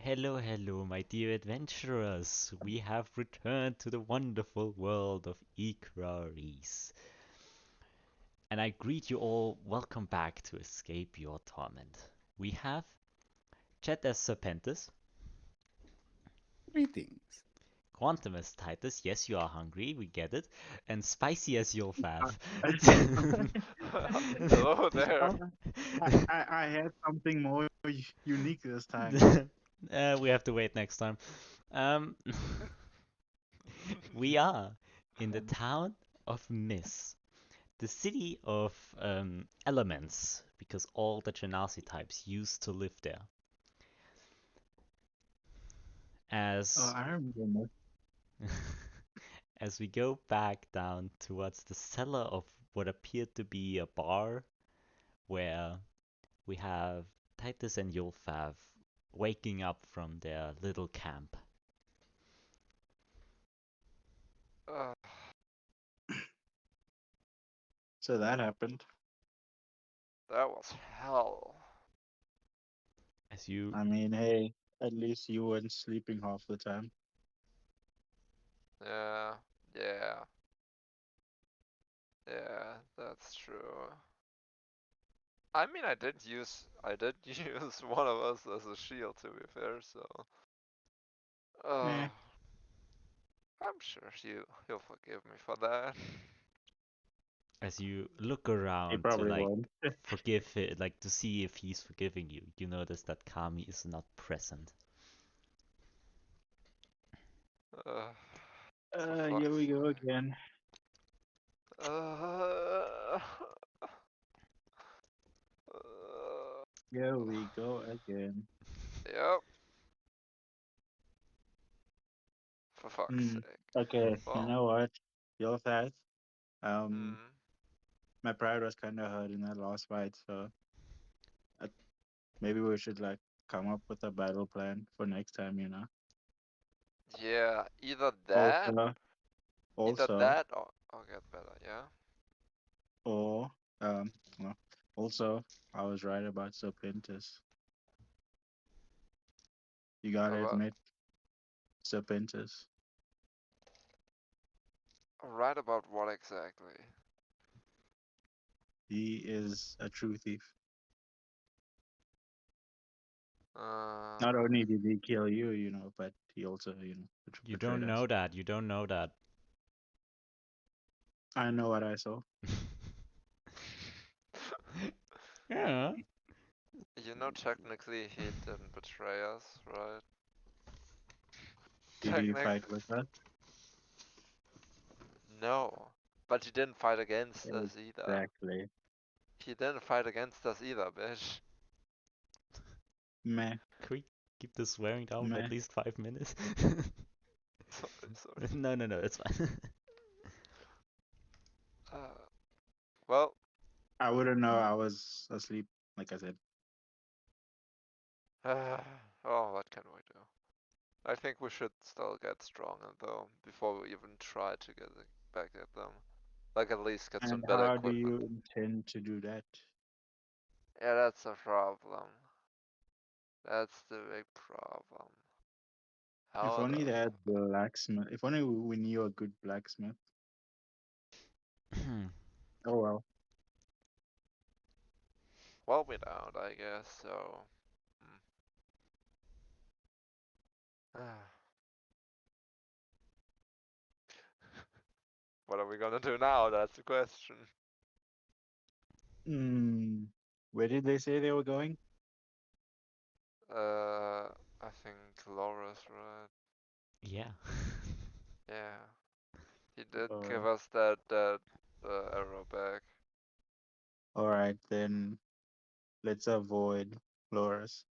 Hello, hello, my dear adventurers. We have returned to the wonderful world of Icaris. And I greet you all. Welcome back to escape your torment. We have Chet as Serpentis, Greetings. Quantum as Titus. Yes, you are hungry, we get it. And Spicy as Yuulthath. Hello there. Uh, I had something more unique this time. We have to wait next time. Um, we are in the town of Miss. The city of elements, because all the Genasi types used to live there. Oh, As I remember. as we go back down towards the cellar of what appeared to be a bar, where we have Titus and Yuulthath waking up from their little camp. Uh, So that happened. that was hell. As you I mean, hey, at least you weren't sleeping half the time. Yeah, yeah, yeah, that's true. I mean, I did use one of us as a shield, to be fair, so. Uh, Eh, I'm sure he'll forgive me for that. as you look he around to probably won't. forgive it, like to see if he's forgiving you, you notice that Kami is not present. Uh, for Here fuck's we go sake. again. Uh, Here we go again. yep, for fuck's Hmm. sake. Okay, you Well, know what? Yuulthath, um, hmm. my pride was kind of hurt in that last fight, so uh, maybe we should like come up with a battle plan for next time, you know? Yeah, Also, either also, that or get better, yeah? or well, also, I was right about Serpentis. You gotta About, admit, Serpentis. right about what exactly? He is a true thief. Not Uh, only did he kill you, you know, but he also, you know, You betrayed don't us. know that, you don't know that. I know what I saw. Yeah. you know, technically he didn't betray us, right? Did he fight Technically, with us? no. But he didn't fight against us either. Exactly. He didn't fight against us either, bitch. Meh, Can we keep the swearing down for at meh. least 5 minutes? Sorry, sorry. No, it's fine. Uh, well, I wouldn't know I was asleep, like I said. oh, what can we do? I think we should still get stronger though, before we even try to get back at them. Like at least get some And better how do equipment. you intend to do that? Yeah, that's a problem. That's the big problem. If How only the they had blacksmith. If only we knew a good blacksmith. Oh well. well we don't, I guess, so what are we gonna do now? That's the question. Hmm. Where did they say they were going? I think Loris, right? Yeah. Yeah. He did give Uh, us that arrow back. all right, then let's avoid Loris.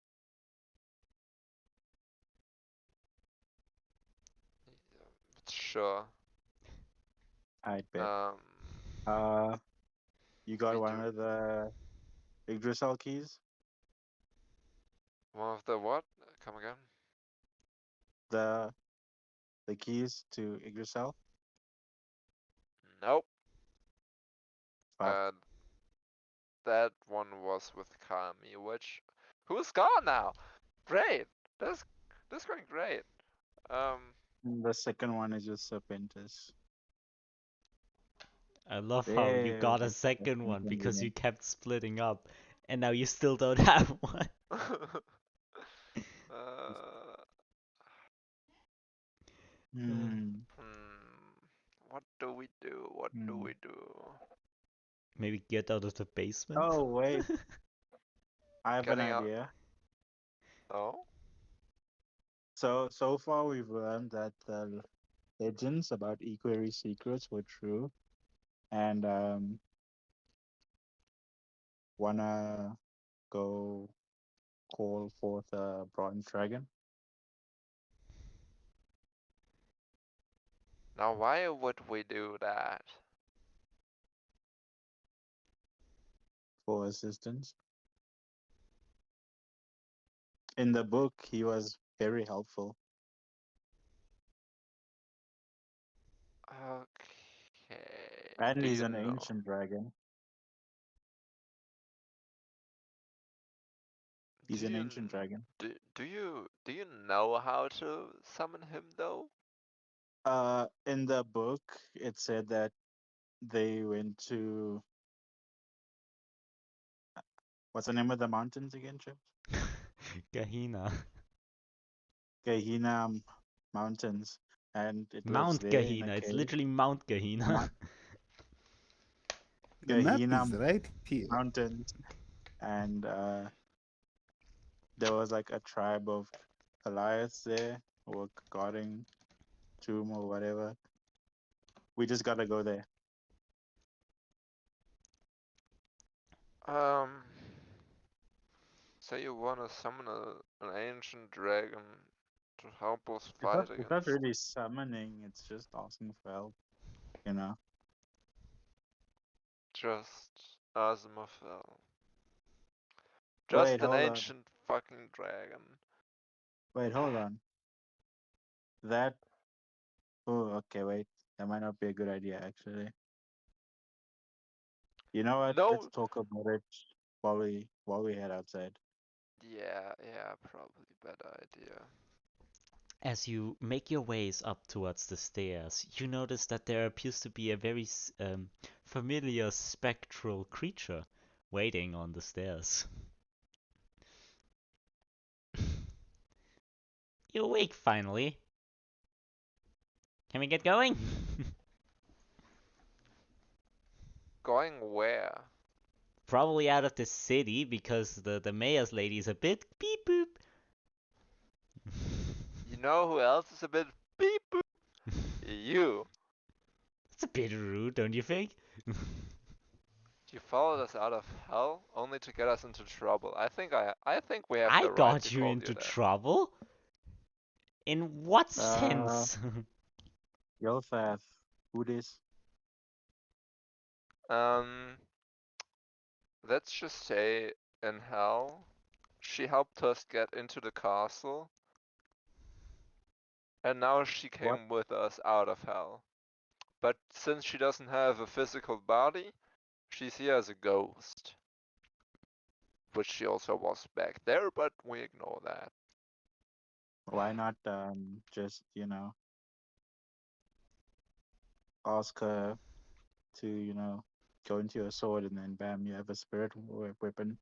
Sure. I bet. Um Uh, you got we one do of the Yggdrasil keys? one of the what? Come again? The the keys to Yggdrasil? Nope. Fuck. Uh that one was with Kami, which who's gone now? Great. That's This is going great. The second one is just Serpentis. I love how you There got a was second one because you inconvenient. kept splitting up, and now you still don't have one. uh, Hmm. what do we do? What do Hmm. we do? Maybe get out of the basement? Oh wait, I have an Getting out. idea. Oh? So far we've learned that the legends about Equerry secrets were true, and wanna go call forth a bronze dragon Now, why would we do that? for assistance. In the book, he was very helpful. Okay. And Do he's you an know? ancient dragon. Do He's an you ancient dragon. do you know how to summon him though? In the book, it said that they went to what's the name of the mountains again, Chip? Gehenna. Gehenna Mountains, and it was Mount there in a Gehenna. It's cave. literally Mount Gehenna. The map Gehenna is right here. Mountains, and there was like a tribe of Goliaths there, or guarding tomb or whatever. We just gotta go there. Um. So you wanna summon an ancient dragon to help us fight It's not against really summoning. It's just asking for help. You know. just Azumafel? Wait, Just an hold on. ancient fucking dragon. Wait, hold on. That. Oh, okay. Wait. That might not be a good idea, actually. You know what? Let's No. talk about it while we head outside. Yeah, probably bad idea. As you make your ways up towards the stairs, you notice that there appears to be a very familiar spectral creature waiting on the stairs. You're awake finally. Can we get going? Going where? Probably out of the city because the mayor's lady is a bit beep boop. You know who else is a bit beep boop? You. It's a bit rude, don't you think? You followed us out of hell only to get us into trouble. I think we have I the right to got you call you into that. trouble? In what Uh, sense? Yuulthath, who this? Um, let's just say in hell, she helped us get into the castle, and now she What? came with us out of hell. But since she doesn't have a physical body, she's here as a ghost. Which she also was back there, but we ignore that. Why not just ask her to go into your sword and then bam, you have a spirit weapon.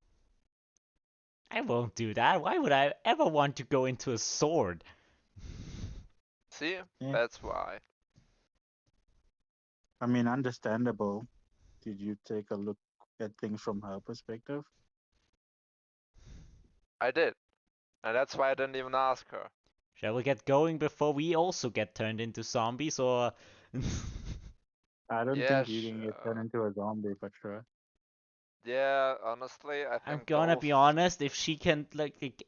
I won't do that. Why would I ever want to go into a sword? See? Yeah. That's why. I mean, understandable. Did you take a look at things from her perspective? I did. And that's why I didn't even ask her. Shall we get going before we also get turned into zombies, or... I don't Yeah, think you can get turned sure. into a zombie, but sure. Yeah, honestly, I I'm think gonna both. be honest, if she can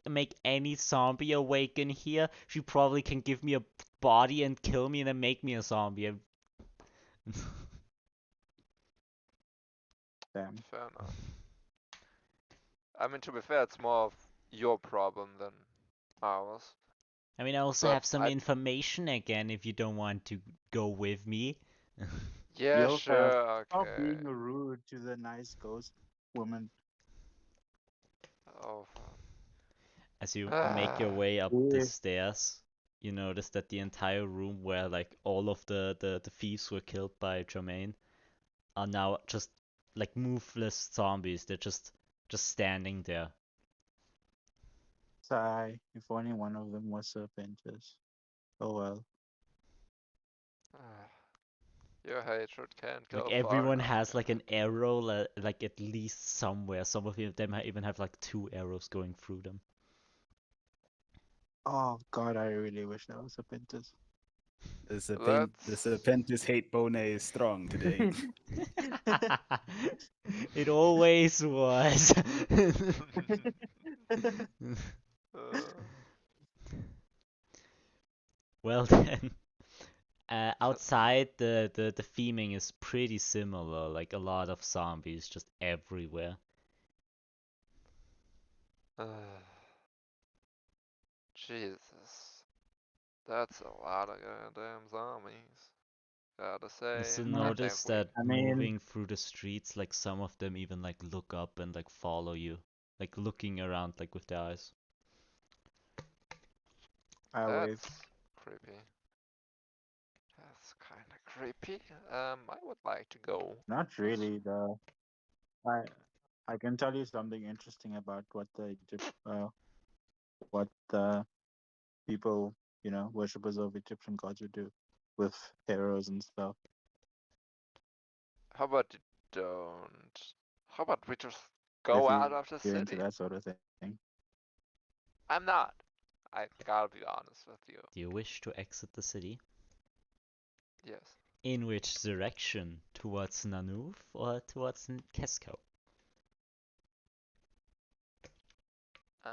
make any zombie awaken here, she probably can give me a body and kill me and then make me a zombie. Damn. Fair enough. I mean, to be fair, it's more of your problem than ours. I mean, I also But have some I. information again if you don't want to go with me. Yeah, Yuulthath, sure, stop okay. being rude to the nice ghost woman. Oh, fuck. As you make your way up the Yeah. stairs, you notice that the entire room where like all of the thieves were killed by Jermaine are now just like moveless zombies. They're just standing there. Sigh, if only one of them was Serpentis. Oh well. Your hatred can't Like go far everyone enough. has like an arrow like at least somewhere. Some of them even have like 2 arrows going through them. Oh god, I really wish that was Serpentis. The Let's Serpentis hate bone is strong today. It always was. Well then, outside the theming is pretty similar. Like a lot of zombies just everywhere. Jesus. That's a lot of goddamn zombies. Gotta You say, also I think notice we. that I mean, moving through the streets, like some of them even like look up and like follow you, like looking around like with their eyes. I wave. That's creepy. That's kind of creepy. I would like to go. Not really. I I can tell you something interesting about what the people, worshippers of Egyptian gods would do with pharaohs and stuff. How about you don't? How about we just If go out of the you're into city? that sort of thing. I'm not. I gotta be honest with you. Do you wish to exit the city? Yes. In which direction? Towards Nanouf or towards Kesko? Uh.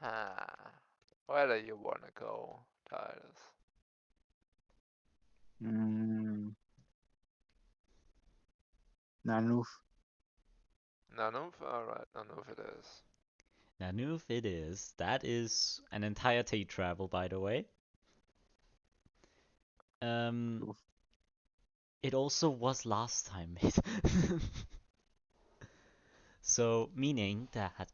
Huh. Where do you wanna go, Titus? Mm, Nanouf. Nanouf? Alright, Nanouf it is. Nanouf it is. That is an entire day travel, by the way. Oof. It also was last time, mate. So, meaning that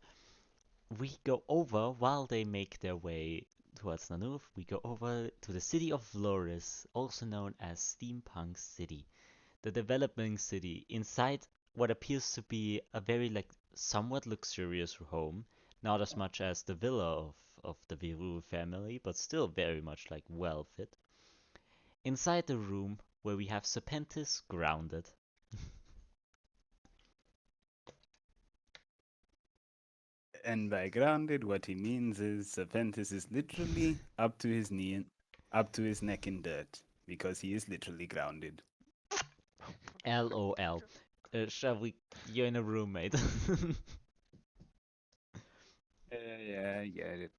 we go over while they make their way towards Nanouf. We go over to the city of Loris, also known as Steampunk City, the developing city inside what appears to be a very like somewhat luxurious home, not as much as the villa of the Virul family, but still very much like well fit. Inside the room where we have Serpentis grounded. And by grounded, what he means is Serpentis is literally up to his knee, up to his neck in dirt, because he is literally grounded. LOL. Shall we? You're in a room, mate. Yeah, I get it.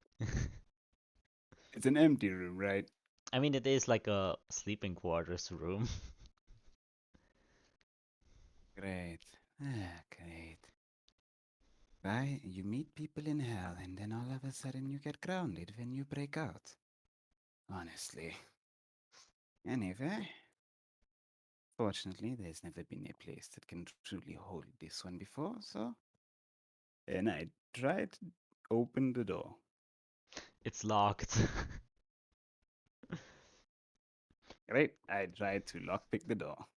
It's an empty room, right? I mean, it is like a sleeping quarters room. Great. Great. Right? You meet people in hell, and then all of a sudden you get grounded when you break out. Honestly. Anyway. Fortunately, there's never been a place that can truly hold this one before, so. And I tried to open the door. It's locked. Great. I tried to lockpick the door.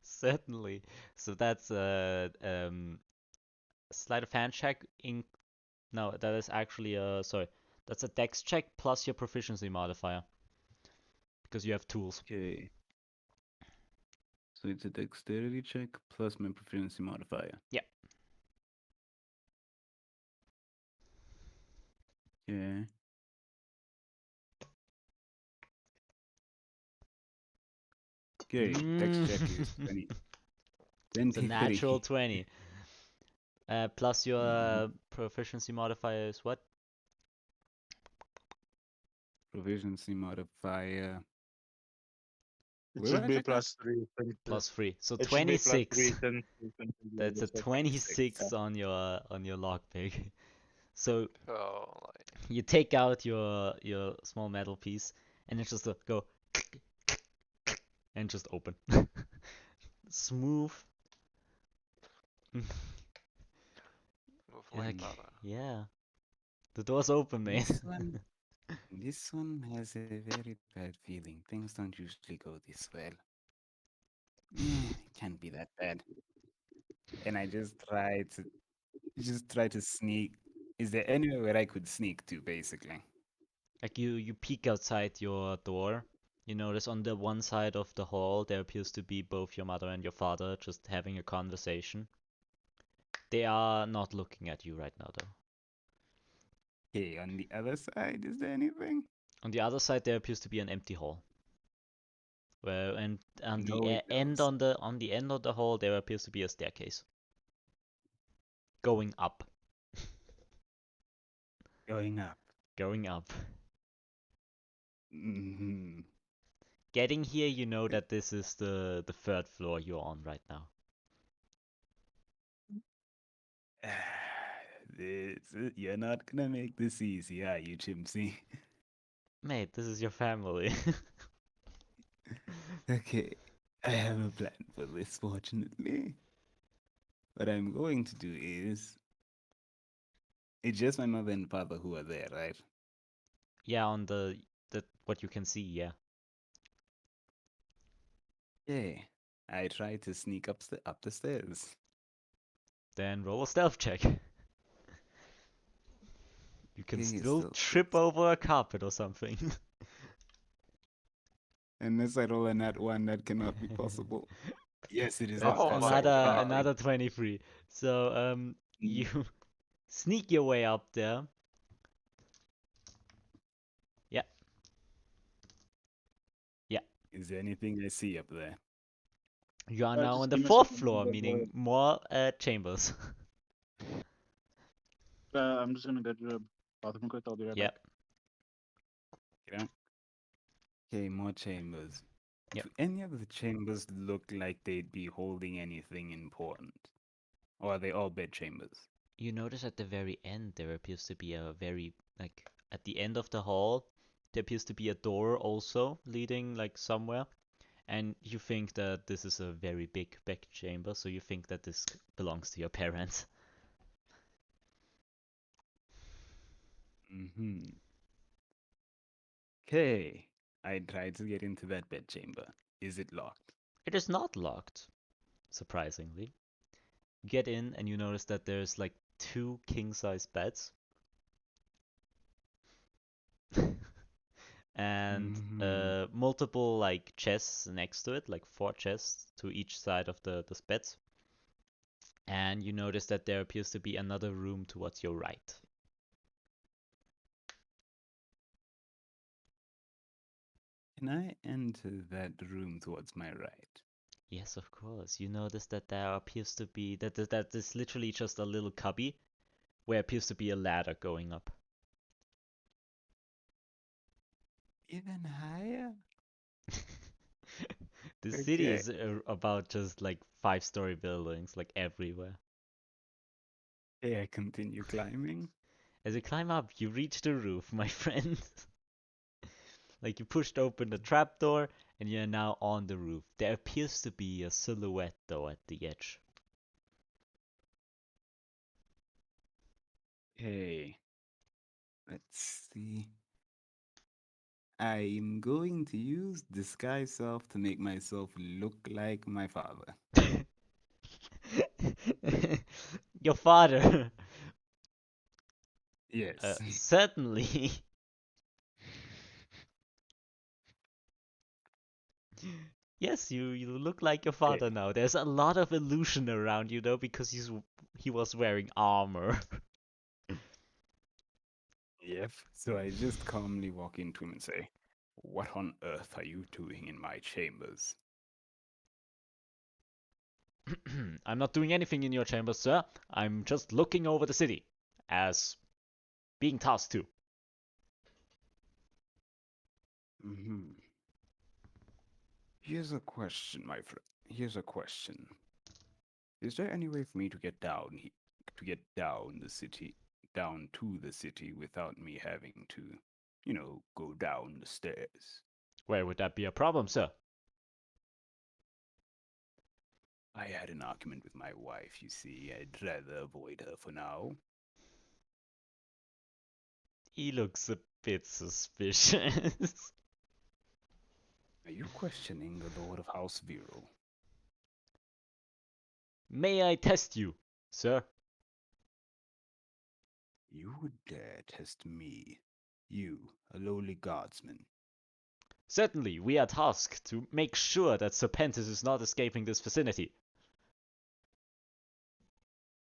Certainly. So that's a sleight of hand check. No, that is actually sorry. That's a dex check plus your proficiency modifier. Because you have tools. Okay. So it's a dexterity check plus my proficiency modifier. Yeah. Okay. Okay, dex check is 20. It's a 23. natural 20. Plus your proficiency modifier is what? Proficiency modifier. It Where should I be check that? +3. Plus 3. So It should be +3 26. since you continue That's a with the 26 on your lockpick. So Oh, you take out your small metal piece and it just go and just open. Smooth. Like, Grandmother. yeah. The door's open, mate. This one has a very bad feeling. Things don't usually go this well. It can't be that bad. And I just try to sneak. Is there anywhere where I could sneak to, basically? Like you peek outside your door. You notice on the one side of the hall there appears to be both your mother and your father just having a conversation. They are not looking at you right now though. Okay, on the other side, is there anything? On the other side there appears to be an empty hall. Where and on No the end windows. on the end of the hall there appears to be a staircase going up. Going up. Going up. Hmm. Getting here you know that this is the third floor you're on right now. You're not gonna make this easy, are you, Chimsy? Mate, this is your family. Okay, I have a plan for this, fortunately. What I'm going to do is. It's just my mother and father who are there, right? Yeah, on the what you can see, yeah. Yeah. I try to sneak up the stairs. Then roll a stealth check. You can Okay, still stealth trip checks. over a carpet or something. Unless I roll a nat one, that cannot be possible. Yes, it is That's Oh my possible. another god. another 23. So you Mm. sneak your way up there. Yeah, yeah. Is there anything I see up there? You are now on Just the give me a fourth second. floor, meaning more chambers. I'm just gonna go to the bathroom quick. I'll be right Yep, back. You know? Okay, more chambers. yep. Do any of the chambers look like they'd be holding anything important? Or are they all bed chambers? You notice at the very end there appears to be a very like at the end of the hall there appears to be a door also leading like somewhere. And you think that this is a very big back chamber, so you think that this belongs to your parents. Mm-hmm. Okay. I tried to get into that bed chamber. Is it locked? It is not locked, surprisingly. You get in and you notice that there's like two king-size beds and Mm-hmm. multiple like chests next to it, like four chests to each side of the beds. And you notice that there appears to be another room towards your right. Can I enter that room towards my right? Yes, of course. You notice that there appears to be that is literally just a little cubby where appears to be a ladder going up. Even higher? The city Okay. is about just like five-story buildings, like everywhere. Okay, I continue climbing. As you climb up, you reach the roof, my friend. Like you pushed open the trapdoor and you're now on the roof. There appears to be a silhouette though at the edge. Hey, let's see. I'm going to use disguise self to make myself look like my father. Your father. Yes. Certainly. Yes, you look like your Okay. father now. There's a lot of illusion around you though because he was wearing armor. Yep. So I just calmly walk into him and say, "What on earth are you doing in my chambers?" I'm not doing anything in your chambers, sir. I'm just looking over the city, as being tasked to. Mm-hmm. Here's a question, my friend. Here's a question. Is there any way for me to get to get down to the city without me having to, go down the stairs? Where would that be a problem, sir? I had an argument with my wife, you see. I'd rather avoid her for now. He looks a bit suspicious. Are you questioning the Lord of House Virul? May I test you, sir? You would dare test me? You, a lowly guardsman. Certainly, we are tasked to make sure that Serpentis is not escaping this vicinity.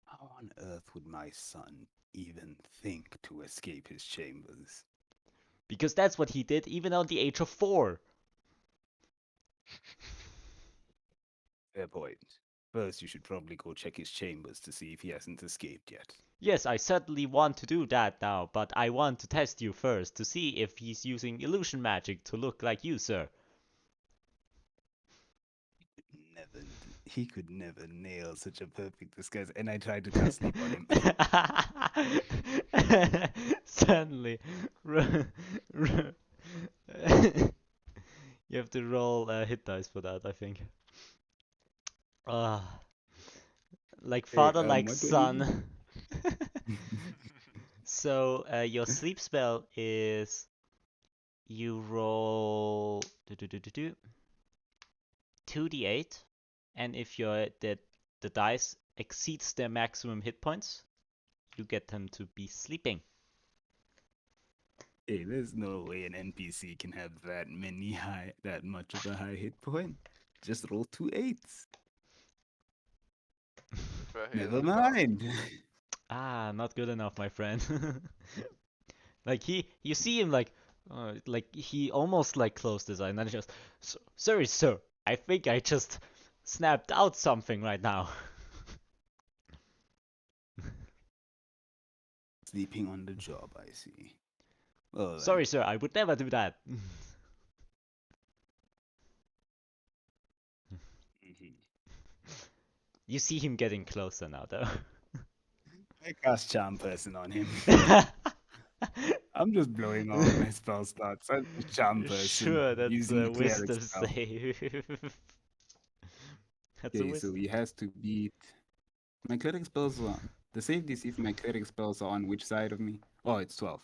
How on earth would my son even think to escape his chambers? Because that's what he did even at the age of 4. Fair point. First, you should probably go check his chambers to see if he hasn't escaped yet. Yes, I certainly want to do that now, but I want to test you first to see if he's using illusion magic to look like you, sir. He could never nail such a perfect disguise, and I tried to cast sleep on him. Certainly. You have to roll hit dice for that, I think. Like father, like what do I son. So your sleep spell is you roll 2d8, and if the dice exceeds their maximum hit points, you get them to be sleeping. Hey, there's no way an NPC can have that much of a high hit point. Just roll 2 8s. Never mind. Not good enough, my friend. Like you see him like he almost like closed his eye, and then he just, sorry, sir, I think I just snapped out something right now. Sleeping on the job, I see. Well, Sorry, sir, I would never do that. You see him getting closer now, though. I cast Charm Person on him. I'm just blowing all my spell slots. I'm a Charm Person. Sure, that's using a cleric wisdom spell. save. That's a Okay, so wisdom. he has to beat. My cleric spells are. The save DC for my cleric spells are on which side of me? Oh, it's 12.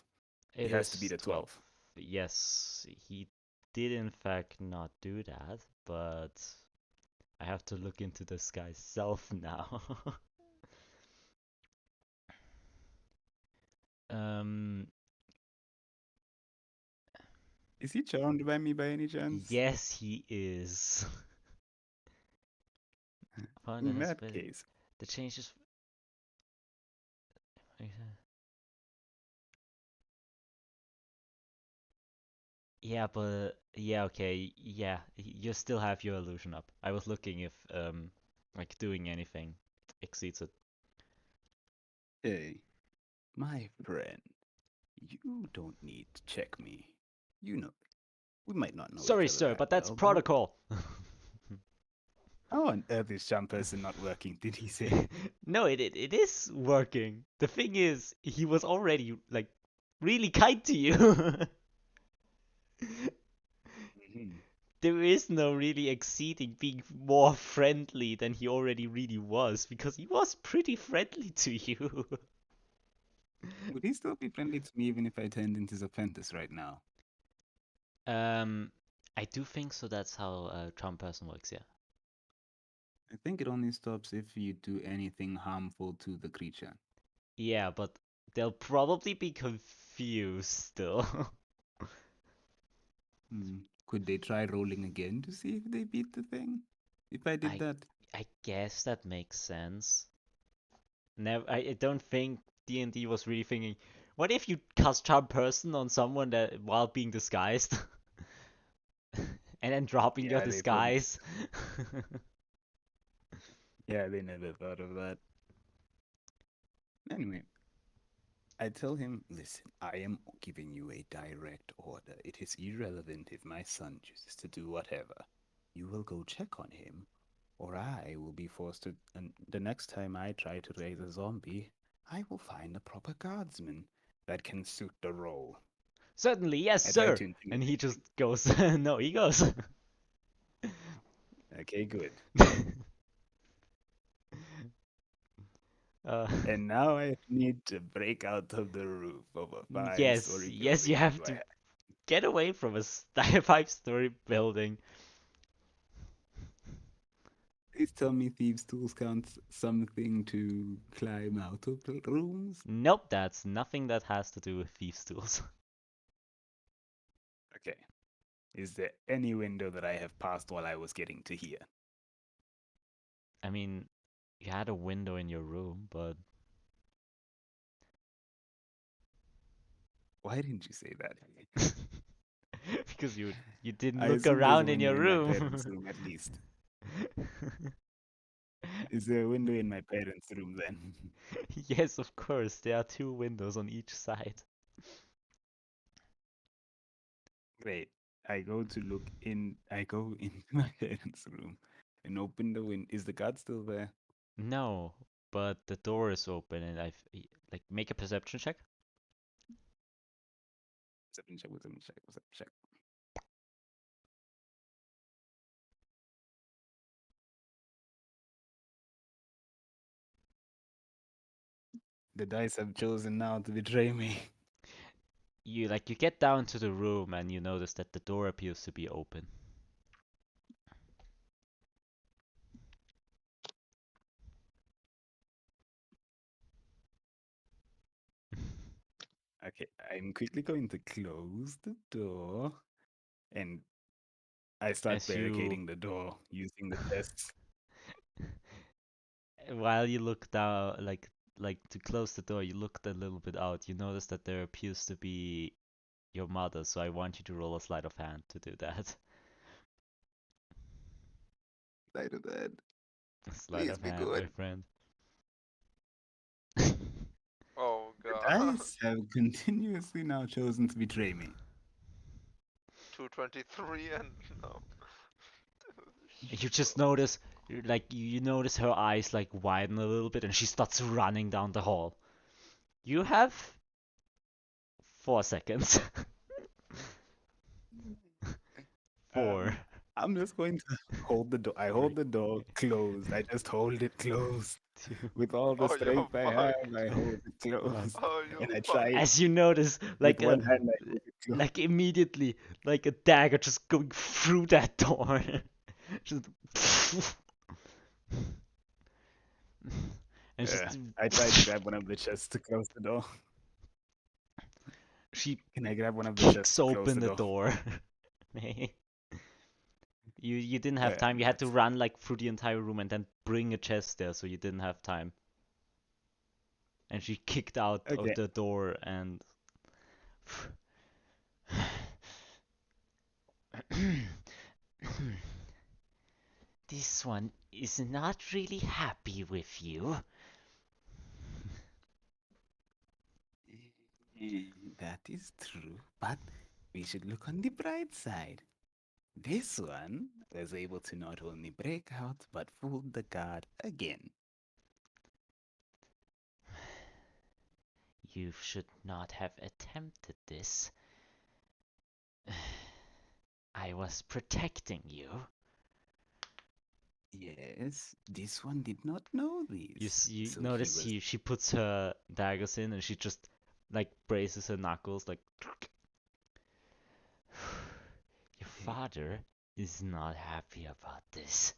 He has to beat a 12. Yes, he did in fact not do that, but I have to look into this guy's self now. Is he charmed by me by any chance? Yes, he is. In that case. The changes. Yeah, but yeah, okay, yeah, you still have your illusion up. I was looking if like doing anything exceeds it. Hey, my friend, you don't need to check me. You know, we might not know Sorry, each other sir, that but that's well, but protocol. how on earth is Charm Person not working, did he say? No, it is working. The thing is, he was already like really kind to you. There is no really exceeding being more friendly than he already really was, because he was pretty friendly to you. Would he still be friendly to me even if I turned into Serpentis right now? I do think so. That's how charm person works. Yeah. I think it only stops if you do anything harmful to the creature. Yeah, but they'll probably be confused still. Could they try rolling again to see if they beat the thing? If I did that? I guess that makes sense. I don't think D&D was really thinking, what if you cast charm person on someone that while being disguised? And then dropping your Yeah, they probably- disguise? Yeah, they never thought of that. Anyway, I tell him, listen, I am giving you a direct order. It is irrelevant if my son chooses to do whatever. You will go check on him, or I will be forced to. And the next time I try to raise a zombie, I will find a proper guardsman that can suit the role. Certainly, yes, I try sir. to And intimidate he just him. goes, no, he goes. Okay, good. And now I need to break out of the roof of a yes, five-story yes, building. you have Do to I get away from a 5-story building. Please tell me thieves' tools counts something to climb out of the rooms? Nope, that's nothing that has to do with thieves' tools. Okay. Is there any window that I have passed while I was getting to here? I mean, you had a window in your room, but Why didn't you say that? because you didn't I look assume there's a around in window your in my parents' room. room at least. Is there a window in my parents' room then? Yes, of course, there are 2 windows on each side. Great. I go to look in. I go into my parents' room and open the window. Is the guard still there? No, but the door is open and like make a perception check. Perception check, perception check, perception check. The dice have chosen now to betray me. You get down to the room and you notice that the door appears to be open. Okay, I'm quickly going to close the door and I start As you barricading the door using the chests. while you look down like to close the door, you looked a little bit out. You notice that there appears to be your mother, so I want you to roll a sleight of hand to do that. I do that. Sleight Please of be hand, my good. friend. Oh The god. dice have continuously now chosen to betray me. 223 and no. You just notice, you notice her eyes like widen a little bit, and she starts running down the hall. You have 4 seconds. 4, I'm just going to hold the door. I 3, hold the door closed. I just hold it closed. 2, With all the Oh, you're strength I have, I fucked. hold it 1. closed. Oh, you And I try fucked. As you notice, with one hand, I hold it closed. like immediately, like a dagger just going through that door. Just. And I try to grab one of the chests to close the door. she Can I grab one of the chests kicks to close open the the door? door. You didn't have time. You had to That's run like through the entire room and then bring a chest there, so you didn't have time. And she kicked out of okay. the door and this one is not really happy with you. That is true, but we should look on the bright side. This one was able to not only break out, but fooled the guard again. You should not have attempted this. I was protecting you. Yes, this one did not know this. You So he notice was she puts her daggers in and she just like braces her knuckles like your father is not happy about this.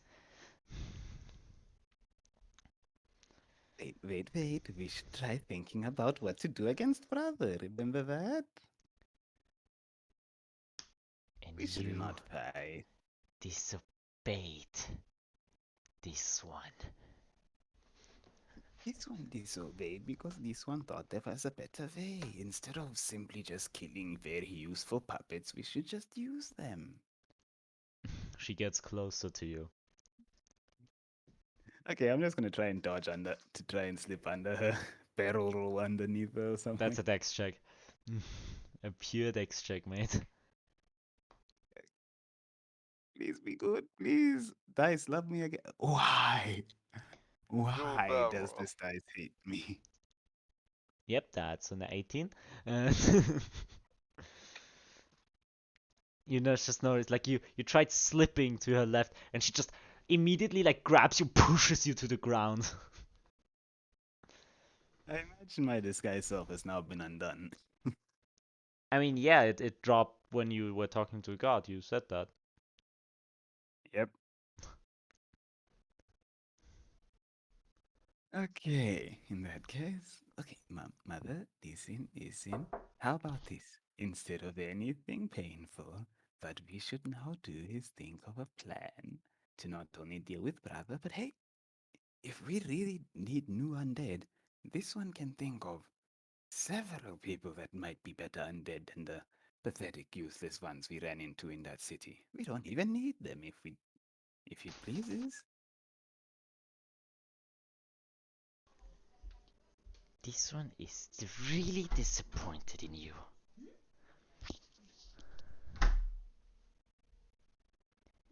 wait. We should try thinking about what to do against brother. Remember that? And We should you not fight. disobeyed this one. This one disobeyed because this one thought there was a better way. Instead of simply just killing very useful puppets, we should just use them. She gets closer to you. Okay, I'm just gonna try and dodge under to try and slip under her barrel roll underneath her or something. That's a dex check. A pure dex check, mate. Please be good, please. Dice, love me again. Why? Do a Why barrel does roll. this dice hate me? Yep, that's an 18. You know, just notice, like you tried slipping to her left, and she just immediately like grabs you, pushes you to the ground. I imagine my disguise self has now been undone. I mean, yeah, it dropped when you were talking to God. You said that. Yep. Okay, in that case, okay, mother, listen. How about this? Instead of anything painful, what we should now do is think of a plan to not only deal with brother, but hey, if we really need new undead, this one can think of several people that might be better undead than the pathetic, useless ones we ran into in that city. We don't even need them if it pleases. This one is really disappointed in you.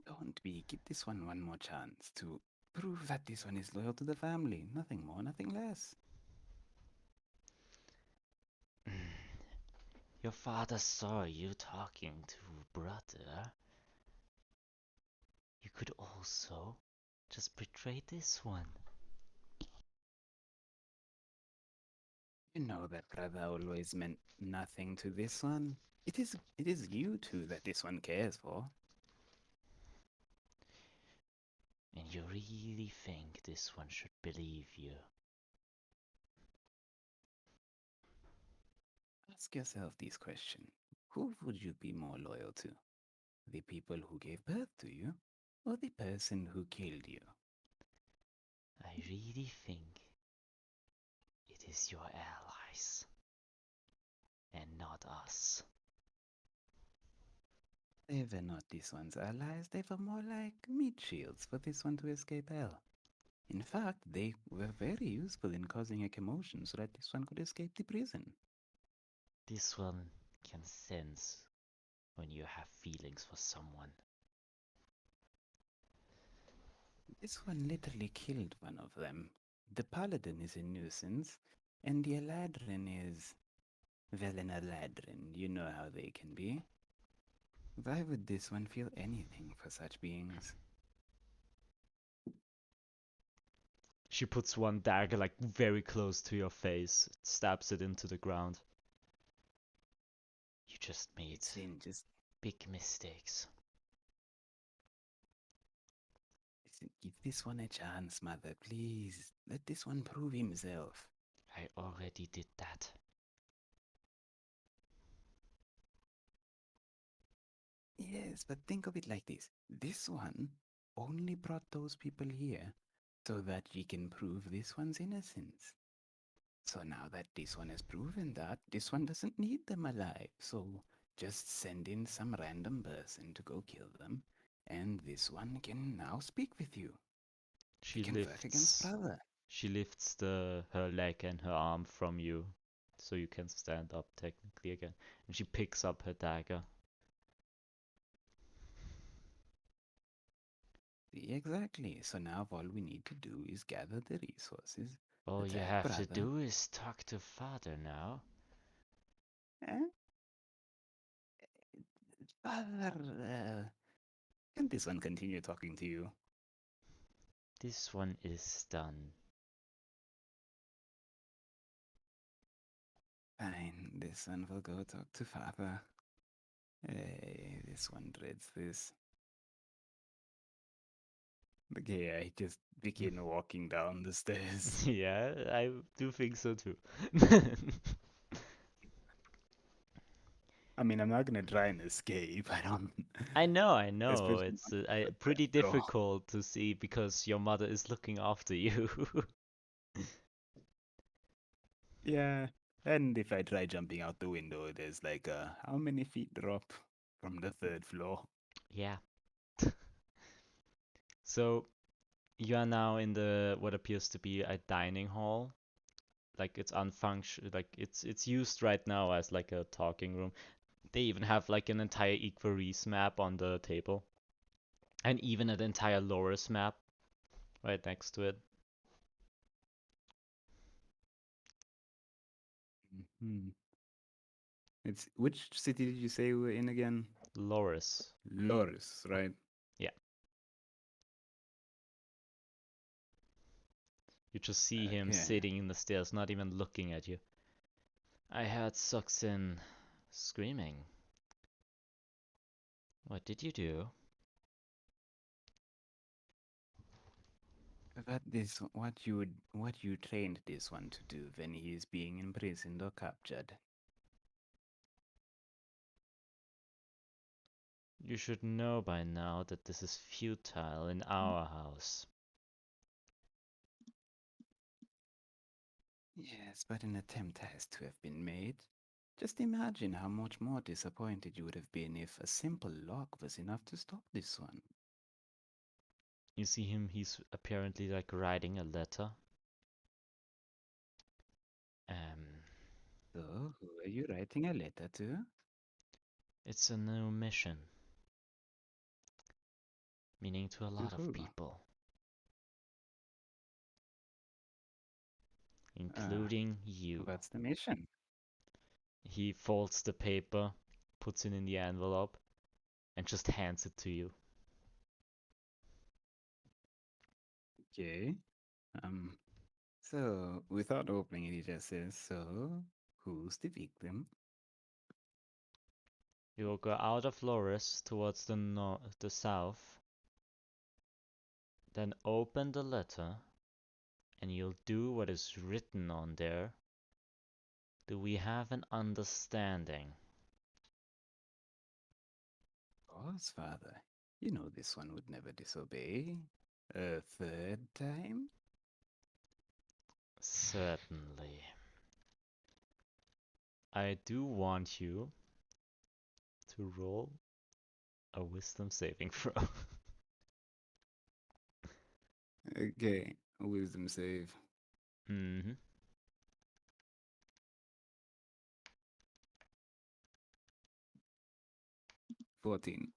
Don't we give this one more chance to prove that this one is loyal to the family? Nothing more, nothing less. Your father saw you talking to brother. You could also just betray this one. You know that brother always meant nothing to this one. It is you two that this one cares for. And you really think this one should believe you? Ask yourself these questions. Who would you be more loyal to? The people who gave birth to you, or the person who killed you? I really think it is your allies and not us. They were not this one's allies, they were more like meat shields for this one to escape hell. In fact, they were very useful in causing a commotion so that this one could escape the prison. This one can sense when you have feelings for someone. This one literally killed one of them. The paladin is a nuisance, and the eladrin is, well, an eladrin. You know how they can be. Why would this one feel anything for such beings? She puts one dagger like very close to your face, stabs it into the ground. You just made Listen, just big mistakes. listen, give this one a chance, mother, please. Let this one prove himself. I already did that. Yes, but think of it like this. This one only brought those people here so that we can prove this one's innocence. So now that this one has proven that, this one doesn't need them alive. So just send in some random person to go kill them, and this one can now speak with you. She We can work against lifts brother. she lifts her leg and her arm from you so you can stand up technically again. And she picks up her dagger. Exactly. So now all we need to do is gather the resources, All you attack have to brother. do is talk to father now. Eh? Father, can this one continue talking to you? This one is done. Fine, this one will go talk to father. Hey, this one dreads this. Okay, I just begin walking down the stairs. Yeah, I do think so too. I mean, I'm not gonna try and escape. I don't. I know. Especially It's not the pretty back door. difficult to see because your mother is looking after you. Yeah, and if I try jumping out the window, there's like a how many feet drop from the third floor? Yeah. So you are now in the what appears to be a dining hall. Like it's unfunction like it's used right now as like a talking room. They even have like an entire Equaries map on the table. And even an entire Loris map right next to it. Hmm. It's which city did you say we were in again? Loris. Loris, right? Yeah. You just see him Okay. sitting in the stairs, not even looking at you. I heard Suxin screaming. What did you do? What you trained this one to do when he is being imprisoned or captured? You should know by now that this is futile in our house. Yes, but an attempt has to have been made. Just imagine how much more disappointed you would have been if a simple lock was enough to stop this one. You see him, he's apparently like writing a letter. So, who are you writing a letter to? It's a new mission. Meaning to a lot of who? people. Including you. What's the mission? He folds the paper, puts it in the envelope, and just hands it to you. Okay. So, without opening it, he just says, so, who's the victim? You will go out of Loris towards the south, then open the letter, and you'll do what is written on there. Do we have an understanding? Of course, father. You know this one would never disobey. A third time? Certainly. I do want you to roll a wisdom saving throw. Okay, wisdom save. Mm-hmm. 14.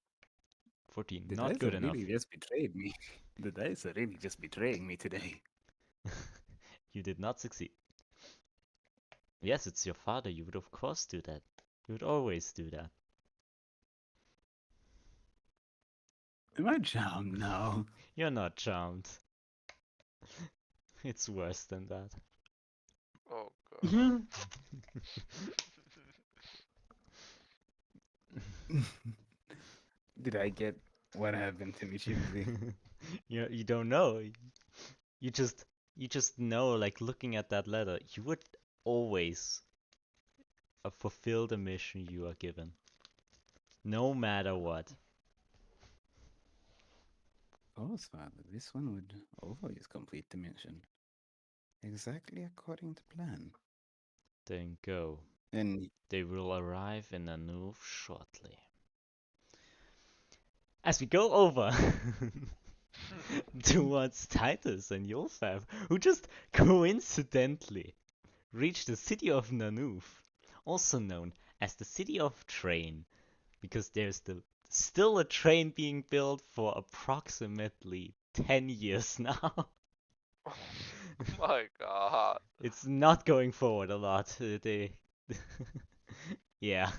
14. The Not dice good have enough. really just betrayed me. The dice are really just betraying me today. You did not succeed. Yes, it's your father. You would of course do that. You would always do that. Am I charmed now? You're not charmed. It's worse than that. Oh god. Did I get what happened to me, Shipley? You don't know. You just know, like looking at that letter, you would always fulfill the mission you are given. No matter what. Of course, father. This one would always complete the mission. Exactly according to plan. Then go. And They will arrive in Nanoov shortly. As we go over towards Titus and Yuulthath, who just coincidentally reached the city of Nanoov, also known as the city of Train, because there's still a train being built for approximately 10 years now. Oh my god. It's not going forward a lot. Yeah.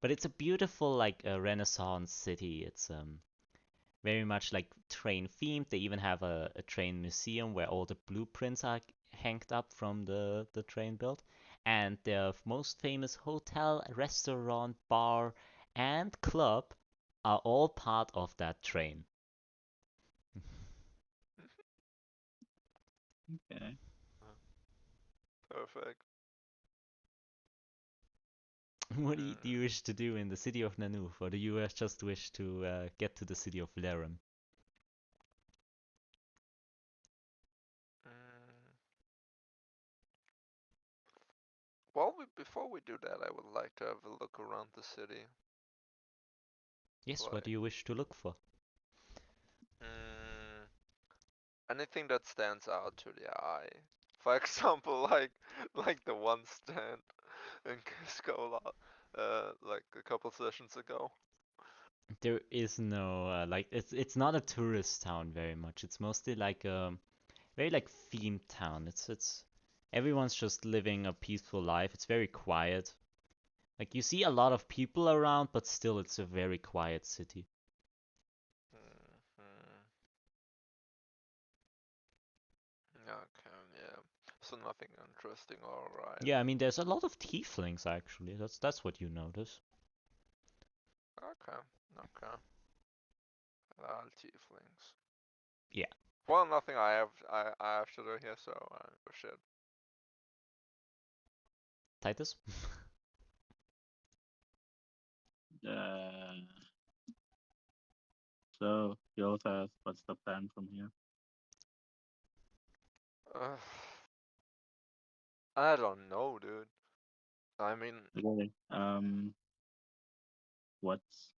But it's a beautiful like Renaissance city. It's very much like train themed. They even have a train museum where all the blueprints are hanged up from the train build. And their most famous hotel, restaurant, bar, and club are all part of that train. Okay. Perfect. What do you wish to do in the city of Nanoov, or do you just wish to get to the city of Laram? Well, before we do that, I would like to have a look around the city. Yes, what Like, do you wish to look for? anything that stands out to the eye. For example, like the one stand in Kiskola, like a couple sessions ago. There is no like it's not a tourist town very much. It's mostly like very like themed town. It's everyone's just living a peaceful life. It's very quiet. Like you see a lot of people around, but still it's a very quiet city. also nothing interesting, alright. Yeah, I mean, there's a lot of tieflings actually. That's what you notice. Okay, okay. Tieflings. Yeah. Well, nothing I have to do here, so oh shit. Titus? Uh, so, Yuulthath, what's the plan from here? I don't know, dude. I mean, Okay. What's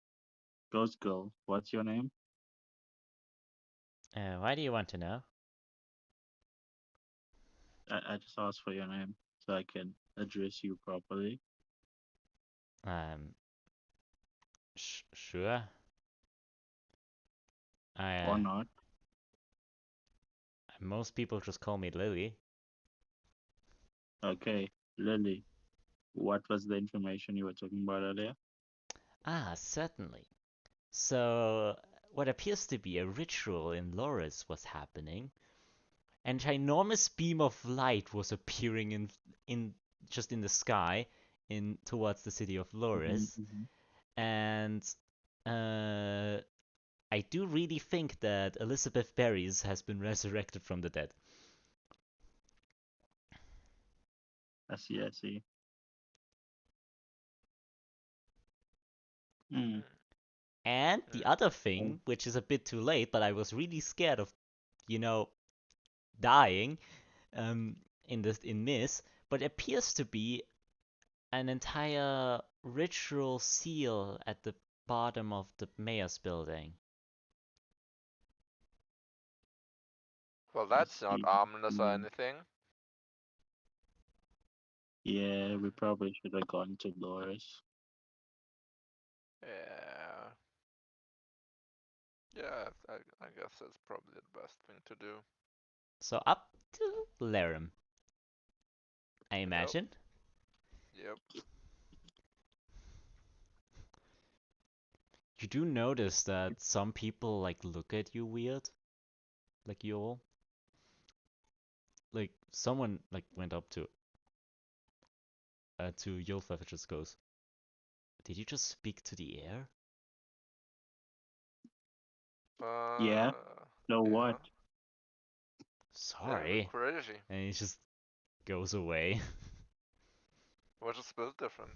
Ghost Girl? What's your name? Why do you want to know? I just asked for your name so I can address you properly. Sure. Or not. Most people just call me Lily. Okay, Lily. What was the information you were talking about earlier? Ah, certainly. So, what appears to be a ritual in Loris was happening. An ginormous beam of light was appearing in just in the sky in towards the city of Loris. And I do really think that Elizabeth Berries has been resurrected from the dead. I see, I see. Hmm. And the other thing, which is a bit too late, but I was really scared of, dying in this, but it appears to be an entire ritual seal at the bottom of the mayor's building. well, that's not see. ominous or anything. Yeah, we probably should have gone to Loris. Yeah. Yeah, I guess that's probably the best thing to do. So up to Laram, I imagine. Yep. You do notice that some people like look at you weird, like you all. Like someone like went up to Yuulthath and just goes, "Did you just speak to the air?" Yeah. So yeah. what? Yeah, you're Sorry. crazy. And he just goes away. Which is a bit different.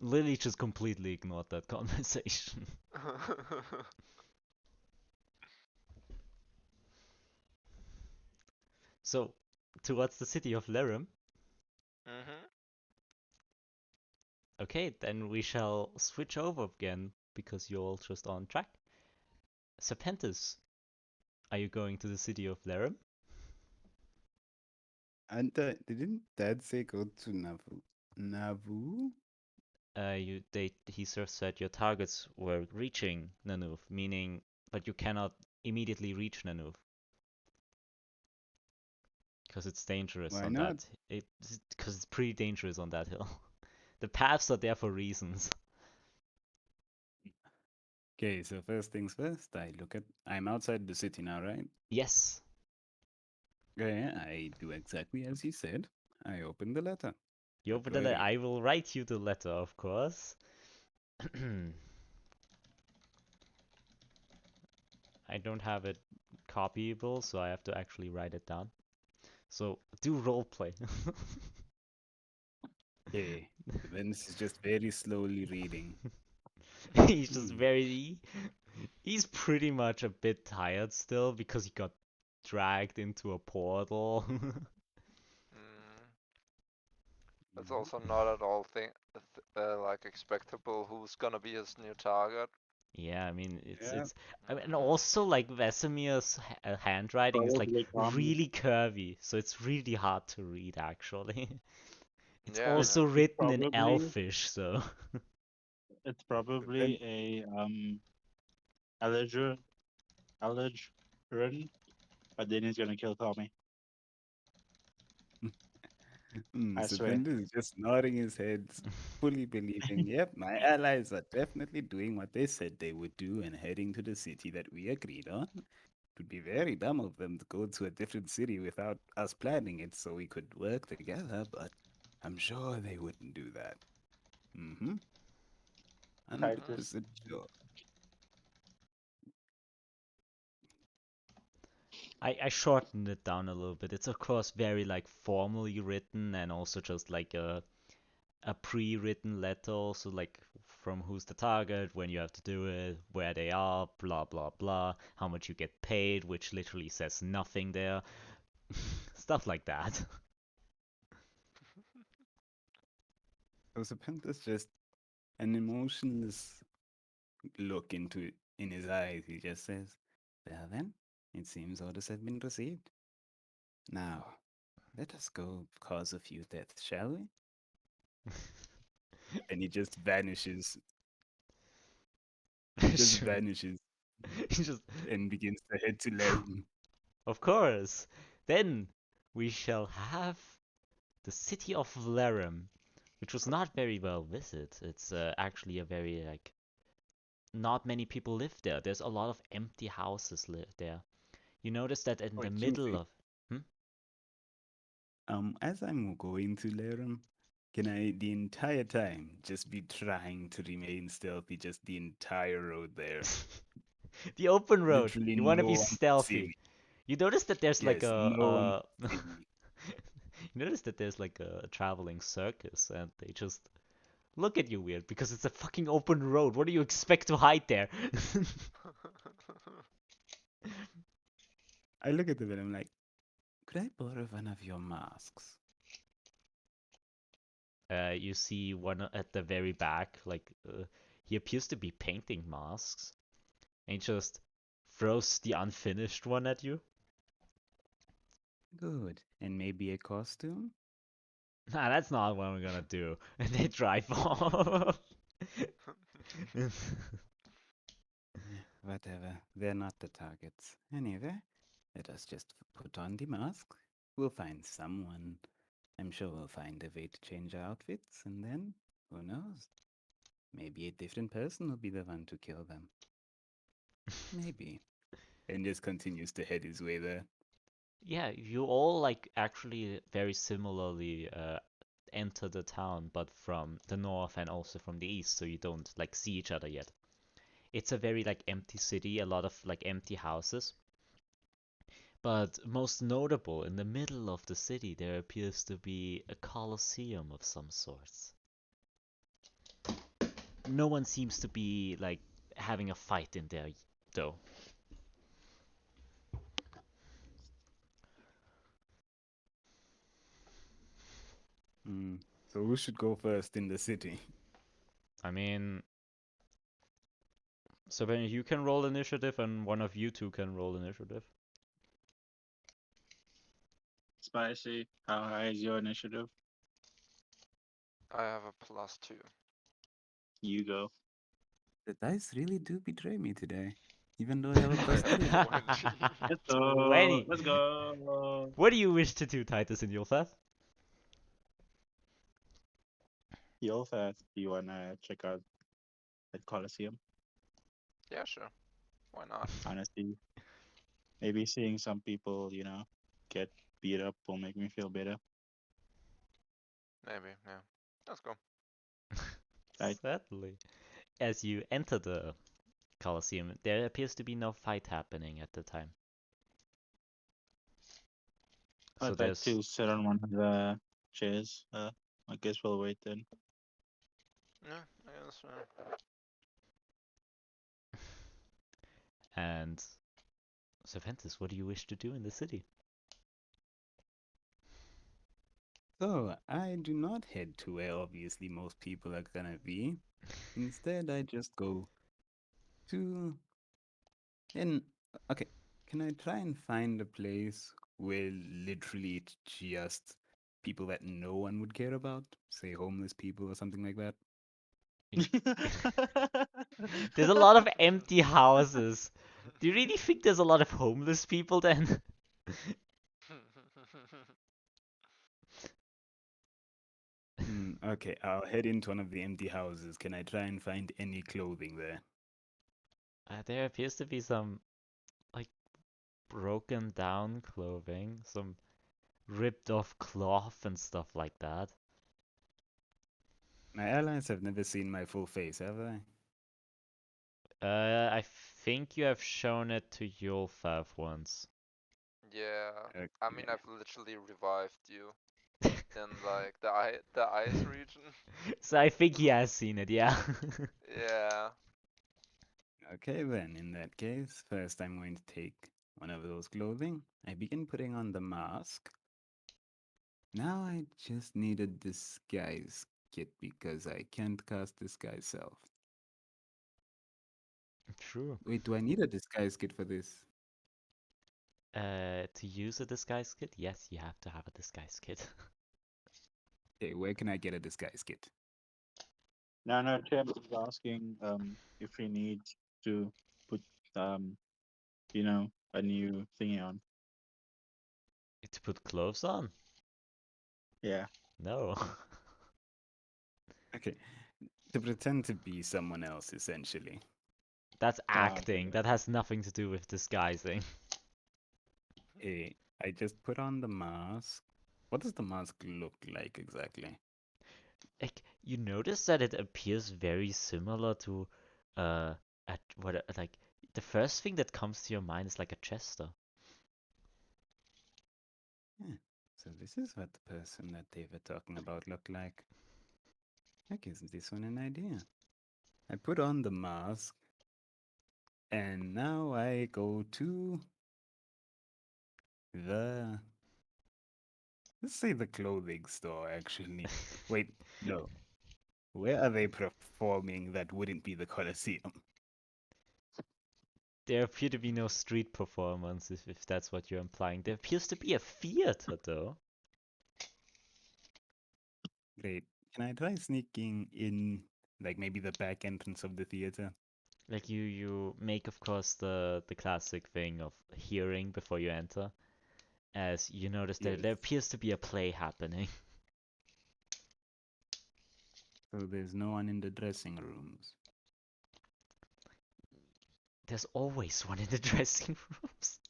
Lily just completely ignored that conversation. So, towards the city of Laram. Mm-hmm. Okay, then we shall switch over again because you're all just on track. Serpentis, are you going to the city of Laram? And didn't Dad say go to Navu? Navu? He said your targets were reaching Nanoov, meaning, but you cannot immediately reach Nanoov because it's dangerous Why on not? that. Because it's pretty dangerous on that hill. The paths are there for reasons. Okay, so first things first, I'm outside the city now, right? Yes. Okay, I do exactly as you said. I open the letter. You What open do the I letter. read? I will write you the letter, of course. I don't have it copyable, so I have to actually write it down. So do roleplay. Okay, Vince is just very slowly reading. He's just he's pretty much a bit tired still because he got dragged into a portal. It's also not at all like expectable who's gonna be his new target. Yeah, I mean Yeah. and also like Vesemir's handwriting is like Probably Tommy. really curvy, so it's really hard to read actually. It's Yeah, It's also yeah. it's written in probably Elfish, so it's probably Then a Alleged but then he's gonna kill Tommy. I So swear. Vince is just nodding his head, fully believing, yep, my allies are definitely doing what they said they would do and heading to the city that we agreed on. It would be very dumb of them to go to a different city without us planning it so we could work together, but I'm sure they wouldn't do that. Mm-hmm. Titus. 100% sure. I shortened it down a little bit. It's of course very like formally written and also just like a pre-written letter, also like from who's the target, when you have to do it, where they are, blah blah blah, how much you get paid, which literally says nothing there. Stuff like that. So Serpentis just an emotionless look in his eyes. He just says, "Well then, it seems orders have been received. Now, let us go cause a few deaths, shall we?" And he just vanishes. He just Sure. vanishes Just, and begins to head to Laram. of course. Then we shall have the city of Laram, which was not very well visited. It's actually a very like not many people live there. There's a lot of empty houses live there. You notice that in the Wait, middle Yuulthath, of as I'm going to Laram, can I the entire time just be trying to remain stealthy just the entire road there? the open road. Literally You want to no be one can see stealthy. me. You notice that there's like Yes, no one a can see me. you notice that there's like a traveling circus and they just look at you weird because it's a fucking open road. What do you expect to hide there? I look at them and I'm like, could I borrow one of your masks? You see one at the very back, like he appears to be painting masks, and he just throws the unfinished one at you. Good. And maybe a costume? Nah, that's not what I'm gonna do. And they drive off. Whatever. They're not the targets. Anyway, let us just put on the mask. We'll find someone. I'm sure we'll find a way to change our outfits, and then, who knows? Maybe a different person will be the one to kill them. Maybe. And just continues to head his way there. Yeah, you all like actually very similarly enter the town, but from the north and also from the east, so you don't like see each other yet. It's a very like empty city, a lot of like empty houses. But most notable, in the middle of the city, there appears to be a coliseum of some sorts. No one seems to be like having a fight in there, though. Hmm. So who should go first in the city? I mean, so then you can roll initiative, and one of you two can roll initiative. Spicy. How high is your initiative? I have a +2. You go. The dice really do betray me today, even though I have a plus 3. 20. Let's go. 20. Let's go. What do you wish to do, Titus and Yuulthath? Yuulthath, do you wanna check out that Coliseum? Yeah, sure. Why not? Honestly, maybe seeing some people, get beat up will make me feel better. Maybe, yeah. Let's go. Right. Certainly. As you enter the Colosseum, there appears to be no fight happening at the time. So I'd like there's to sit on one of the chairs. I guess we'll wait then. Yeah, I guess. and Serpentis, what do you wish to do in the city? So I do not head to where obviously most people are gonna be. Instead, I just go to. And okay, can I try and find a place where literally it's just people that no one would care about? Say homeless people or something like that? There's a lot of empty houses. Do you really think there's a lot of homeless people then? Okay, I'll head into one of the empty houses. Can I try and find any clothing there? There appears to be some like broken down clothing, some ripped off cloth and stuff like that. My allies have never seen my full face, have they? I think you have shown it to Yuulthath once. Yeah, Okay. I mean I've literally revived you in like the ice region. So I think he has seen it, yeah. Yeah. Okay then, in that case, first I'm going to take one of those clothing. I begin putting on the mask. Now I just need a disguise kit because I can't cast disguise self. True. Wait, do I need a disguise kit for this? To use a disguise kit, yes, you have to have a disguise kit. Okay, where can I get a disguise kit? No, Tim is asking if he needs to put a new thingy on. To put clothes on? Yeah. No. Okay, to pretend to be someone else, essentially. That's Ah, acting. okay. That has nothing to do with disguising. I just put on the mask. What does the mask look like exactly? Like, you notice that it appears very similar to, at what, like, the first thing that comes to your mind is like a Chester. Yeah. So this is what the person that they were talking about looked like. That gives this one an idea. I put on the mask, and now I go to the, let's say the clothing store, actually. Wait, no. Where are they performing that wouldn't be the Colosseum? There appear to be no street performances, if that's what you're implying. There appears to be a theater, though. Great. Can I try sneaking in, like maybe the back entrance of the theater? Like, you make, of course, the classic thing of hearing before you enter, as you notice that Yes. there appears to be a play happening. So there's no one in the dressing rooms. There's always one in the dressing rooms.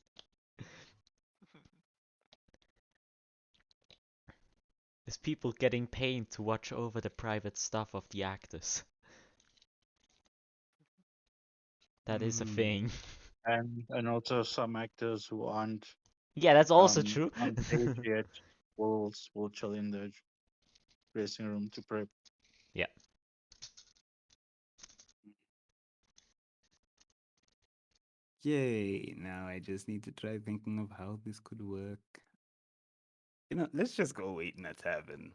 There's people getting paid to watch over the private stuff of the actors. That is a Hmm. thing. And also some actors who aren't Yeah, that's also true. on stage yet will chill in the dressing room to prep. Yeah. Yay, now I just need to try thinking of how this could work. Let's just go wait in a tavern.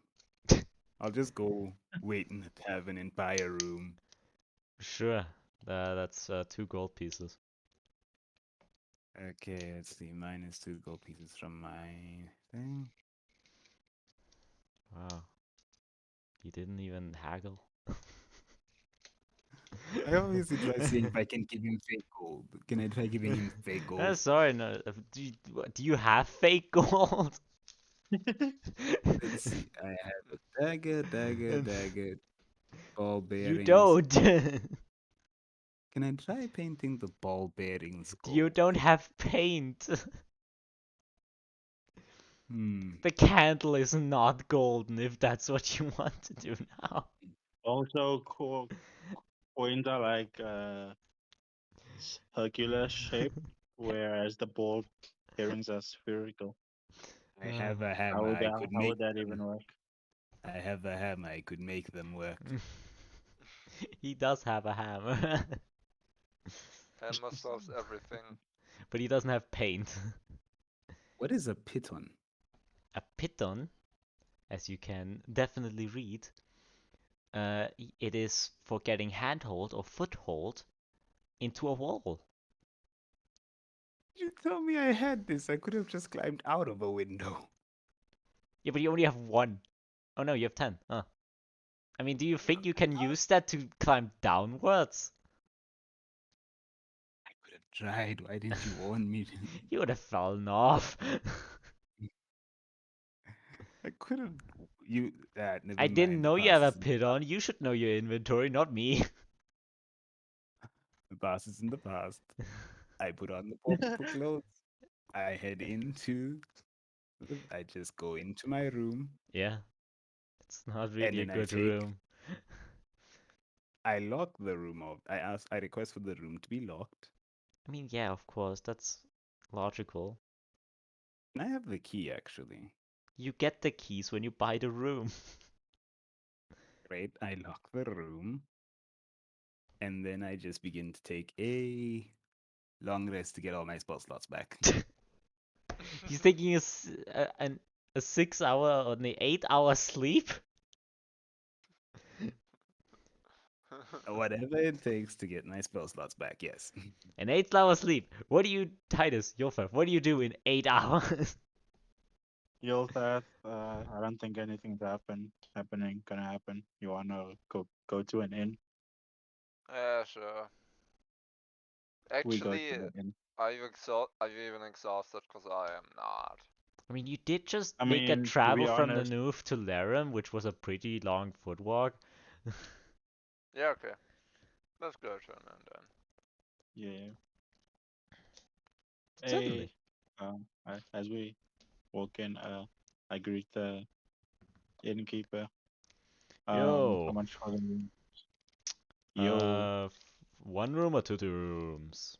I'll just go wait in a tavern and buy a room. Sure. That's 2 gold pieces. Okay, let's see. Minus 2 gold pieces from my thing. Wow. You didn't even haggle. I obviously try seeing if I can give him fake gold. Can I try giving him fake gold? Sorry, no. Do you have fake gold? Let's see. I have a dagger, ball You bearings. don't. Can I try painting the ball bearings You gold? don't have paint. Hmm. The candle is not golden if that's what you want to do now. Also, coins are like circular shape, whereas the ball bearings are spherical. I have a How hammer. would I that, could how make would that them. even work? I have a hammer. I could make them work. He does have a hammer. Hammer solves everything. But he doesn't have paint. What is a piton? A piton, as you can definitely read, it is for getting handhold or foothold into a wall. You told me I had this. I could have just climbed out of a window. Yeah, but you only have one. Oh no, you have 10. Huh. I mean, do you think you can use that to climb downwards? I could have tried. Why didn't you warn me? You would have fallen off. I could have. You. I Never didn't mind. The know you have past a is in the past. piton. You should know your inventory, not me. The past is in the past. I put on the portable clothes. I head into. I just go into my room Yeah, it's not and really a then I good take. room. I lock the room up. I request for the room to be locked. I mean, yeah, of course, that's logical. And I have the key actually. You get the keys when you buy the room. Right? I lock the room. And then I just begin to take a long rest to get all my spell slots back. He's taking a 6 hour or an 8 hour sleep. Whatever it takes to get my spell slots back, yes. An 8 hour sleep. What do you, Titus, Yuulthath, what do you do in 8 hours? Yuulthath, I don't think anything's gonna happen. You wanna go to an inn? Yeah, sure. We go to Actually, the inn. are you even exhausted? Cause I am not. I mean, you did just I make a mean, to travel be from the honest, Noof to Laram, which was a pretty long footwalk. Yeah, okay. Let's go to an end then. yeah. Certainly. Hey, as we walk in, I greet the innkeeper. How Yo, much for the room? Yo, one room or two rooms?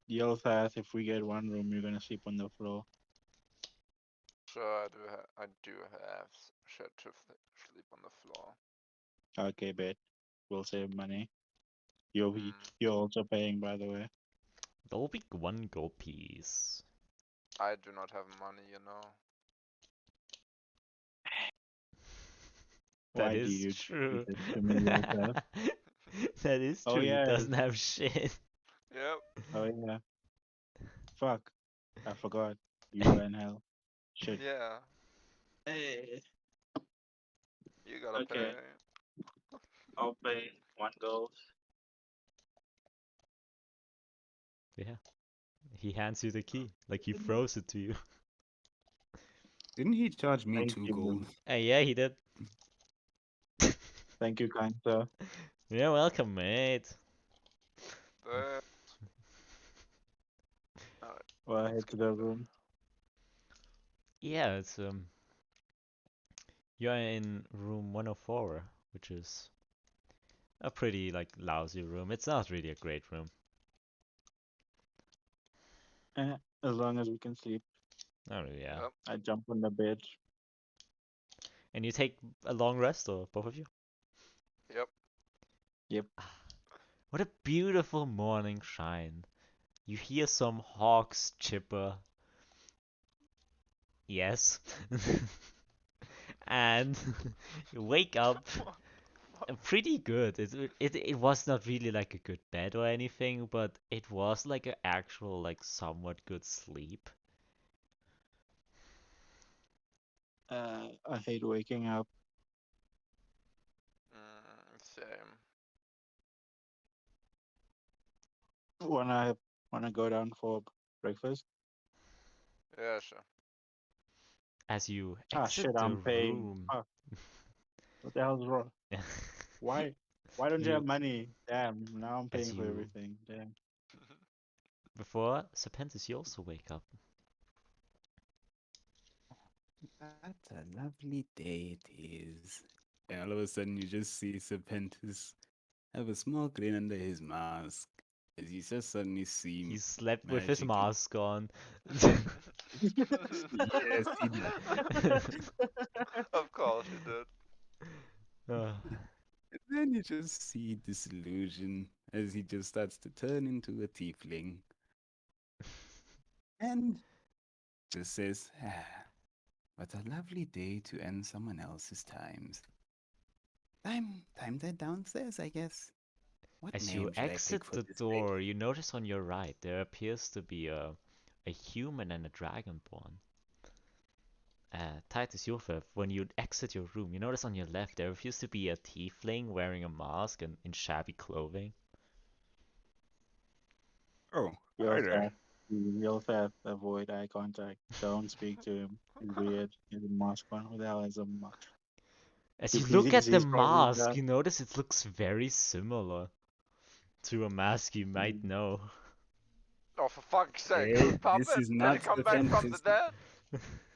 Yuulthath, if we get one room, you're gonna sleep on the floor. Sure, I do have shit to sleep on the floor. Okay, bet. We'll save money. You're Hmm. you're also paying, by the way. There'll be one gold piece. I do not have money, you know. That Why do is you do true. this to me, Yuulthath? That is Oh true. He yeah, doesn't have shit. Yep. oh yeah. Fuck, I forgot. You were in hell. Shit. Yeah. Hey. You gotta pay. Okay, I'll pay one gold. Yeah. He hands you the key, like he throws it to you. Didn't he charge me Thank 2 you, gold? Yeah, he did. thank you, kind sir. You're welcome, mate. But alright, Well, let's head to go. the room. Yeah, it's you're in room 104, which is a pretty like lousy room. It's not really a great room. Eh, as long as we can sleep. Oh yeah. Yep. I jump on the bed. And you take a long rest, or both of you? Yep. Yep. What a beautiful morning shine. You hear some hawks chipper. Yes. And you wake up pretty good. It was not really like a good bed or anything, but it was like an actual like somewhat good sleep. I hate waking up. Same. Wanna go down for breakfast? Yeah, sure. As you Ah, exit shit, the I'm paying. room, Fuck, what the hell's wrong? Why? Why don't you have you money? Damn, now I'm as paying for you everything. Damn. before Serpentis, you also wake up. What a lovely day it is. And all of a sudden, you just see Serpentis have a small grin under his mask as you just suddenly see He slept with his magically. mask on. Yes, he did. Of course you did. Uh, And then you just see disillusion as he just starts to turn into a tiefling and just says, what a lovely day to end someone else's times. Time to head downstairs, I guess. What As you name should I pick exit for the this day? door, you notice on your right there appears to be a human and a dragonborn. Titus Yuulthath, when you exit your room, you notice on your left there appears to be a tiefling wearing a mask and in shabby clothing. Oh, Real hi there. fast. Real fast. Avoid eye contact. Don't speak to him. He's weird. He's a mask on. Who the hell is a mask? As If you he look thinks at the he's probably mask, the you notice it looks very similar to a mask you might know. Oh, for fuck's sake, Hey, this Puppet! is Did not he come back from the Serpentis. dead?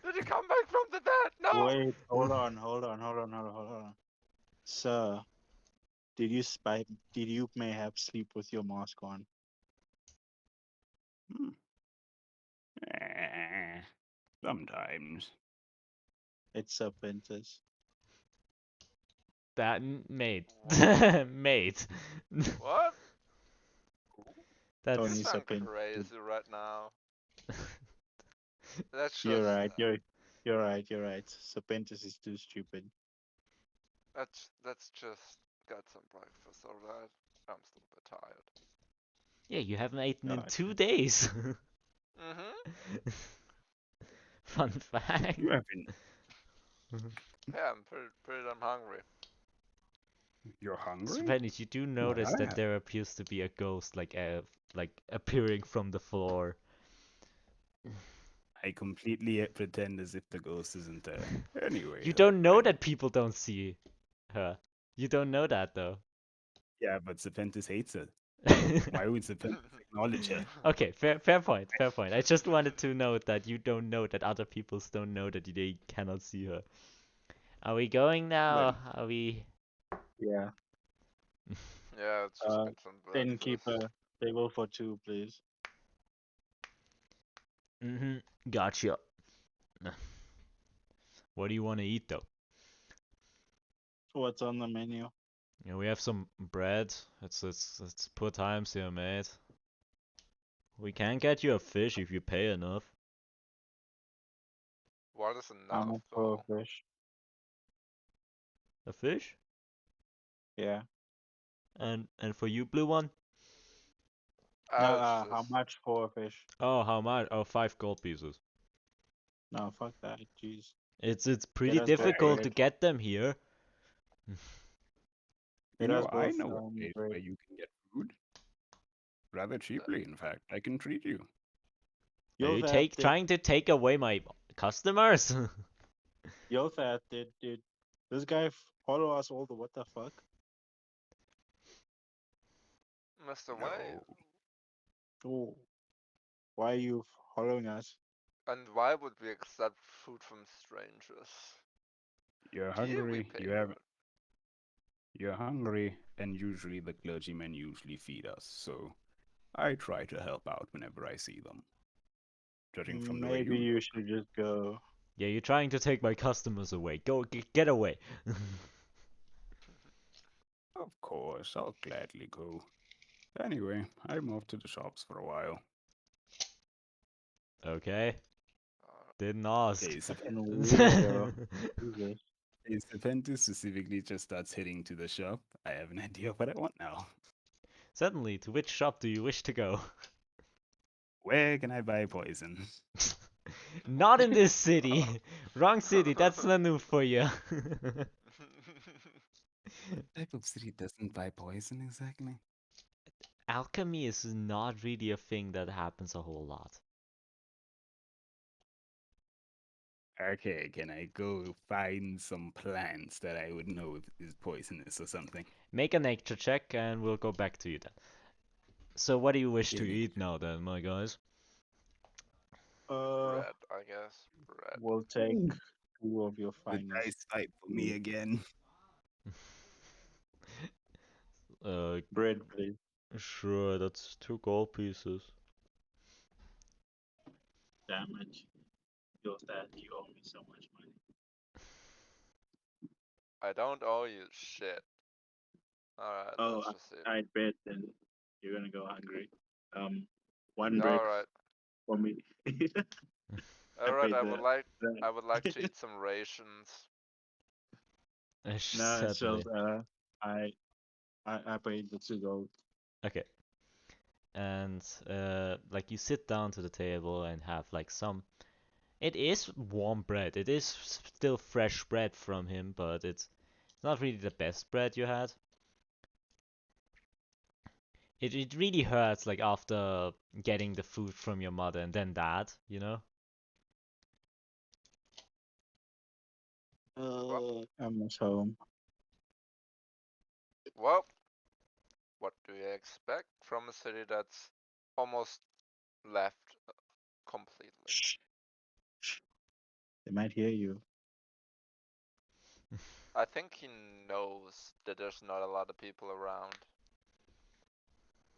Did he come back from the dead? No! Wait, hold on. Sir, did you mayhap sleep with your mask on? Hmm. Eh, sometimes. It's Serpentis. That mate, What? mate. What? That's Tony You sound Serpentis. crazy right now. That's You're just... right. You're right. Serpentis is too stupid. That's just... Got some breakfast, alright? I'm still a bit tired. yeah, you haven't eaten in God. 2 days. Mm-hmm. Fun fact. You haven't. Yeah, I'm pretty damn hungry. You're hungry? Serpentis, you do Well, notice I that have. there appears to be a ghost, like appearing from the floor. I completely pretend as if the ghost isn't there. Anyway, You don't know friend. that people don't see her. You don't know that though. Yeah, but Serpentis hates it. Why would Serpentis acknowledge her? Okay, fair point, fair point. I just wanted to note that you don't know that other people don't know that they cannot see her. Are we going Well, now? Are we? Yeah. Yeah, let's just get some Then keep breakfast. a table for two, please. Gotcha. What do you want to eat though? What's on the menu? Yeah, we have some bread. It's poor times here, mate. We can get you a fish if you pay enough. What is How enough, much for though? a fish? A fish? Yeah. And for you, blue one? No, It's how just... much for a fish? Oh, how much? Oh, 5 gold pieces. No, fuck that. Jeez. It's Get pretty us both difficult I, to bread. get them here. you Get know, us I both know a place bread. where you can get food rather cheaply. In fact, I can treat you. Are you Yuulthath did. trying to take away my customers? Yuulthath did. This guy follow us all the what the fuck? Mr. Wave. No, Oh, why are you following us? And why would we accept food from strangers? you're Dear, we hungry. pay You for have. it. You're hungry, and usually the clergymen usually feed us. So I try to help out whenever I see them. Judging from the way Maybe you you look. should just go. Yeah, you're trying to take my customers away. Go, get away. Of course, I'll gladly go. Anyway, I'm off to the shops for a while. Okay, Uh, didn't ask. Hey, Fucking weirdo. Jesus. Serpentis specifically just starts heading to the shop. I have an idea of what I want now. Certainly, to which shop do you wish to go? Where can I buy poison? Not in this city. Wrong city, that's Nanu for you. Type of city doesn't buy poison exactly? Alchemy is not really a thing that happens a whole lot. Okay, can I go find some plants that I would know if is poisonous or something? Make a nature check and we'll go back to you then. So what do you wish Okay, to eat nature. now then, my guys? Bread, I guess. Bread. We'll take Ooh, two of your the finest. dice fight for me again. uh, Bread, please. sure, that's 2 gold pieces. Damn it. Yuulthath, you owe me so much money. I don't owe you shit. Alright, Oh, let's just see. I bet then you're gonna go hungry. One bread Alright. for me. Alright, paid I the- would like to eat some rations. No, it's Certainly. just I paid the 2 gold. Okay. And like you sit down to the table and have like some. It is warm bread. It is still fresh bread from him, but it's not really the best bread you had. It really hurts like after getting the food from your mother and then that, you know? I'm at home. Well, what do you expect from a city that's almost left completely. Shh. Shh. They might hear you. I think he knows that there's not a lot of people around.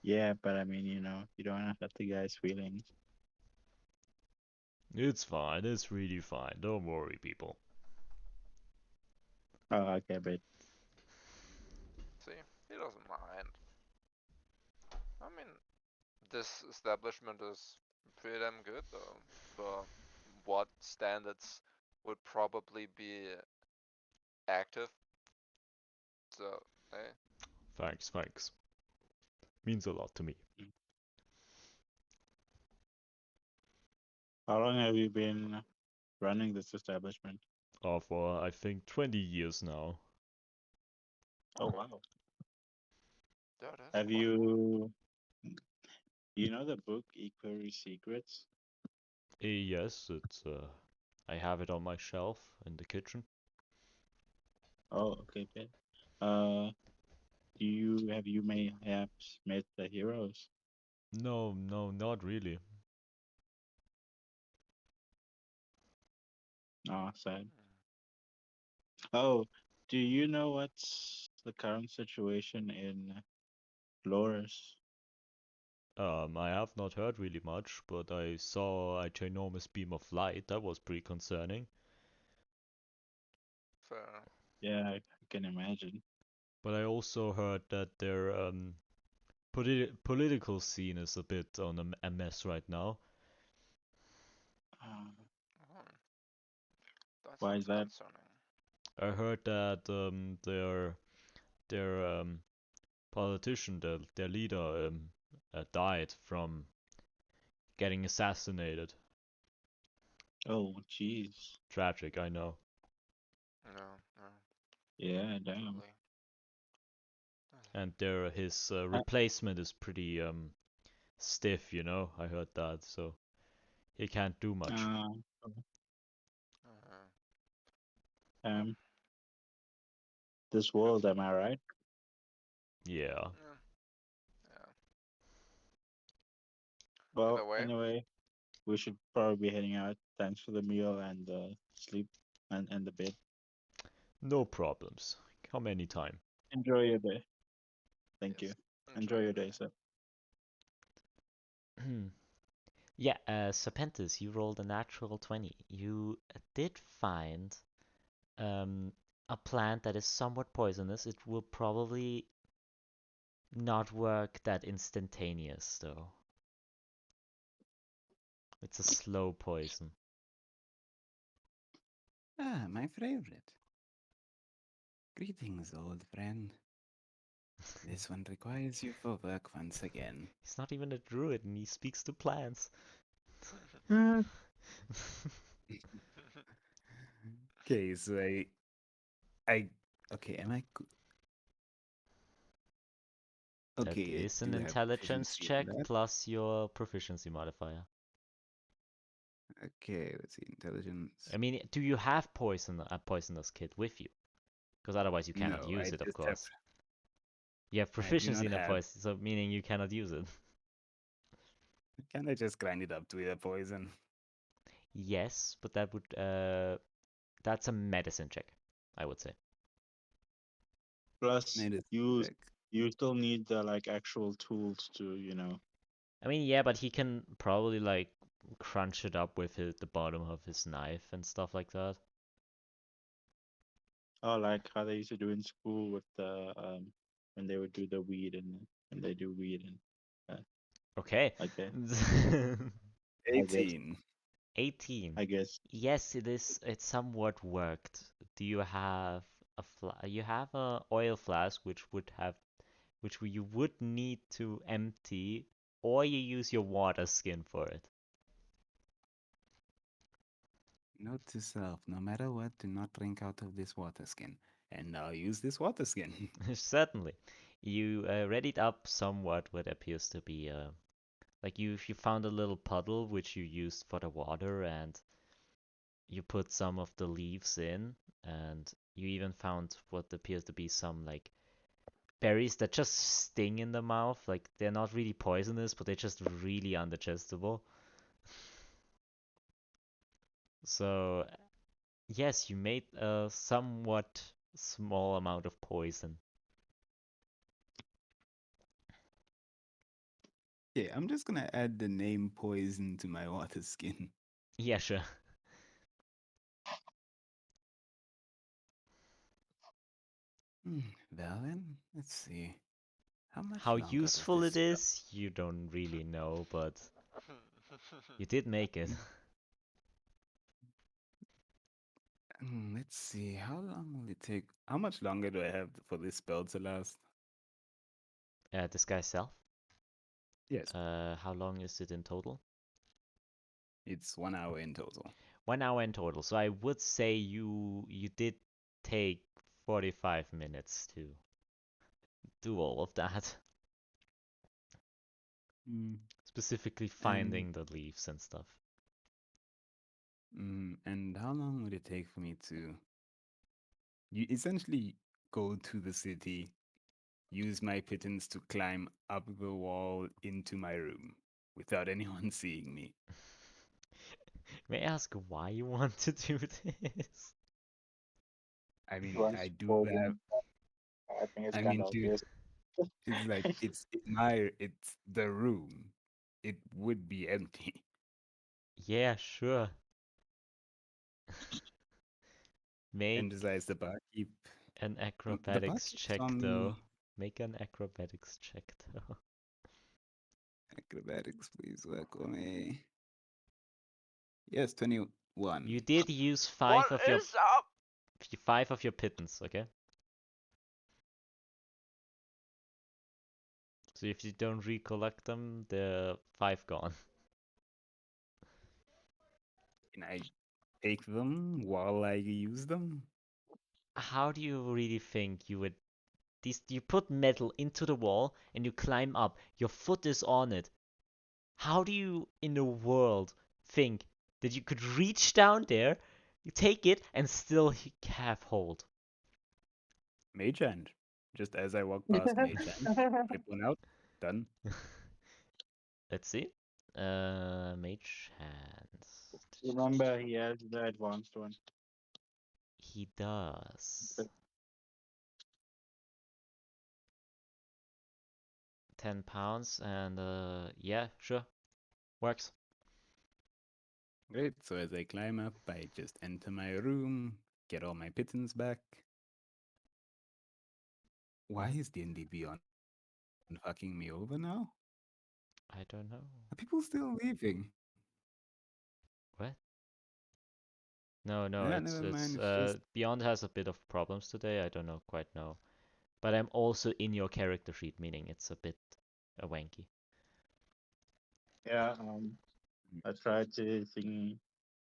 Yeah, but I mean, you know, you don't want to hurt the guy's feelings. It's fine. It's really fine. Don't worry, people. Oh, okay, but See, he doesn't mind. I mean, this establishment is pretty damn good though, for what standards would probably be active. So, hey, Thanks. Means a lot to me. how long have you been running this establishment? For I think 20 years now. Oh, wow. that is Have quite long. you know the book Equerry Secrets? Yes, it's I have it on my shelf in the kitchen. Oh, okay, good. Have you perhaps met the heroes? No, not really. Oh, sad. Hmm. Oh, do you know what's the current situation in Loris? I have not heard really much, but I saw a ginormous beam of light. That was pretty concerning. Fair. Yeah, I can imagine. But I also heard that their political scene is a bit on a mess right now. Uh, Hmm. That why sounds is that? concerning. I heard that their politician, their leader, died from getting assassinated. Oh, jeez. Tragic, I know. No, no, Yeah, damn. really. And his Uh, replacement is pretty stiff, you know. I heard that, so he can't do much. uh, Uh, um, this world, am I right? Yeah. yeah, yeah. Either Well, way, anyway, we should probably be heading out. Thanks for the meal and sleep and the bed. No problems. Come anytime. Enjoy your day. Thank you. yes. Enjoy Enjoy your your day. day, sir. Yeah, Serpentis, you rolled a natural 20. You did find um, a plant that is somewhat poisonous. It will probably not work that instantaneous, though. It's a slow poison. Ah, my favorite. Greetings, old friend. This one requires you for work once again. He's not even a druid and he speaks to plants. Okay, so okay, am I? That Okay, is an do I have intelligence proficiency in check that? plus your proficiency modifier. Okay, let's see, intelligence. I mean, do you have a poisonous kit with you? Because otherwise you cannot No, use I it, of just have. course. You have I do proficiency not in a have. poison, so meaning you cannot use it. Can I just grind it up to a poison? Yes, but that would that's a medicine check, I would say. Plus, Medicine you check. you still need the like actual tools to, you know. I mean, yeah, but he can probably like crunch it up with the bottom of his knife and stuff like that. Oh, like how they used to do in school with the when they would do the weed and when they do weed and Okay. okay, I guess 18. 18. I guess. Yes, it is. It somewhat worked. Do you have you have a oil flask which you would need to empty, or you use your water skin for it. Note to self, no matter what, do not drink out of this water skin. And now use this water skin. Certainly. You readied up somewhat what appears to be like you found a little puddle which you used for the water, and you put some of the leaves in, and you even found what appears to be some like berries that just sting in the mouth. Like they're not really poisonous, but they're just really undigestible. So yes, you made a somewhat small amount of poison. Yeah, I'm just gonna add the name poison to my water skin. Yeah, sure. Well then, let's see. How much How longer does useful this it spell? is, you don't really know, but you did make it. Let's see. How long will it take? How much longer do I have for this spell to last? Disguise self. Yes, How long is it in total? it's 1 hour in total. 1 hour in total. So I would say you did take 45 minutes to do all of that. Specifically And finding the leaves and stuff. and how long would it take for me to you essentially go to the city, use my pittance to climb up the wall into my room without anyone seeing me? May I ask why you want to do this? I He mean, wants I to do poison have. him. I think it's I kind mean, of dude, obvious. it's like it's it's the room. It would be empty. Yeah, sure. And Make besides, the barkeep, an the acrobatics barkeep check saw though. me. Make an acrobatics check though. Acrobatics, please work on me. Yes, 21. You did use What is up? 5 of your pittance, okay? So if you don't recollect them, they're 5 gone. Can I take them while I use them? How do you really think you would you put metal into the wall and you climb up. Your foot is on it. How do you in the world think that you could reach down there, you take it and still have hold? Mage hand. Just as I walk past Mage hand, flip one out, done. Let's see. Mage hands. Remember, he has the advanced one. He does. 10 pounds and yeah, sure. Works. Great. So as I climb up, I just enter my room, get all my pittance back. Why is D&D Beyond fucking me over now? I don't know. Are people still leaving? What? No, Yeah, it's never it's mind. It's just Beyond has a bit of problems today. I don't know quite know. But I'm also in your character sheet, meaning it's a bit wanky. Yeah, I tried to think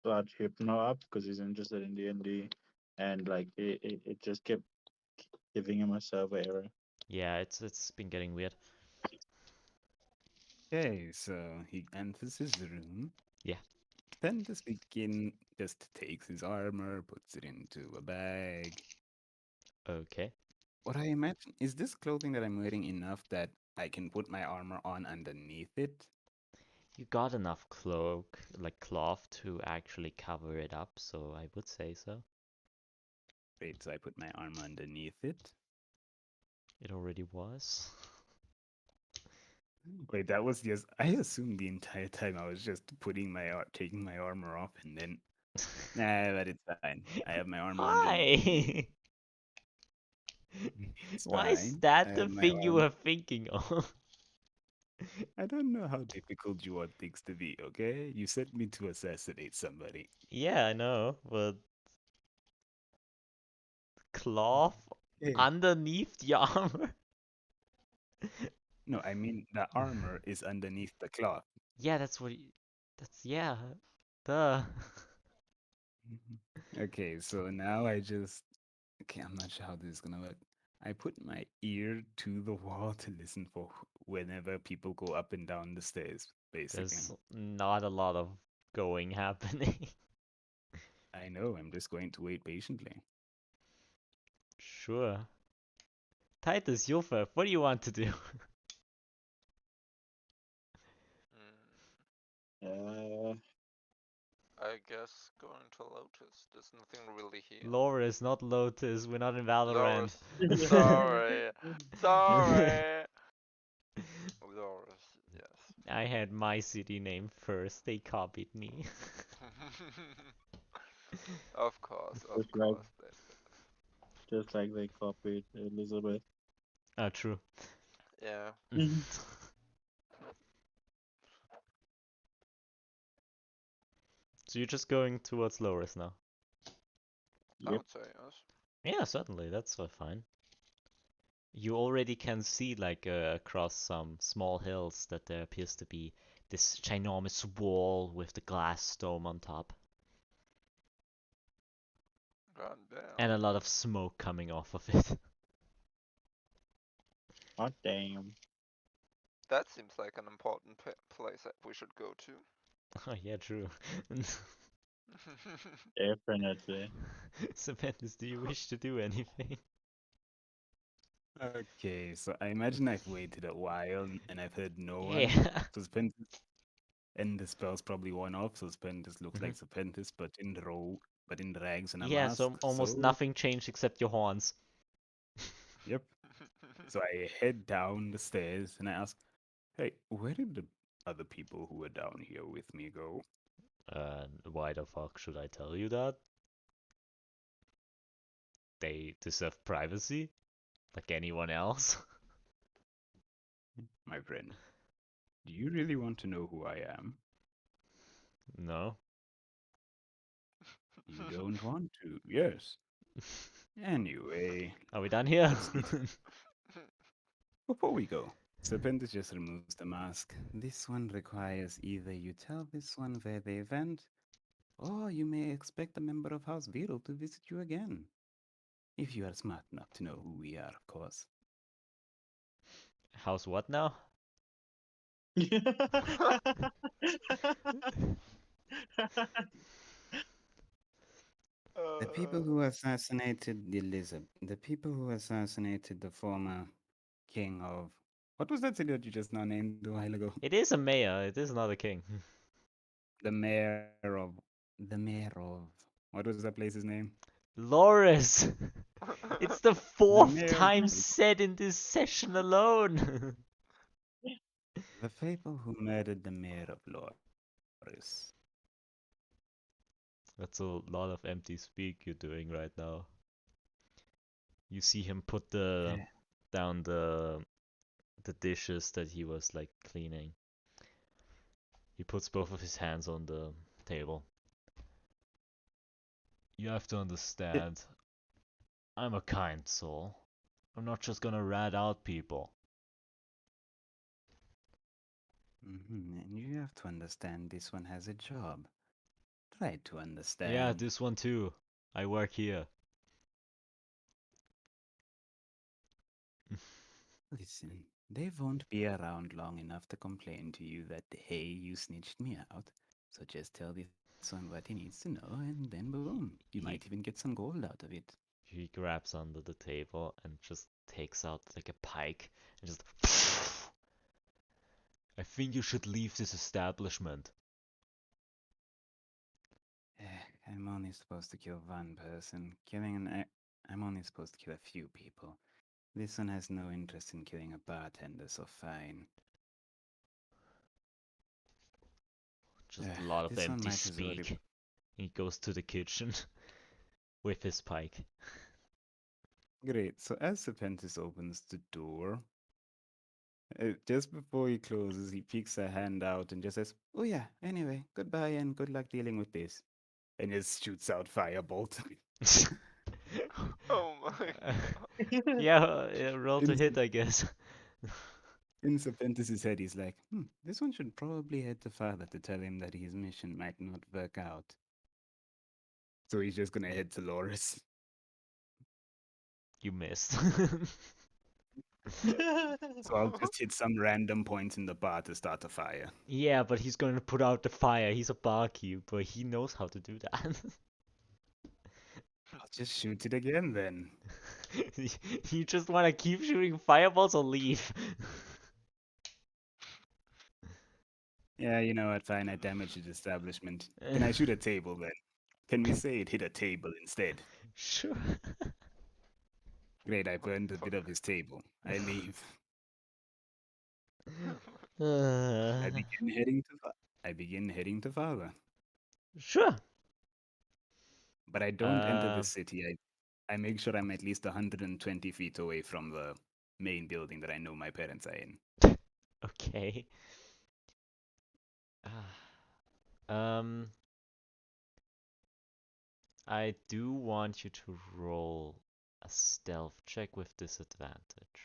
about Hypno up because he's interested in D&D, and like it just kept giving him a server error. Yeah, it's been getting weird. okay. So he enters his room. Yeah. Then the Speakin just takes his armor, puts it into a bag. Okay. What I imagine is this clothing that I'm wearing enough that I can put my armor on underneath it? You got enough cloth to actually cover it up, so I would say so. Great, so I put my armor underneath it. It already was. Wait, that was just I assumed the entire time I was just taking my armor off and then nah, but it's fine. I have my armor underneath. Why? It's Why is fine. I that the have my thing you armor. were thinking of? I don't know how difficult you want things to be, okay? You sent me to assassinate somebody. Yeah, I know, but cloth Hey. underneath the armor? No, I mean the armor is underneath the cloth. Yeah, yeah. Duh. Okay, so now okay, I'm not sure how this is gonna work. I put my ear to the wall to listen for whenever people go up and down the stairs, basically. There's not a lot of going happening. I know, I'm just going to wait patiently. Sure. Titus, Yuulthath, what do you want to do? Mm, Uh, I guess going to Lotus. There's nothing really here. Loris, not Lotus. We're not in Valorant. Loris. Sorry. Sorry. Loris, yes. I had my city name first. They copied me. Of course, of just like course. just like they copied Elizabeth. Ah, true. Yeah. So you're just going towards Loris now? I Yep. would say yes. Yeah, certainly. That's fine. You already can see, like, across some small hills that there appears to be this ginormous wall with the glass dome on top. God And a damn. lot of smoke coming off of it. Oh damn. That seems like an important place that we should go to. Oh, yeah, true. Definitely. Serpentis, do you wish to do anything? Okay, so I imagine I've waited a while and I've heard no one. Yeah. So Serpentis, and the spell's probably worn off, so Serpentis looks like Serpentis, but in rags and a Yeah, mask. so almost So, nothing changed except your horns. yep. So I head down the stairs and I ask, "Hey, where did the other people who were down here with me go?" Why the fuck should I tell you that? They deserve privacy, like anyone else. My friend, do you really want to know who I am? No. You don't want to, yes. Anyway, Are we done here? let's eat. Before we go, Serpentis just removes the mask. This one requires either you tell this one where they went, or you may expect a member of House Virul to visit you again. If you are smart enough to know who we are, of course. How's what now? The people who assassinated Elizabeth, the people who assassinated the former king of. What was that city that you just now named a while ago? It is a mayor, it is not a king. The mayor of. The mayor of. What was that place's name? Loris! It's the The fourth mayor of. time said in this session alone! The people who murdered the mayor of Loris. That's a lot of empty speak you're doing right now. You see him put down the dishes that he was like cleaning. He puts both of his hands on the table. You have to understand, I'm a kind soul. I'm not just gonna rat out people. And you have to understand this one has a job. Try to understand. Yeah, this one too. I work here. Listen, they won't be around long enough to complain to you that, hey, you snitched me out. So just tell this one what he needs to know, and then boom, you might even get some gold out of it. He grabs under the table and just takes out like a pike and just. I think you should leave this establishment. I'm only supposed to kill one person. I'm only supposed to kill a few people. This one has no interest in killing a bartender, so fine. Just a lot of This one empty might as well speak. He goes to the kitchen with his pike. Great. So as Serpentis opens the door, just before he closes, he peeks a hand out and just says, "Oh yeah, anyway, goodbye and good luck dealing with this." And just shoots out firebolt. Oh my god. Yeah, roll to hit, I guess. In Serpentis' head, he's like, this one should probably head to Father to tell him that his mission might not work out. So he's just gonna head to Loris. You missed. So I'll just hit some random point in the bar to start a fire. Yeah, but he's going to put out the fire. He's a barkeep, but he knows how to do that. I'll just shoot it again then. You just want to keep shooting fireballs or leave? Yeah, you know what? Fine, I damaged his establishment. Can I shoot a table then? Can we say it hit a table instead? Sure. Great, I burned a bit of his table. I leave. I begin heading to Father. Sure. But I don't enter the city. I make sure I'm at least 120 feet away from the main building that I know my parents are in. Okay. Um, I do want you to roll a stealth check with disadvantage.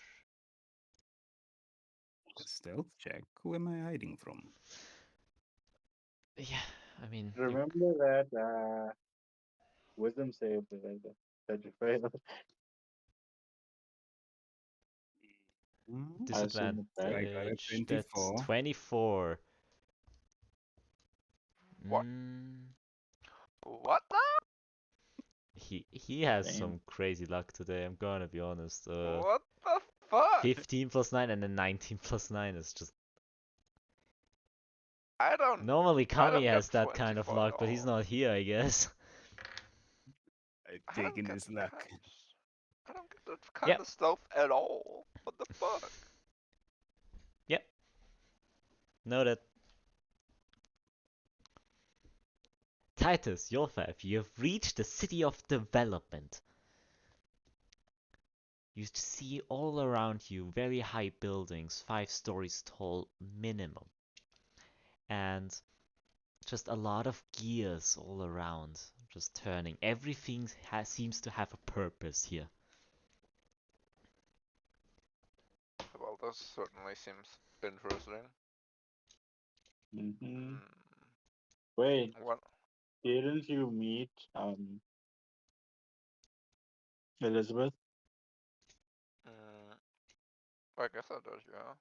A stealth check? Who am I hiding from? Yeah, I mean, Remember that wisdom save that you failed. I assume it's bad. I got a disadvantage. That's 24. 24. What? Mm, What now? he has Damn. some crazy luck today. I'm gonna be honest. What the fuck? 15 plus 9 and then 19 plus 9 is just. I don't. Normally I Kami don't has get that kind of 24 luck, but he's at all. not here, I guess. I've I don't taken get his luck. that. I don't get that kind Yep. of stuff at all. What the fuck? Yep. Noted. Titus, Yuulthath, you have reached the city of development. You see all around you very high buildings, 5 stories tall minimum. And just a lot of gears all around, just turning. Everything seems to have a purpose here. Well, this certainly seems interesting. Mm-hmm. Hmm. Wait, What? didn't you meet Elizabeth? I guess I did, yeah.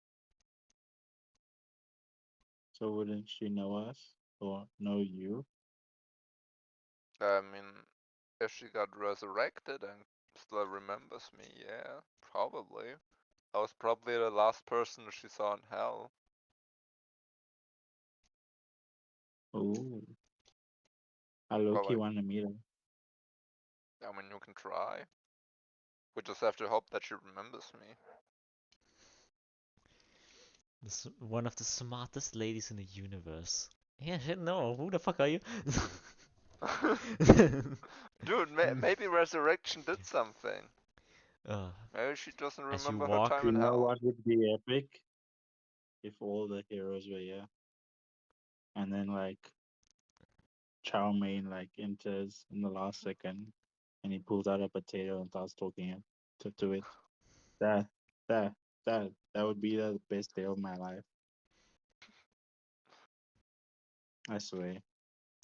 So wouldn't she know us or know you? I mean, if she got resurrected and still remembers me, yeah, probably. I was probably the last person she saw in hell. Oh, I Well, low-key like, want to meet her. I mean, you can try. We just have to hope that she remembers me. One of the smartest ladies in the universe. Yeah, shit, no. Who the fuck are you? Dude, maybe resurrection did something. uh, Maybe she doesn't as you remember her walk, time You in know hell. what would be epic? If all the heroes were here. And then like Chow Mein like enters in the last second and he pulls out a potato and starts talking to it. That that that would be the best day of my life. I swear.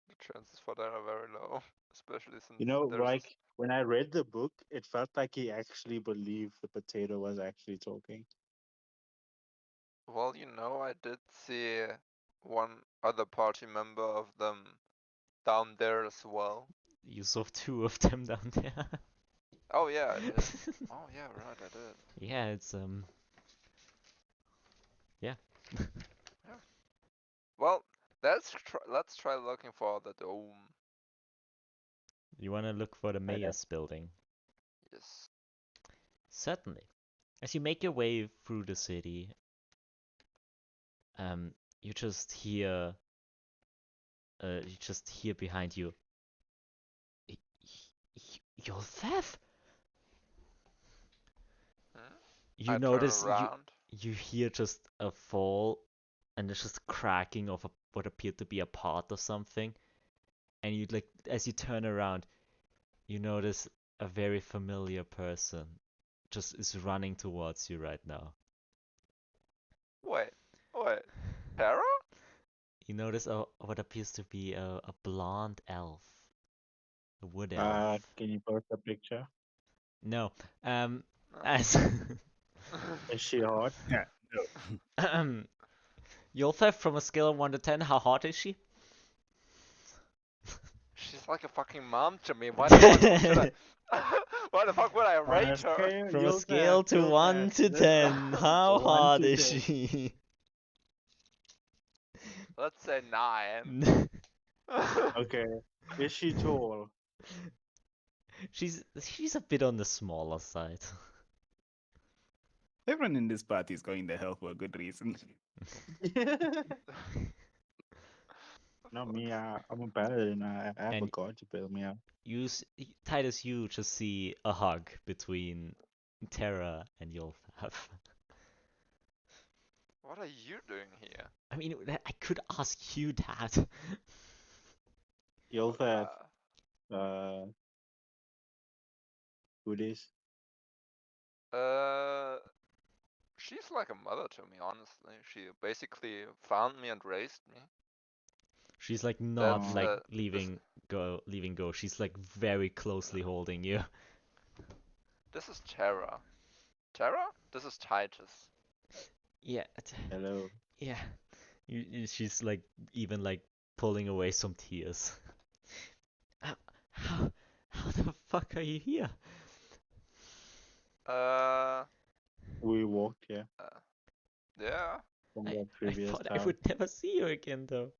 The chances for that are very low, especially since You know, there's like when I read the book, it felt like he actually believed the potato was actually talking. well, you know, I did see one other party member of them down there as well. you saw 2 of them down there. Oh yeah, I did. Oh yeah, right, I did. Yeah, it's yeah. Yeah. Well, let's try looking for the dome. You wanna look for the I know. mayor's building? Yes. Certainly. As you make your way through the city, you just hear behind you, Yuulthath? Hmm? You I turn notice around. you hear just a fall, and there's just cracking of what appeared to be a part of something, and you like as you turn around, you notice a very familiar person just is running towards you right now. Wait. Tara? You notice what appears to be a blonde elf, a wood elf. Can you post a picture? No, No. as Is she hot? Yeah, no. Yuulthath, from a scale of 1 to 10, how hot is she? She's like a fucking mom to me. Why the fuck should I? Why the fuck would I On rate a her? scale, From a Yuulthath, scale to 1 Yuulthath, to this 10, how 1 hot to is 10. she? Let's say 9. Okay. Is she tall? She's a bit on the smaller side. Everyone in this party is going to hell for a good reason. No, me, I'm a paladin. I have a And god to bail me out. Titus, you just see a hug between Terra and Yuulthath. What are you doing here? I mean, I could ask you that. Yuulthath, Uh, who this? she's like a mother to me, honestly. She basically found me and raised me. She's like not That's, like this, leaving go. She's like very closely holding you. this is Terra. Terra? This is Titus. Yeah, Hello. yeah. She's like even like pulling away some tears. How the fuck are you here? We walked here Yeah. from I, the I previous thought I town. would never see you again though.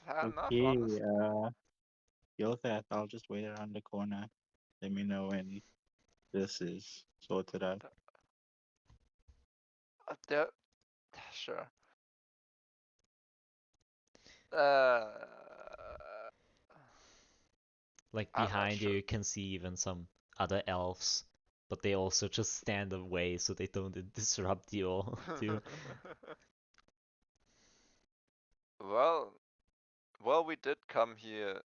Fair enough, Okay, honestly. Yuulthath, I'll just wait around the corner. Let me know when this is sorted out. There, sure. Uh, Like I'm not behind you, sure. you can see even some other elves, but they also just stand away so they don't disrupt you all too. Well, we did come here.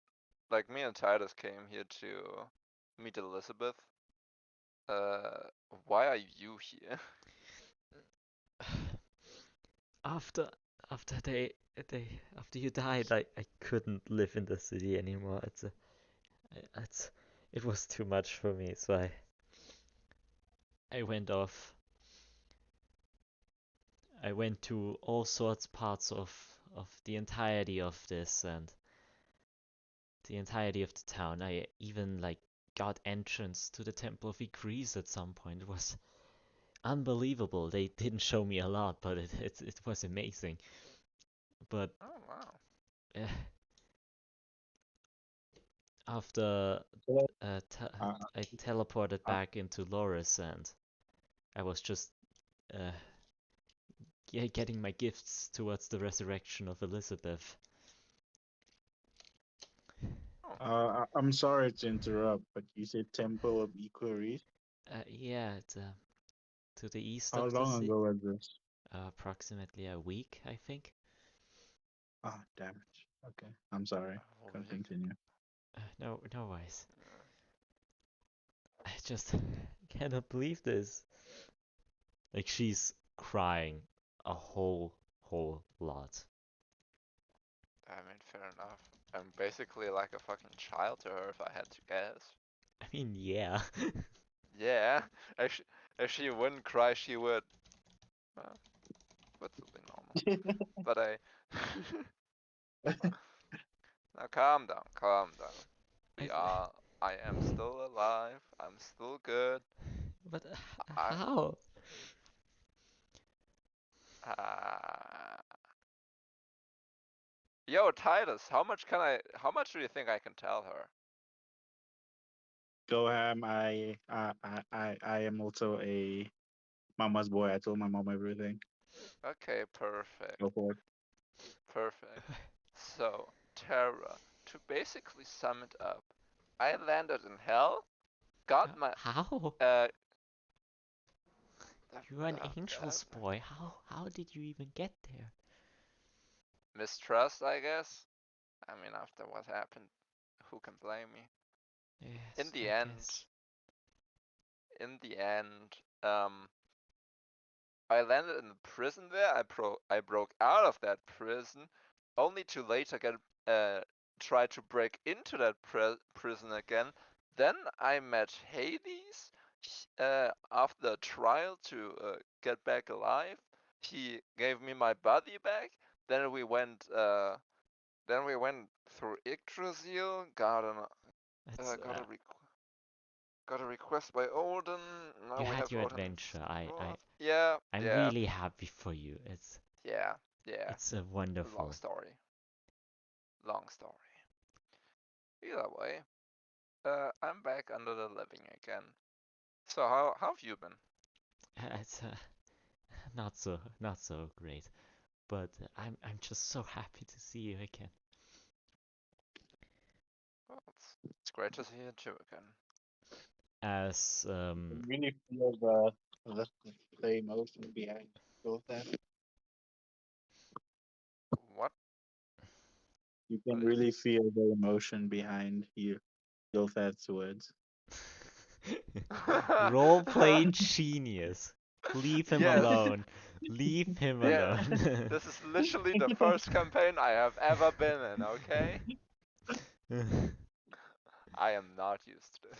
Like me and Titus came here to meet Elizabeth. Why are you here? After after after you died, I couldn't live in the city anymore. It was too much for me, so I went off. I went to all sorts parts of the entirety of this and the entirety of the town. I even like got entrance to the Temple of Igrees at some point. It was unbelievable. They didn't show me a lot, but it was amazing. But Oh wow. uh, after Hello. I teleported Uh, back into Loris and I was just uh, getting my gifts towards the resurrection of Elizabeth. I'm sorry to interrupt, but you said Temple of Equerries. Yeah, to the east How of the long city. ago was this? Approximately a week, I think. Oh, damn it. Okay, I'm sorry. Continue. No worries. I just cannot believe this. Like she's crying a whole lot. I mean, fair enough. I'm basically like a fucking child to her, if I had to guess. I mean, yeah. Yeah, if she wouldn't cry, she would. Which would be normal. But now calm down, calm down. I, I am still alive. I'm still good. but I, how? yo, Titus, how much do you think I can tell her? Go ham. I am also a mama's boy. I told my mom everything. Okay, perfect. Go for it. Perfect. So, Terra, to basically sum it up, I landed in hell, got my How? uh You're an angel's boy. How did you even get there? mistrust, I guess. I mean, after what happened, who can blame me? Yes, In the I end, guess. um, I landed in the prison there. I broke out of that prison, only to later get try to break into that prison again. Then I met Hades after a trial to get back alive. He gave me my body back. Then we went Then we went through Yggdrasil, got It's, a request by Odin. Now you we had have your Odin's adventure. wrath. Yeah, I'm yeah, really happy for you. yeah. It's a Long wonderful. story. Long story. Either way, I'm back under the living again. So how have you been? It's not so great, but I'm just so happy to see you again. Well, it's great to see you too again. As I really feel the emotion behind Yuulthath. What? You can really feel the emotion behind Yuulthath's words. roleplay genius. Leave him Yes. alone. Leave him Yeah. alone. This is literally the first campaign I have ever been in, okay? I am not used to this.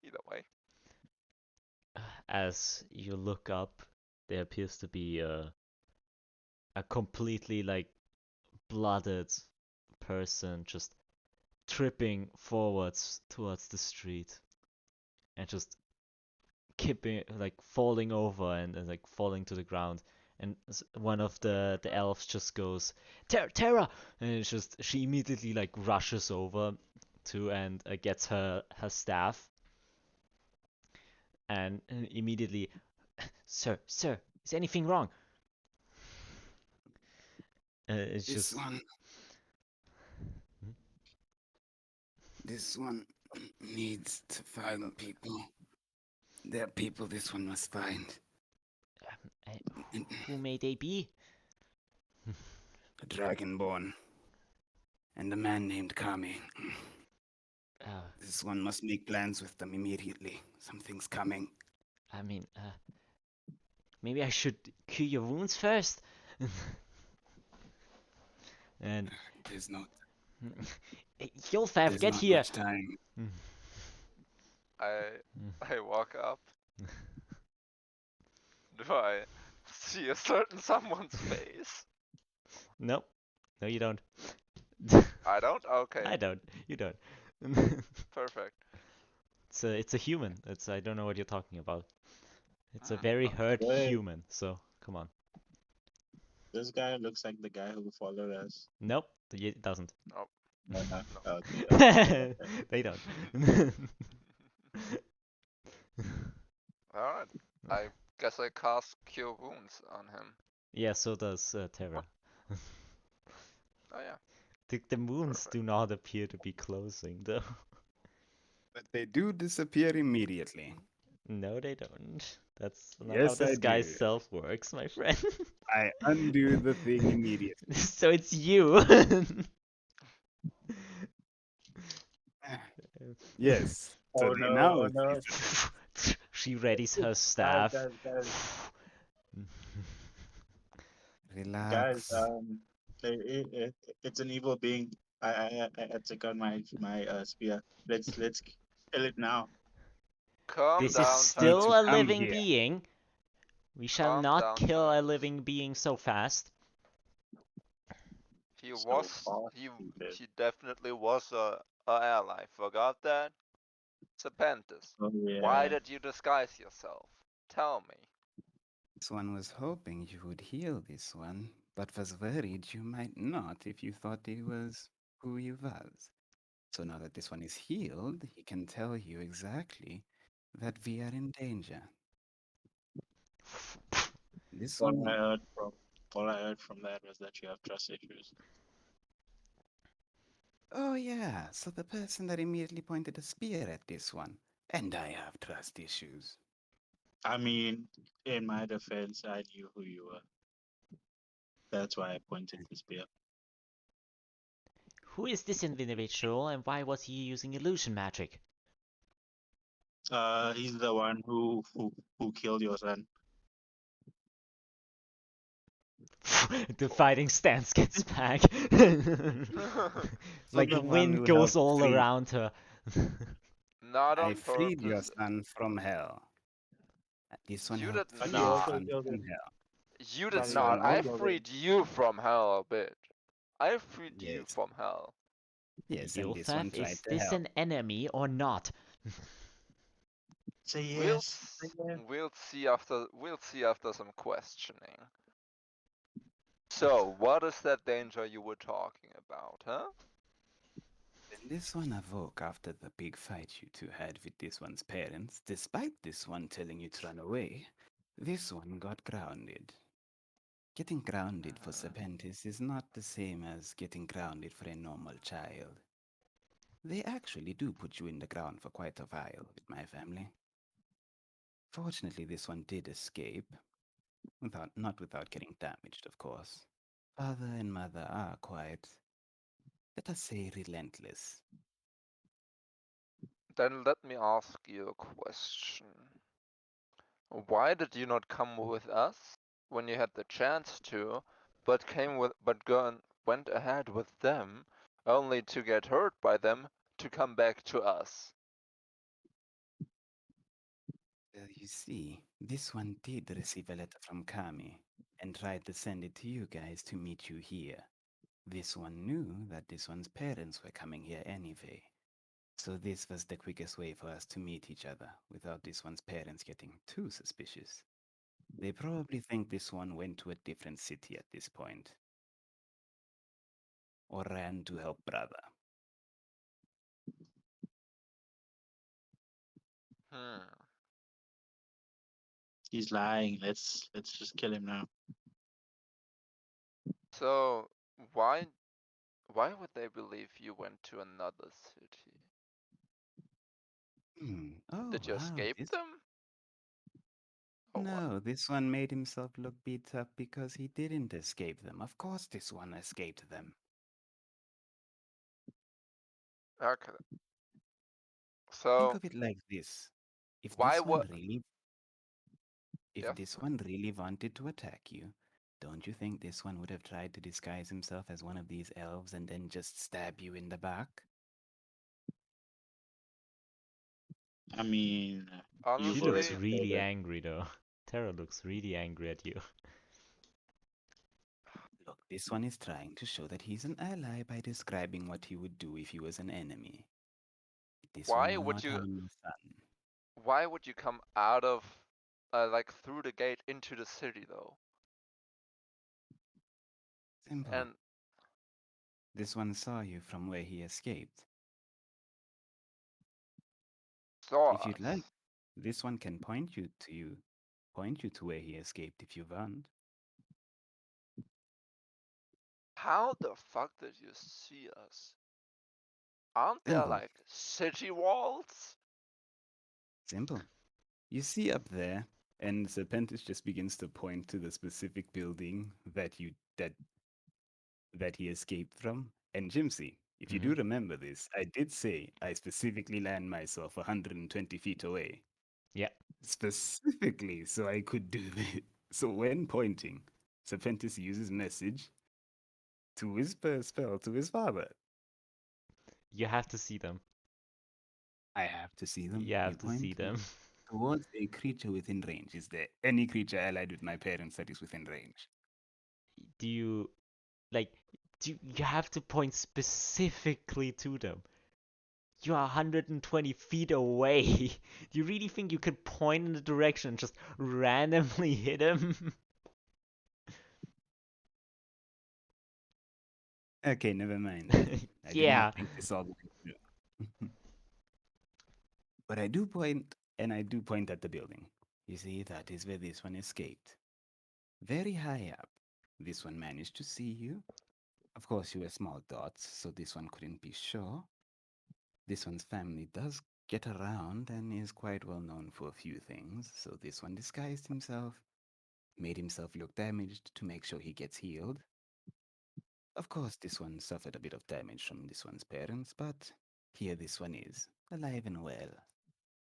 Either way. As you look up, there appears to be a completely like blooded person just tripping forwards towards the street and just kipping, like falling over and like falling to the ground. And one of the elves just goes, Terra! And it's just, she immediately like rushes over to and gets her staff. And immediately, sir, is anything wrong? It's This just. one. This one needs to find people. There are people this one must find. Who may they be? A dragonborn. And a man named Kami. This one must make plans with them immediately. Something's coming. I mean, maybe I should cure your wounds first. And There's no. Yuulthath, There's get not here! much time. I walk up. Do I see a certain someone's face? Nope. No, you don't. I don't? Okay. I don't. You don't. Perfect. It's a human. I don't know what you're talking about. It's a very hurt Wait. human. So come on. This guy looks like the guy who followed us. Nope. It doesn't. Nope. No, no. No. Okay. They don't. Alright. I guess I cast Cure Wounds on him. Yeah, so does Terra. Oh yeah. The wounds Perfect. do not appear to be closing, though. But they do disappear immediately. No, they don't. That's not Yes, how this I guy's do. self works, my friend. I undo the thing immediately. So it's you. Yes. So Oh they no, now oh no. She readies her staff. Relax. Guys, it's an evil being. I take out my spear. Let's kill it now. Calm This down, is still to a come living here. being. We shall Calm not down, kill a Titus. living being so fast. He So was fast, he stupid. he definitely was a ally. Forgot that? Serpentis, Oh yeah. why did you disguise yourself? Tell me. This one was hoping you would heal this one, but was worried you might not if you thought he was who he was. So now that this one is healed, he can tell you exactly that we are in danger. This All one, I heard from that was that you have trust issues. oh yeah, so the person that immediately pointed a spear at this one, and I have trust issues. I mean, in my defense, I knew who you were. That's why I pointed the spear. Who is this individual and why was he using illusion magic? He's the one who killed your son. The fighting stance gets back. Like the one wind who goes helped all free- around her. Not I on freed your purpose. son from hell. This one You helped did free But you your not. also son killed from him. hell. You But did you not. also I killed him. freed you from hell, bitch. I freed you Yes. from hell. Yes, and this one Yuulthath, tried is to this help. an enemy or not? Say We'll yes. Say yes. we'll see after some questioning. So, what is that danger you were talking about, huh? When this one awoke after the big fight you two had with this one's parents, despite this one telling you to run away, this one got grounded. Getting grounded for Serpentis is not the same as getting grounded for a normal child. They actually do put you in the ground for quite a while with my family. Fortunately, this one did escape, not without getting damaged, of course. Father and mother are quite, let us say, relentless. Then let me ask you a question. Why did you not come with us when you had the chance to, but went ahead with them, only to get hurt by them to come back to us? Well, you see, this one did receive a letter from Kami and tried to send it to you guys to meet you here. This one knew that this one's parents were coming here anyway. So this was the quickest way for us to meet each other without this one's parents getting too suspicious. They probably think this one went to a different city at this point. Or ran to help brother. He's lying. Let's just kill him now. So why would they believe you went to another city? Oh, Did you wow, escape this... them? Or what? No, this one made himself look beat up because he didn't escape them. Of course this one escaped them. Okay. Think So of it like this. If why this one what? really if Yes. this one really wanted to attack you, don't you think this one would have tried to disguise himself as one of these elves and then just stab you in the back? I mean, She you've looks Honestly, already killed really her. angry though. Terra looks really angry at you. Look, this one is trying to show that he's an ally by describing what he would do if he was an enemy. This one why will would not you harm your son. come out of like through the gate into the city though? Simple. And This one saw you from where he escaped. saw If you'd us. like, this one can point you to where he escaped if you want. How the fuck did you see us? Aren't there Simple. like city walls? Simple. You see up there, and Serpentis just begins to point to the specific building that he escaped from. And Jimsy, if you do remember this, I did say I specifically land myself 120 feet away. Yeah. Specifically so I could do this. So when pointing, Serpentis uses message to whisper a spell to his father. You have to see them. I have to see them. You You have to see point them. towards a creature within range. Is there any creature allied with my parents that is within range? Do you like you have to point specifically to them? You are 120 feet away. Do you really think you could point in the direction and just randomly hit him? Okay, never mind then. I did Yeah. not think this all the way through. But I do point, and I do point at the building. You see, that is where this one escaped. Very high up. This one managed to see you. Of course, you were small dots, so this one couldn't be sure. This one's family does get around and is quite well known for a few things, so this one disguised himself, made himself look damaged to make sure he gets healed. Of course, this one suffered a bit of damage from this one's parents, but here this one is, alive and well.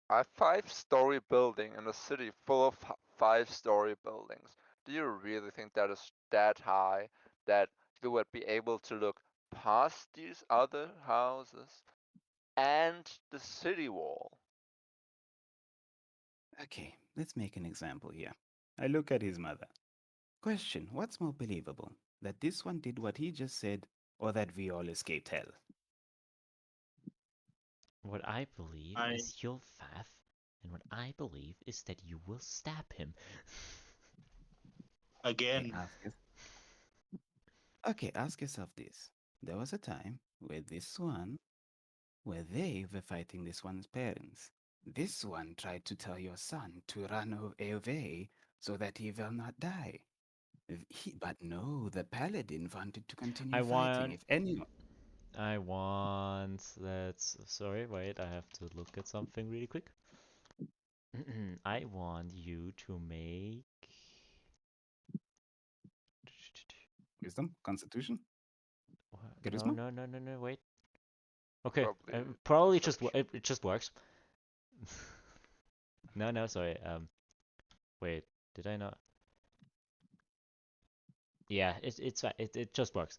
A 5-story building in a city full of 5-story buildings. Do you really think that is that high that you would be able to look past these other houses and the city wall? Okay, let's make an example here. I look at his mother. Question, what's more believable? that this one did what he just said, or that we all escaped hell? What I believe I is Yuulthath, and what I believe is that you will stab him. Okay, again, ask yourself this. There was a time where they were fighting this one's parents. This one tried to tell your son to run away so that he will not die. But no, the paladin wanted to continue fighting. If anyone, Sorry, wait, I have to look at something really quick. I want you to make. wisdom, constitution, No, charisma, no, no, no, no, wait. Okay, Probably probably perception. it just works. No, no, sorry. Wait, did I not? Yeah, it just works.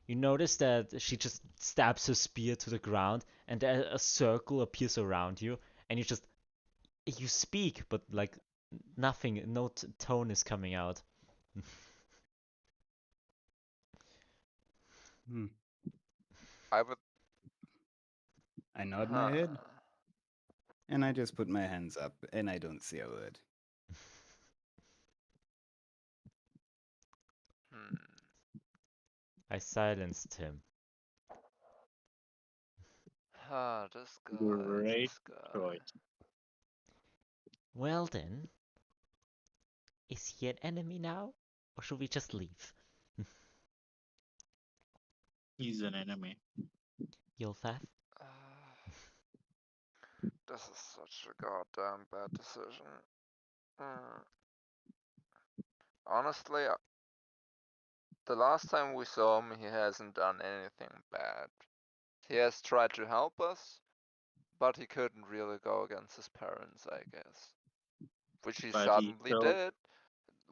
You notice that she just stabs her spear to the ground, and a circle appears around you, and you speak, but like nothing, no tone is coming out. Hmm. I would. I nod my Huh. head and I just put my hands up and I don't say a word. Hmm. I silenced him. Ah, this guy. great This guy. choice. Well then, is he an enemy now, or should we just leave? He's an enemy. Yuulthath? Ah, this is such a goddamn bad decision. Hmm. Honestly, the last time we saw him, he hasn't done anything bad. He has tried to help us, but he couldn't really go against his parents, I guess. Which he But he suddenly still, did.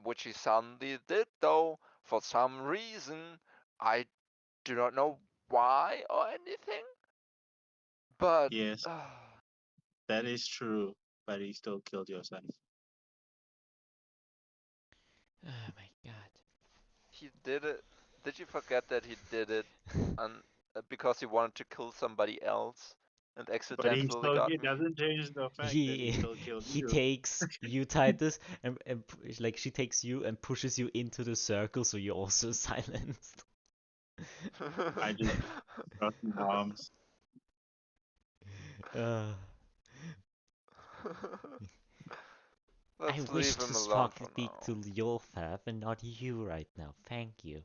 Which he suddenly did, though, for some reason. I do not know why or anything. But yes, that is true. But he still killed your son. Oh my god. he did it. Did you forget that he did it because he wanted to kill somebody else and But accidentally got it me? doesn't change the fact that he He still killed he you. takes you, Titus, and like she takes you and pushes you into the circle, so you're also silenced. I just crossed my arms. uh, I Let's wish leave to him alone for speak now. to Yuulthath and not you right now. Thank you.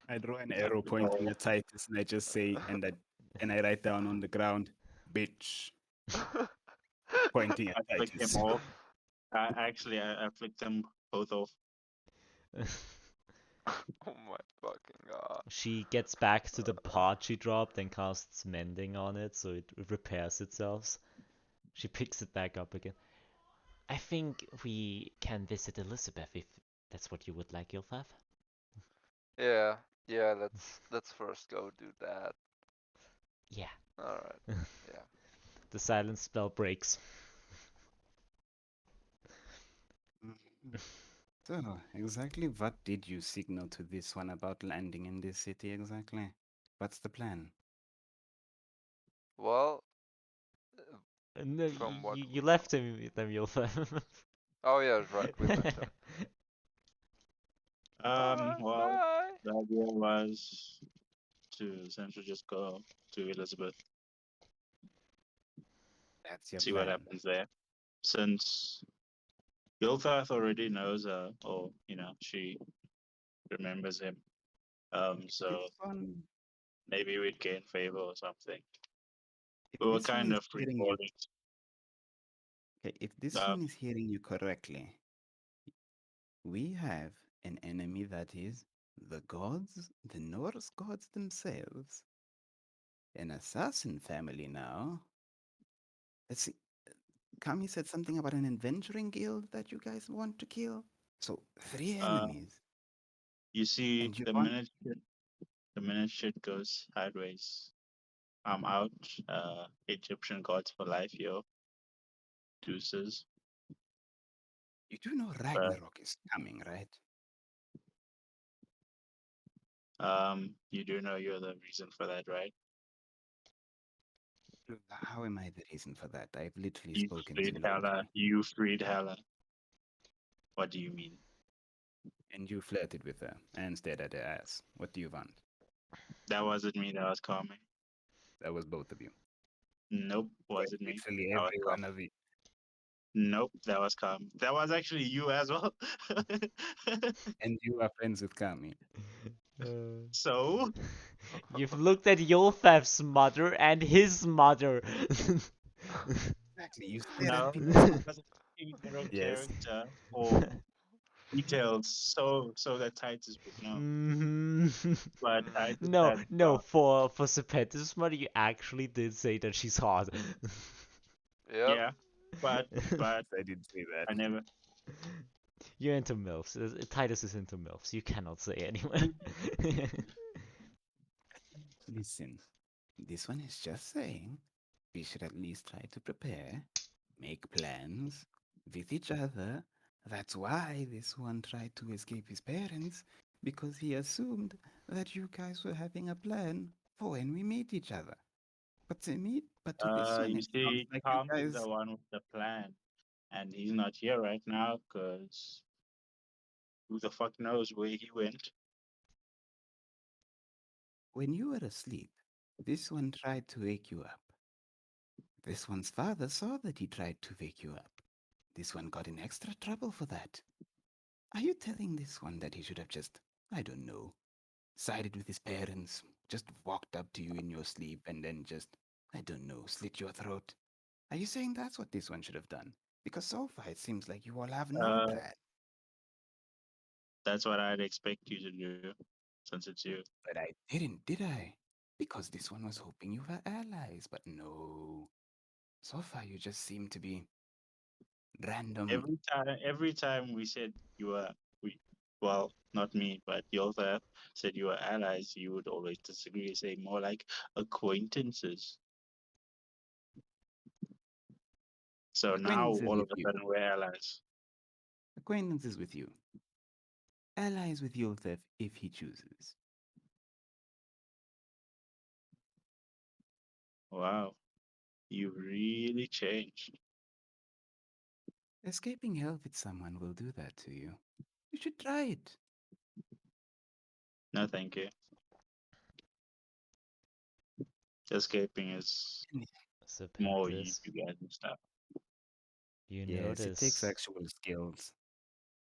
I draw an arrow pointing at Titus and I just say, and I write down on the ground, bitch, pointing at I flicked him Titus. off. I flicked them both off. Oh my fucking god. She gets back to the part she dropped and casts mending on it, so it repairs itself. She picks it back up again. I think we can visit Elizabeth if that's what you would like, Yuulthath. Yeah, yeah, let's first go do that. Yeah. Alright, yeah. The silence spell breaks. So, exactly what did you signal to this one about landing in this city exactly? What's the plan? Well, No, from what you left him with them, Yuulthath. Oh yeah, right, we left him. Alright, Well, bye. the idea was to essentially just go to Elizabeth, That's your see what plan. happens there. Since Yuulthath already knows her, or she remembers him. So This one, maybe we'd gain favor or something. if We were this one kind is of hearing you, recalling. okay, if this Uh, one is hearing you correctly, we have an enemy that is the gods, the Norse gods themselves, an assassin family now. Let's see. Kami said something about an adventuring guild that you guys want to kill. So three um, enemies, you see, and you want the minute shit goes sideways, I'm out. Egyptian gods for life, yo. Deuces. you do know But Ragnarok is coming, right? You do know you're the reason for that, right? How am I the reason for that? I've literally You spoken to freed nobody. Hela. You freed Hela. What do you mean? And you flirted with her and stared at her ass. What do you want? That wasn't me. That was Carmen. That was both of you. Nope, wasn't me. Literally That was every one Carmen. of you. Nope, that was Carmen. That was actually you as well. And you are friends with Kami. So You've looked at Yuulthath's mother and his mother. Exactly. You stared at no, people's because I'm out of Yes. character or details, so that Titus would know. But Titus No, had no. For Serpentis' mother, you actually did say that she's hot. Yep. yeah, but I did say that. I never. You're into milfs. Titus is into milfs. You cannot say anyway. Listen, this one is just saying we should at least try to prepare, make plans with each other. That's why this one tried to escape his parents, because he assumed that you guys were having a plan for when we meet each other. But to this one, You it sounds see, like you Tom is guys, the one with the plan, and he's not here right now because who the fuck knows where he went. when you were asleep, this one tried to wake you up. This one's father saw that he tried to wake you up. This one got in extra trouble for that. Are you telling this one that he should have just, I don't know, sided with his parents, just walked up to you in your sleep and then just, I don't know, slit your throat? Are you saying that's what this one should have done? Because so far it seems like you all have no Uh, plan. that's what I'd expect you to do, since it's you. But I didn't, did I? Because this one was hoping you were allies, but no. So far you just seem to be random. Every time we said you were well, not me, but Yuulthath said you were allies, you would always disagree, say more like acquaintances. So now Acquaintances all with of a you. sudden we're allies. Acquaintances with you. Allies with Yuulthath if he chooses. Wow, you really changed. Escaping hell with someone will do that to you. You should try it. No, thank you. Escaping is more you, Serpentis, you guys and stuff. you Yes, it takes notice actual skills.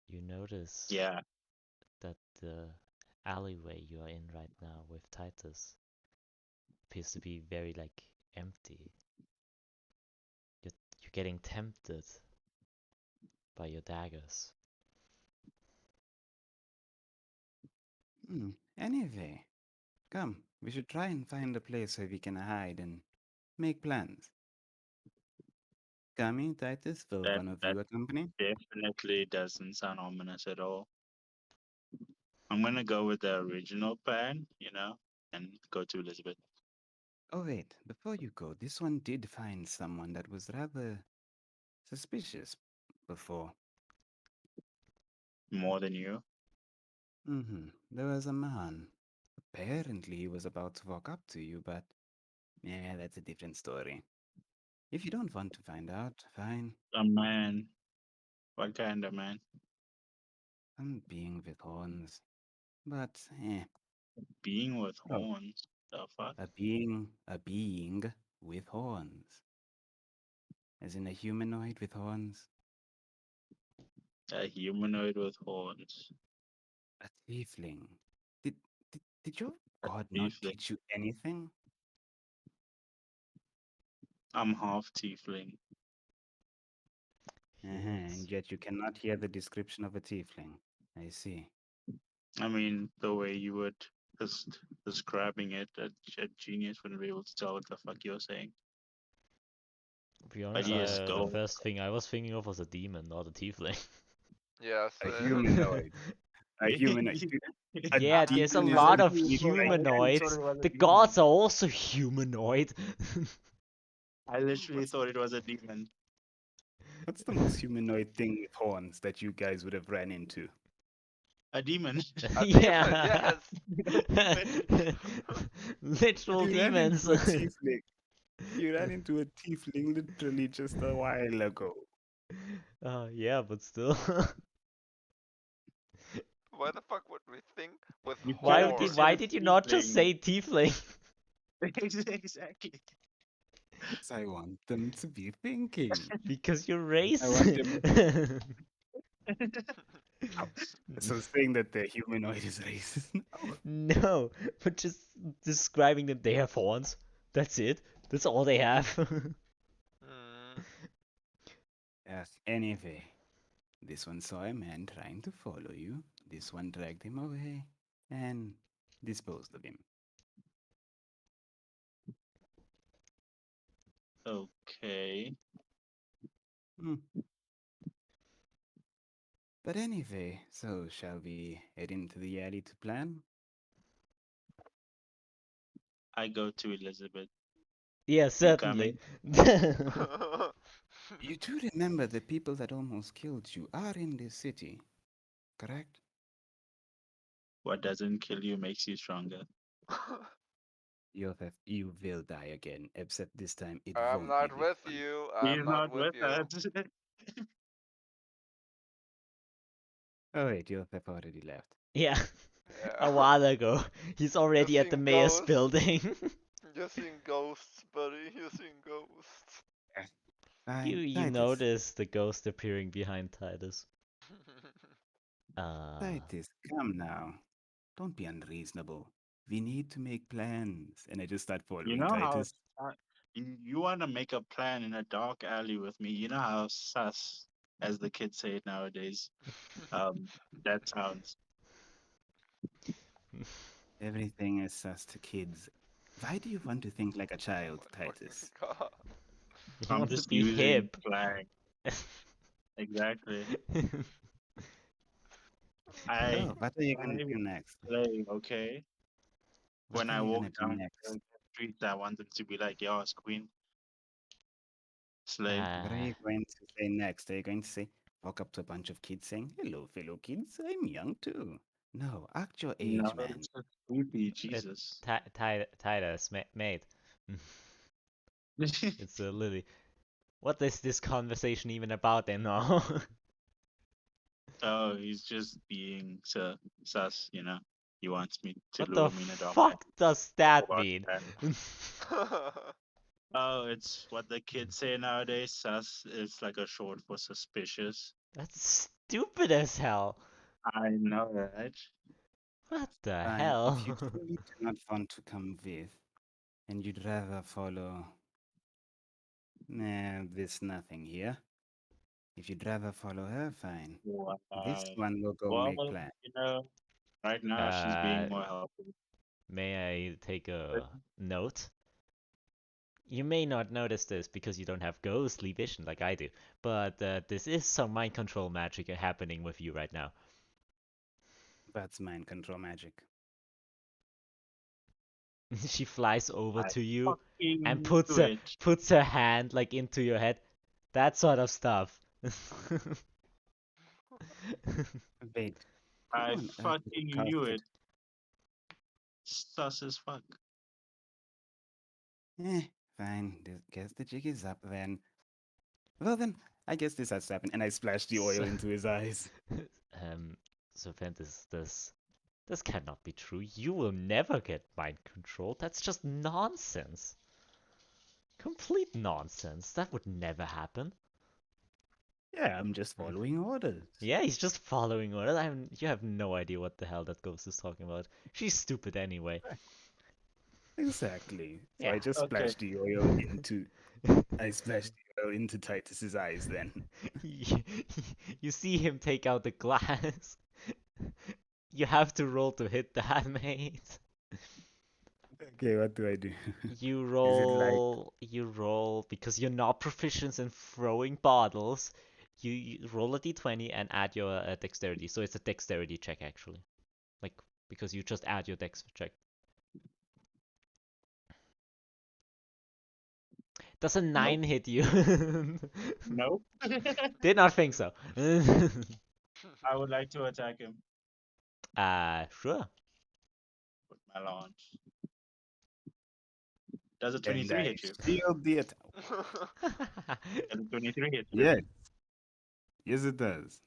you notice Yeah, that the alleyway you are in right now with Titus appears to be very like empty. You're getting tempted by your daggers. Anyway, come, we should try and find a place where we can hide and make plans. Kami, Titus, will that one of that you accompany? definitely doesn't sound ominous at all. I'm gonna go with the original plan, and go to Elizabeth. Oh, wait, before you go, this one did find someone that was rather suspicious before. More than you. There was a man. Apparently, he was about to walk up to you, but yeah, that's a different story. If you don't want to find out, fine. A man. What kind of man? I'm being with horns. But, Being with oh, horns. The fuck? a being with horns. As in a humanoid with horns. A humanoid with horns. A tiefling. Did your A god not tiefling. teach you anything? I'm half tiefling. And yet you cannot hear the description of a tiefling. I see. I mean, the way you would just describing it, a genius wouldn't be able to tell what the fuck you're saying. To be But honest, yes, the go. first thing I was thinking of was a demon, not a tiefling. Yeah, A same. humanoid. A humanoid. A Yeah, there's a I demon is lot a of literally thought, I tiefling. literally thought humanoids. it was a The demon. gods are also humanoid. I literally thought it was a demon. What's the most humanoid thing with horns that you guys would have ran into? A demon. A demon, Yeah. yes. Literal You ran demons. into a tiefling. You ran into a tiefling literally just a while ago. Yeah, but still. Why the fuck would we think with You could Why have horror? just why said did you not just tiefling. say tiefling? Exactly. Because I want them to be thinking. Because you're I want racist. them. Oh, so saying that the humanoid is racist now? No, but just describing them. They have horns. That's it. That's all they have. Mm, Yes. Anyway, this one saw a man trying to follow you. This one dragged him away and disposed of him. Okay. Hmm. But anyway, so shall we head into the alley to plan? I go to Elizabeth. Yeah, You certainly. coming? You do remember the people that almost killed you are in this city, correct? What doesn't kill you makes you stronger. Yuulthath, you will die again, except this time it I'm won't be not with with fun. you. He's I'm not not with with you. us. Oh wait, Yuulthath already left. Yeah, a Yeah. while ago. He's You're already at the seeing mayor's ghosts. building. You're seeing ghosts, buddy. You're seeing ghosts. You Fine, you Titus. notice the ghost appearing behind Titus. Uh, Titus, come now. Don't be unreasonable. We need to make plans. And I just start You following know how Titus. you want to make a plan in a dark alley with me. You know how sus, as the kids say it nowadays. Um, that sounds. Everything is sus to kids. Why do you want to think like a child, Oh my Titus? fucking god. he I'm wants to just be using hip. slang. Exactly. So, what are you gonna I do next? play, okay? What When are I you walk gonna do down next? the street, I want them to be like, "Yours, queen, slay." What are uh, you going to say next? Are you going to say, walk up to a bunch of kids saying, hello, fellow kids, I'm young too? No, act your No, age, man. it's just creepy. Jesus. Titus, mate. It's Lily. What is this conversation even about then now? Oh, he's just being sus, you know. He wants me to What the lure me in a dark fuck does that about mean? that. Oh, it's what the kids say nowadays. Sus is like a short for suspicious. That's stupid as hell. I know that. What the Fine, if you hell? truly do not want to come with, and you'd rather follow, there's nothing here. If you'd rather follow her, fine. Wow. This one will go Well, make plans. you know, right now she's Uh, being more helpful. may I take But a note? You may not notice this because you don't have ghostly vision like I do, but this is some mind control magic happening with you right now. That's mind control magic. She flies over I to you and fucking puts knew a it. puts her hand like into your head. That sort of stuff. Wait, who I on earth would fucking have knew casted? it. Sus as fuck. Eh, fine. Guess the jig is up then. Well then, I guess this has to happen. And I splashed the oil So, into his eyes. Serpentis, this cannot be true. You will never get mind control. That's just nonsense. Complete nonsense. That would never happen. Yeah, I'm just following orders. Yeah, he's just following orders. You have no idea what the hell that ghost is talking about. She's stupid anyway. Exactly. So I Yeah. just Okay. splashed the oil into I splashed the oil into Titus's eyes then. you, you see him take out the glass. You have to roll to hit that, mate. Okay, what do I do? You Is it like roll because you're not proficient in throwing bottles. You roll a d20 and add your dexterity. So it's a dexterity check actually. Like because you just add your dex check. Does a 9 Nope. hit you? Nope. Did not think so. I would like to attack him. Sure. With my launch. Does a And 23 I hit you? shield the attack. Does a 23 hit you? Yes. Yes, it does.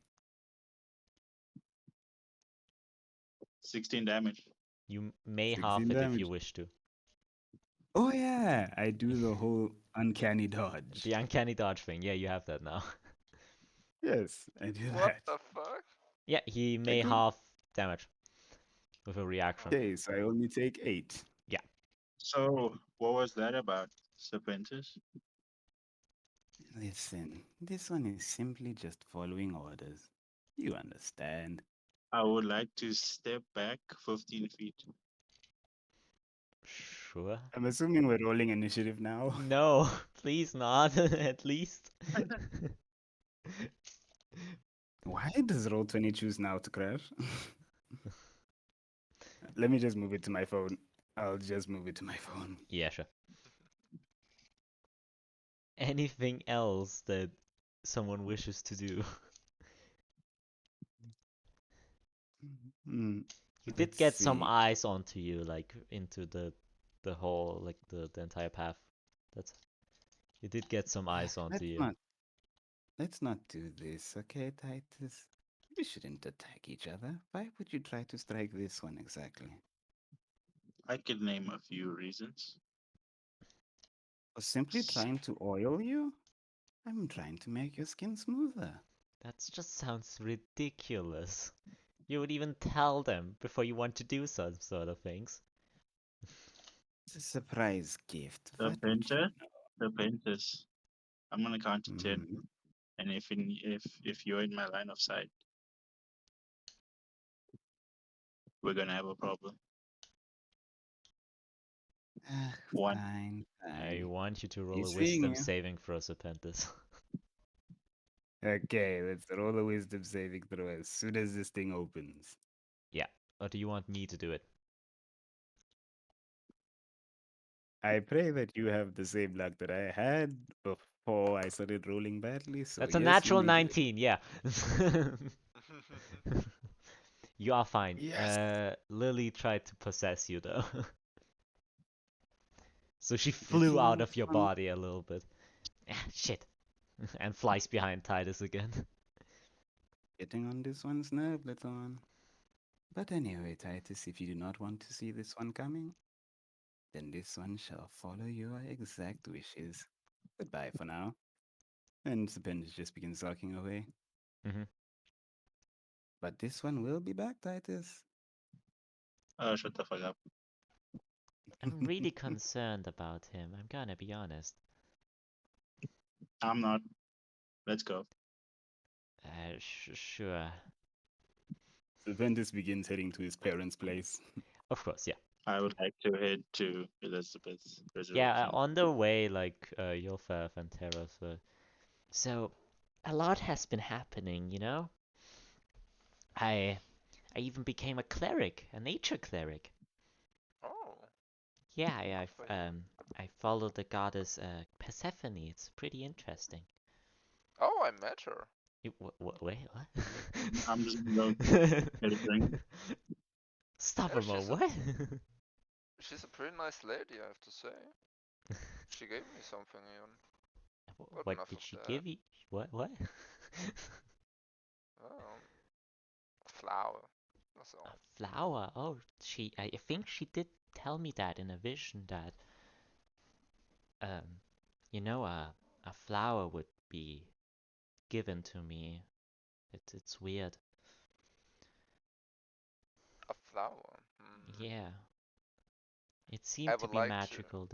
16 damage. You may 16 half it if you damage. wish to. Oh, yeah. I do the whole uncanny dodge. The uncanny dodge thing. Yeah, you have that now. Yes, I do What that. the fuck? Yeah, he I may could. half damage with a reaction. Okay, so I only take 8. Yeah. So, what was that about, Serpentis? Listen, this one is simply just following orders. You understand. I would like to step back 15 feet. Sure. I'm assuming we're rolling initiative now. No, please not, at least. Why does Roll20 choose now to crash? Let me just move it to my phone. I'll just move it to my phone. Yeah, sure. Anything else that someone wishes to do? Hmm, You did let's get some see. eyes onto you, like into the whole, like the entire path. That's You did get some eyes onto you. Let's not do this, okay, Titus? We shouldn't attack each other. Why would you try to strike this one exactly? I could name a few reasons. Or simply trying to oil you? I'm trying to make your skin smoother. That just sounds ridiculous. You would even tell them before you want to do some sort of things. It's a surprise gift. What would you Serpentis? Serpentis. I'm gonna count to 10, Mhm. and if you're in my line of sight, we're gonna have a problem. Ah, 1. fine, I fine. want you to roll a He's seeing wisdom you. saving throw, Serpentis. Okay, let's roll a wisdom saving throw as soon as this thing opens. Yeah. Or do you want me to do it? I pray that you have the same luck that I had before I started rolling badly. So That's a yes, you natural may do it. 19, yeah. You are fine. Yes. Lily tried to possess you though. So she Getting flew on out of this your one. body a little bit. Ah, shit. And flies behind Titus again. Getting on this one's nerve, little one. But anyway, Titus, if you do not want to see this one coming, then this one shall follow your exact wishes. Goodbye for now. And Serpentis just begins walking away. Mhm. But this one will be back, Titus. Shut the fuck up. I'm really concerned about him, I'm gonna be honest. I'm not. Let's go. Sure. Serpentis begins heading to his parents' place. Of course, yeah. I would like to head to Elizabeth's Yeah, resurrection. on the way, like, Yuulthath and Terrace were... So, a lot has been happening, you know? I I even became a cleric, a nature cleric. Oh, Yeah, good for you. I follow the goddess Persephone. It's pretty interesting. Oh, I met her. Wait, what? I'm just gonna go get a drink. Stop Yeah, a moment, what? she's a pretty nice lady, I have to say. She gave me something even. But What enough did of she that. give you? What? Oh, flower. That's A all. flower? Oh, I think she did tell me that in a vision that, um, a flower would be given to me. It's weird. A flower. Hmm. Yeah. It I seemed to would be like to. magical,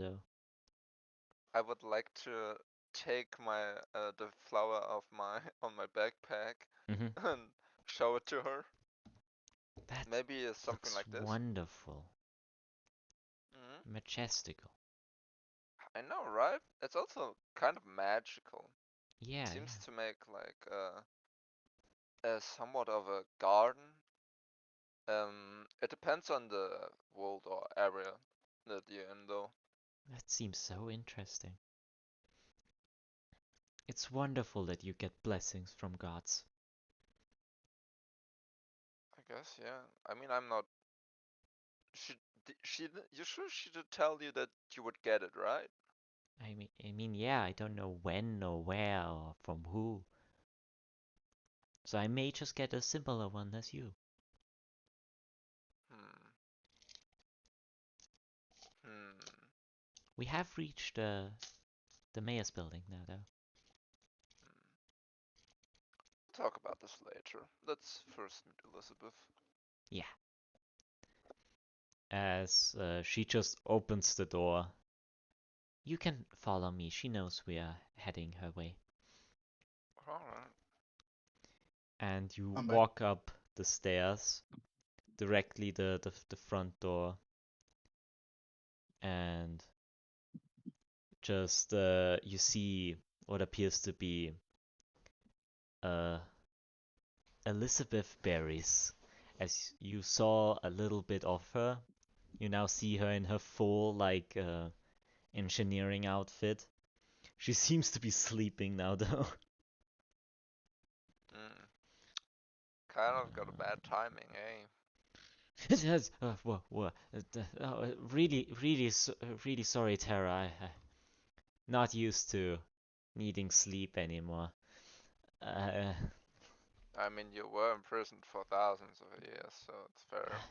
I would like to take my the flower of my on my backpack though. and show it to her. That Maybe something looks like this. wonderful. Hmm. Majestical. I know, right? It's also kind of magical. Yeah, Seems yeah. to make like a somewhat of a garden. It depends on the world or area that you're in, though. That seems so interesting. It's wonderful that you get blessings from gods. I guess, yeah. I mean, I'm not. You sure she did tell you that you would get it, right? I mean, yeah, I don't know when or where or from who. So I may just get a similar one as you. Hmm. Hmm. We have reached the mayor's building now, though. We'll talk about this later. Let's first meet Elizabeth. Yeah. As she just opens the door. You can follow me. She knows we are heading her way. Alright. And you I'm back. walk up the stairs, directly the front door, and just you see what appears to be uh, Elizabeth Barris. As you saw a little bit of her, you now see her in her full like engineering outfit. She seems to be sleeping now, though. Kind of got a bad timing, eh? Really sorry, Tara. Not used to needing sleep anymore. Uh, I mean, you were imprisoned for thousands of years, so it's fair.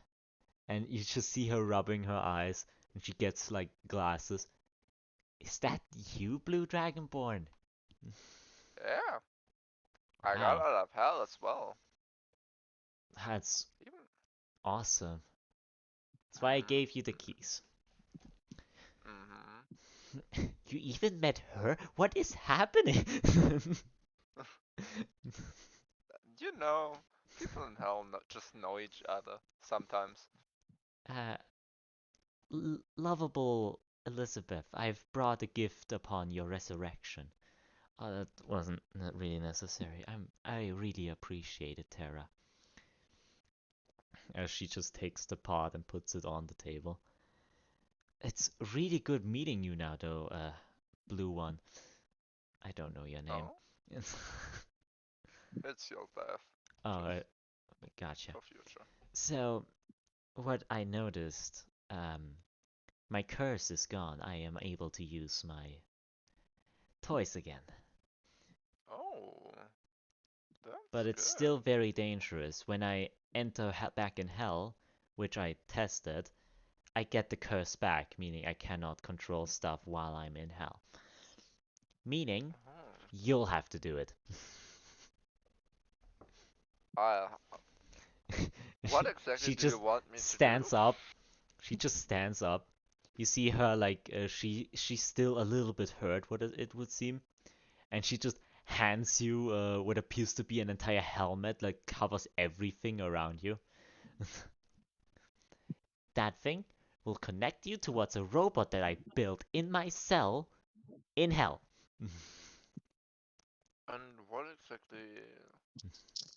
and you just see her rubbing her eyes, and she gets like glasses. Is that you, Blue Dragonborn? Yeah, I got Wow, out of hell as well. that's Even. awesome. That's why I gave you the keys. You even met her? What is happening? You know, people in hell just know each other sometimes. uh, Lovable Elizabeth, I've brought a gift upon your resurrection. That wasn't really necessary. I really appreciate it, Tara. As she just takes the pot and puts it on the table. It's really good meeting you now, though, Blue One. I don't know your name. Oh, it's Yuulthath. Oh, Just gotcha. for future. So, what I noticed, my curse is gone. I am able to use my toys again. Oh, But that's it's good. still very dangerous. When I enter back in hell, which I tested, I get the curse back, meaning I cannot control stuff while I'm in hell. Meaning, you'll have to do it. I. What exactly She do you just want me to do? stands up. She just stands up. You see her like she's still a little bit hurt, what it would seem, and she just hands you what appears to be an entire helmet, like covers everything around you. That thing will connect you towards a robot that I built in my cell in hell. And what exactly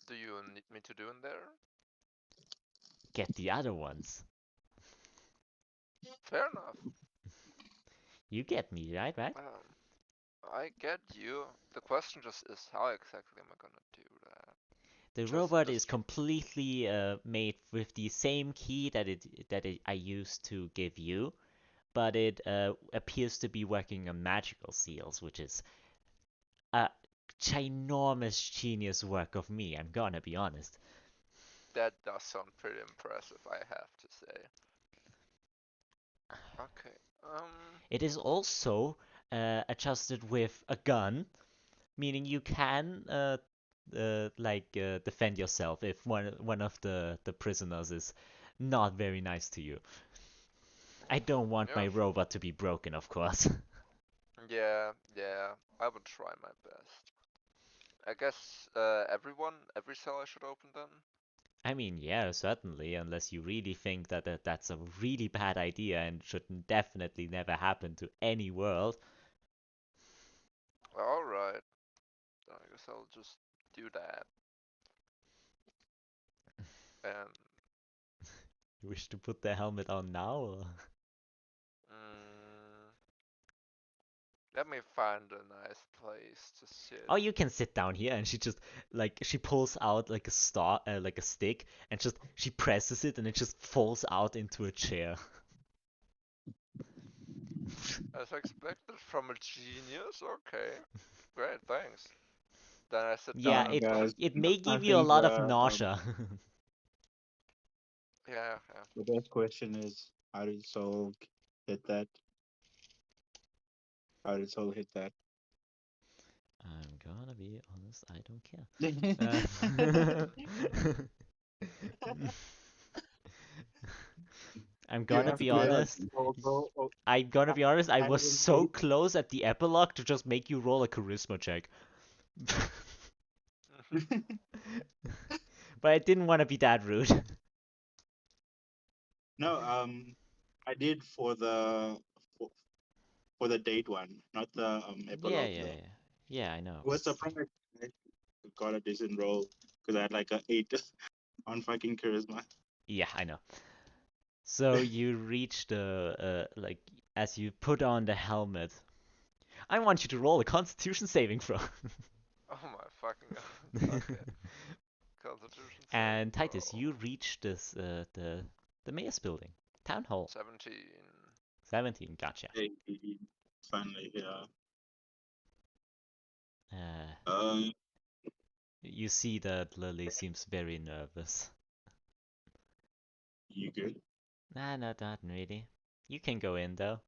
do you need me to do in there? Get the other ones. Fair enough. You get me, right? Right? I get you. The question just is how exactly am I gonna do that? The Just robot is completely made with the same key that I used to give you, but it appears to be working on magical seals, which is a ginormous genius work of me. I'm gonna be honest. that does sound pretty impressive, I have to say. Okay. It is also adjusted with a gun, meaning you can defend yourself if one of the prisoners is not very nice to you. I don't want my Yeah, robot to be broken, of course. yeah, yeah. I would try my best. I guess every cell I should open then. I mean, yeah, certainly, unless you really think that's a really bad idea and should definitely never happen to any world. All right. I guess I'll just do that. And You wish to put the helmet on now? Or? mm, Let me find a nice place to sit. Oh, you can sit down here, and she just she pulls out like a like a stick, and she presses it, and it just falls out into a chair. As expected from a genius. Okay, great, thanks. Then I sit Yeah, down. Guys, it may I give you a think lot of nausea. Yeah. the best question is, how did Soul hit that? How did Soul hit that? I'm gonna be honest, I don't care. I'm You gonna have be to like honest. go. I'm gonna be honest. I was so 140. close at the epilogue to just make you roll a charisma check, but I didn't want to be that rude. No, I did for for the date one, not the Yeah, epilogue yeah, though. yeah. Yeah, I know. It was surprised I got a decent roll because I had like a 8 on fucking charisma. Yeah, I know. So you reach the as you put on the helmet. I want you to roll a Constitution saving throw. Oh my fucking god. Okay. Constitution saving And Titus, throw. you reach the mayor's building, town hall. 17. 17, gotcha. Hey, finally, yeah. Uh, Um, you see that Lily seems very nervous. you good? Nah, not really. You can go in though.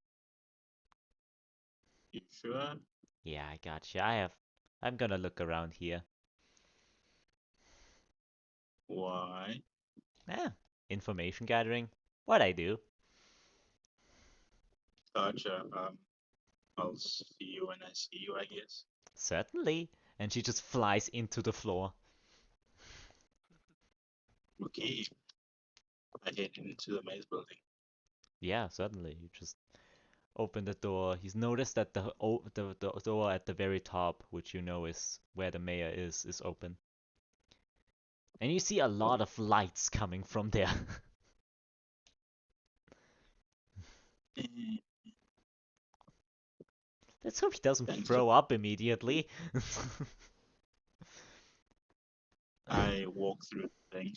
You sure? Yeah, I gotcha. I'm gonna look around here. Why? Ah, information gathering. What I do. Gotcha. I'll see you when I see you, I guess. Certainly. And she just flies into the floor. Okay. I head into the maze building. Yeah, certainly. You just open the door. He's noticed that the door at the very top, which you know is where the mayor is open. And you see a lot of lights coming from there. Let's hope he doesn't Thanks. throw up immediately. I walk through the thing,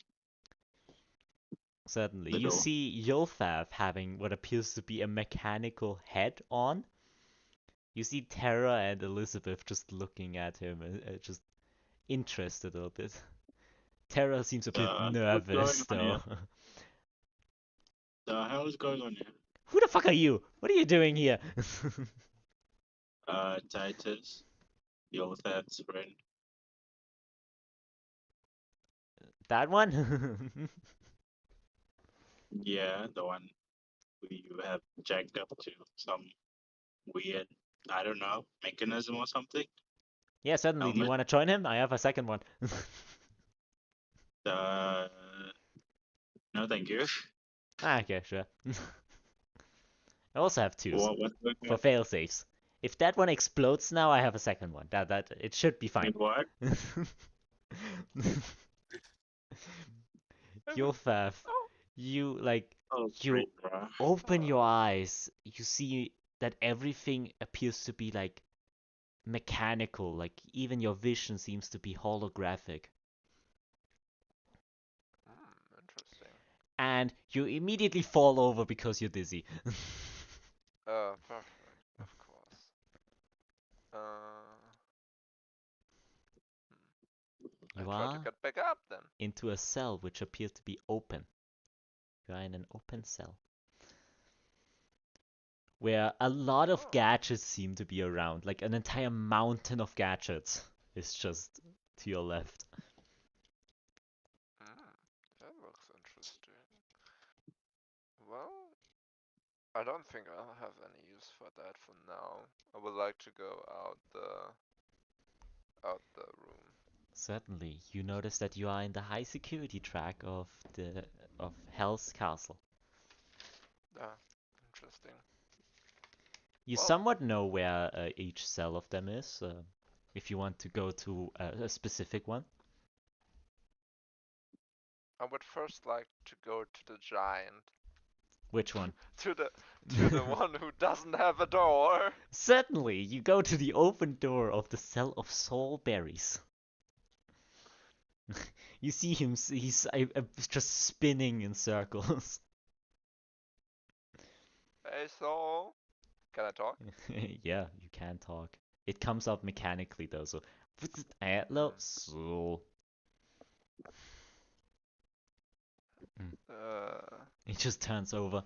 Certainly. the You door. see Yuulthath having what appears to be a mechanical head on. You see Tara and Elizabeth just looking at him, just interested a little bit. Tara seems a bit What's going nervous on here? though. The hell is going on here? Who the fuck are you? What are you doing here? Titus, Yuulthath's friend. That one? Yeah, the one who you have jacked up to some weird, I don't know, mechanism or something. Yeah, certainly. Do you Helmet. want to join him? I have a second one. Uh, no, thank you. Okay, sure. I also have twos What's going for on? fail safes. If that one explodes now, I have a second one. That it should be fine. Wait, what? Yuulthath, Oh. you Oh, you great, bro. open your eyes. You see that everything appears to be mechanical. Like even your vision seems to be holographic. Interesting. And you immediately fall over because you're dizzy. Perfect. Of course. I You try to are get back up then. into a cell which appears to be open. You are in an open cell where a lot of Oh. gadgets seem to be around. Like an entire mountain of gadgets is just to your left. That looks interesting. Well, I don't think I'll have any use for that for now. I would like to go out the room. Certainly, you notice that you are in the high security track of Hell's Castle. Ah, interesting. You Well, somewhat know where each cell of them is, if you want to go to a specific one. I would first like to go to the giant. Which one? to the one who doesn't have a door. Certainly, you go to the open door of the cell of soul berries. You see him, he's just spinning in circles. Hey, Soul. Can I talk? Yeah, you can talk. It comes out mechanically though, so hello, soul. He just turns over.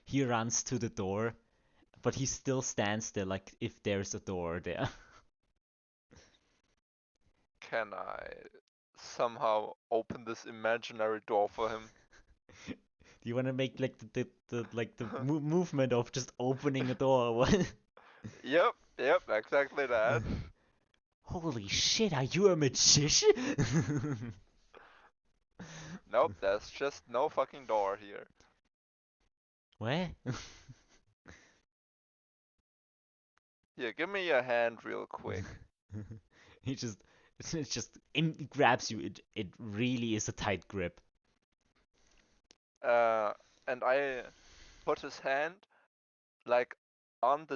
He runs to the door, but he still stands there like if there's a door there. Can I somehow open this imaginary door for him? Do you want to make like the movement of just opening a door? Or what? Yep, exactly that. Holy shit, are you a magician? Nope, there's just no fucking door here. What? Here, give me your hand real quick. He just it grabs you. It really is a tight grip. And I put his hand like on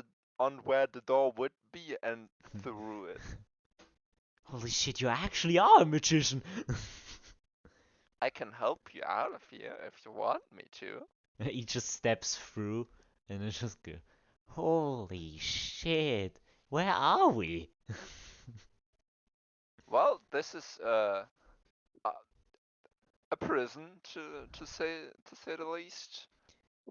where the door would be and through it. Holy shit, you actually are a magician. I can help you out of here if you want me to. He just steps through and it just go. Holy shit, where are we? Well, this is a prison to say the least.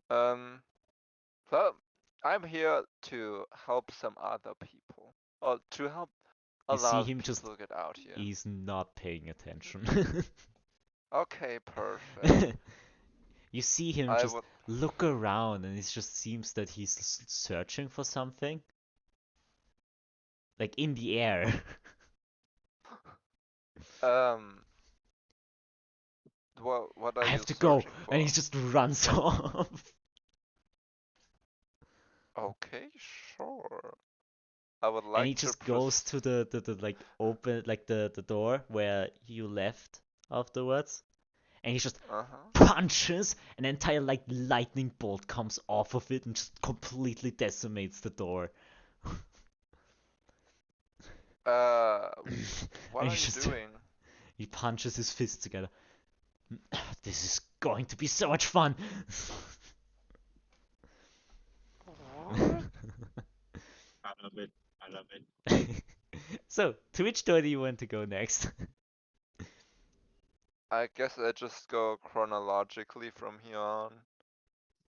Well, I'm here to help some other people, or to help a You see lot of him people just get out here. He's not paying attention. Okay, perfect. You see him I just would. look around and it just seems that he's searching for something. Like in the air. Well, what are I you have to go, searching for? and he just runs off. Okay, sure. I would And like he to just goes to the like open like the door where you left afterwards. And he just Uh-huh. punches, an entire like lightning bolt comes off of it and just completely decimates the door. What And are you doing? he punches his fists together. This is going to be so much fun. What? I love it. I love it. So, to which door do you want to go next? I guess I just go chronologically from here on.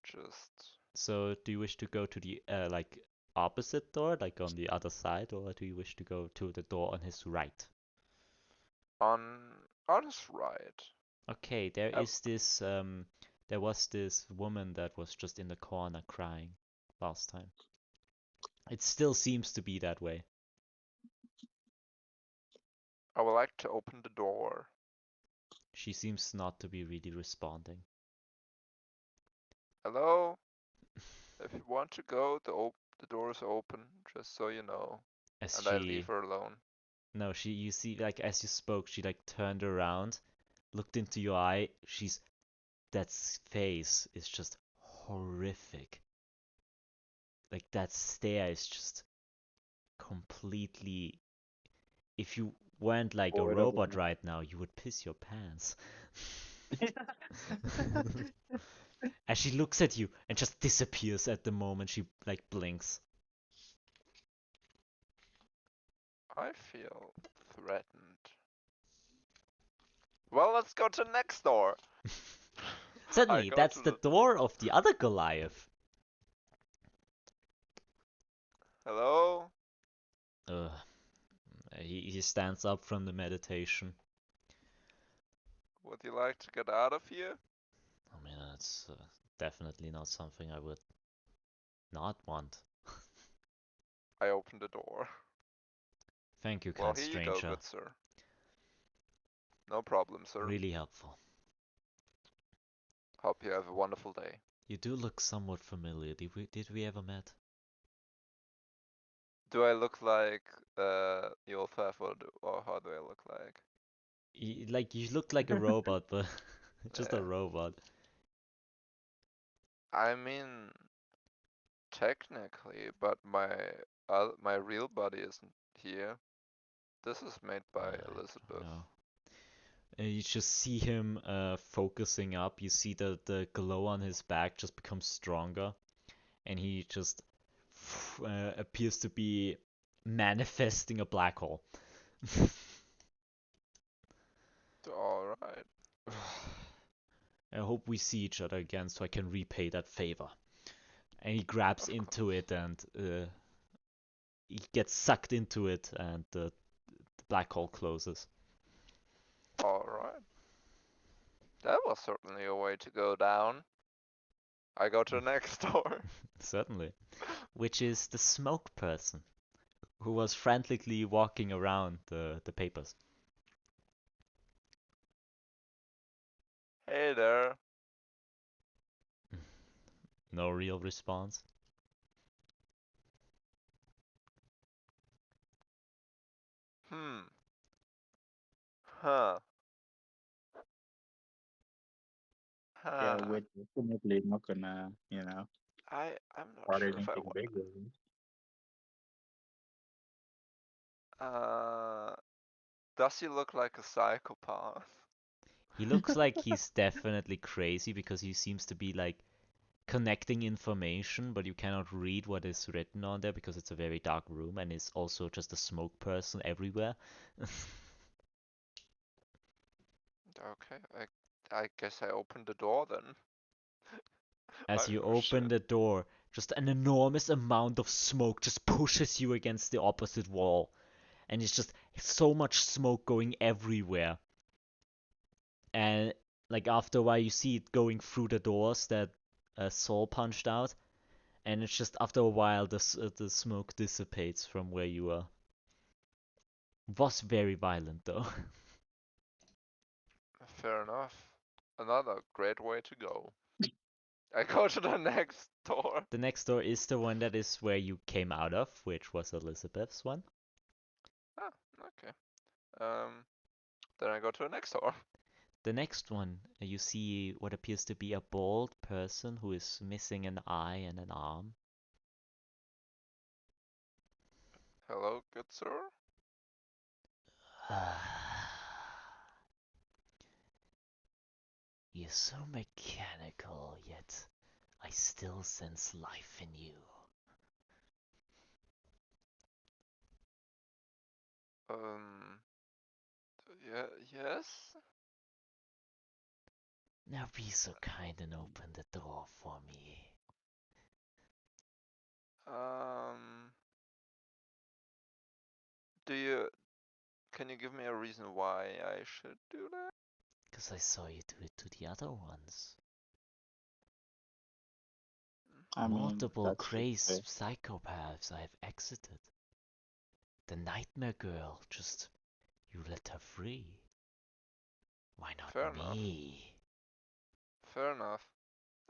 Just So, do you wish to go to the like opposite door, like on the other side, or do you wish to go to the door on his right? on his right. Okay, Uh, there was this woman that was just in the corner crying last time. It still seems to be that way. I would like to open the door. She seems not to be really responding. Hello? If you want to go, the door is open, just so you know. As And I leave her alone. No, you see, like, as you spoke, she, like, turned around, looked into your eye. That face is just horrific. Like, that stare is just completely. If you weren't like a Void of robot life. right now, you would piss your pants. As she looks at you and just disappears at the moment she, like, blinks. I feel threatened. Well, let's go to the next door. I Suddenly, go that's to the door of the other Goliath. Hello? Ugh. He stands up from the meditation. Would you like to get out of here? I mean, that's definitely not something I would not want. I open the door. Thank you, Well, kind here you go, stranger. good sir. No problem, sir. Really helpful. Hope you have a wonderful day. You do look somewhat familiar. Did we ever met? Do I look like Yuulthath or how do I look like? Like you look like a robot, but just a Yeah. robot. I mean, technically, but my real body isn't here. This is made by Elizabeth. No. You just see him focusing up. You see the glow on his back just becomes stronger, and he just appears to be manifesting a black hole. Alright. I hope we see each other again so I can repay that favor. And he grabs Of into course. it and he gets sucked into it, and the black hole closes. Alright. That was certainly a way to go down. I go to the next door. Certainly. Which is the smoke person, who was frantically walking around the papers. Hey there. No real response. Huh. Yeah, Huh. we're definitely not gonna, I'm not start sure if I anything big. want. Does he look like a psychopath? He looks like he's definitely crazy because he seems to be like connecting information, but you cannot read what is written on there because it's a very dark room and is also just a smoke person everywhere. Okay, I guess I opened the door then. As I'm you no open shit. the door, just an enormous amount of smoke just pushes you against the opposite wall. And it's just so much smoke going everywhere. And like after a while, you see it going through the doors that Saul punched out. And it's just after a while, the smoke dissipates from where you are. Was very violent though. Fair enough. Another great way to go. I go to the next door. The next door is the one that is where you came out of, which was Elizabeth's one. Ah, okay. Then I go to the next door. The next one, you see what appears to be a bald person who is missing an eye and an arm. Hello, good sir. You're so mechanical, yet I still sense life in you. Yeah, yes? Now be so kind and open the door for me. Um, can you give me a reason why I should do that? Because I saw you do it to the other ones. I mean, Multiple that's just crazed it. psychopaths I've exited. The Nightmare Girl, just you let her free. Why not Fair enough. me? Fair enough.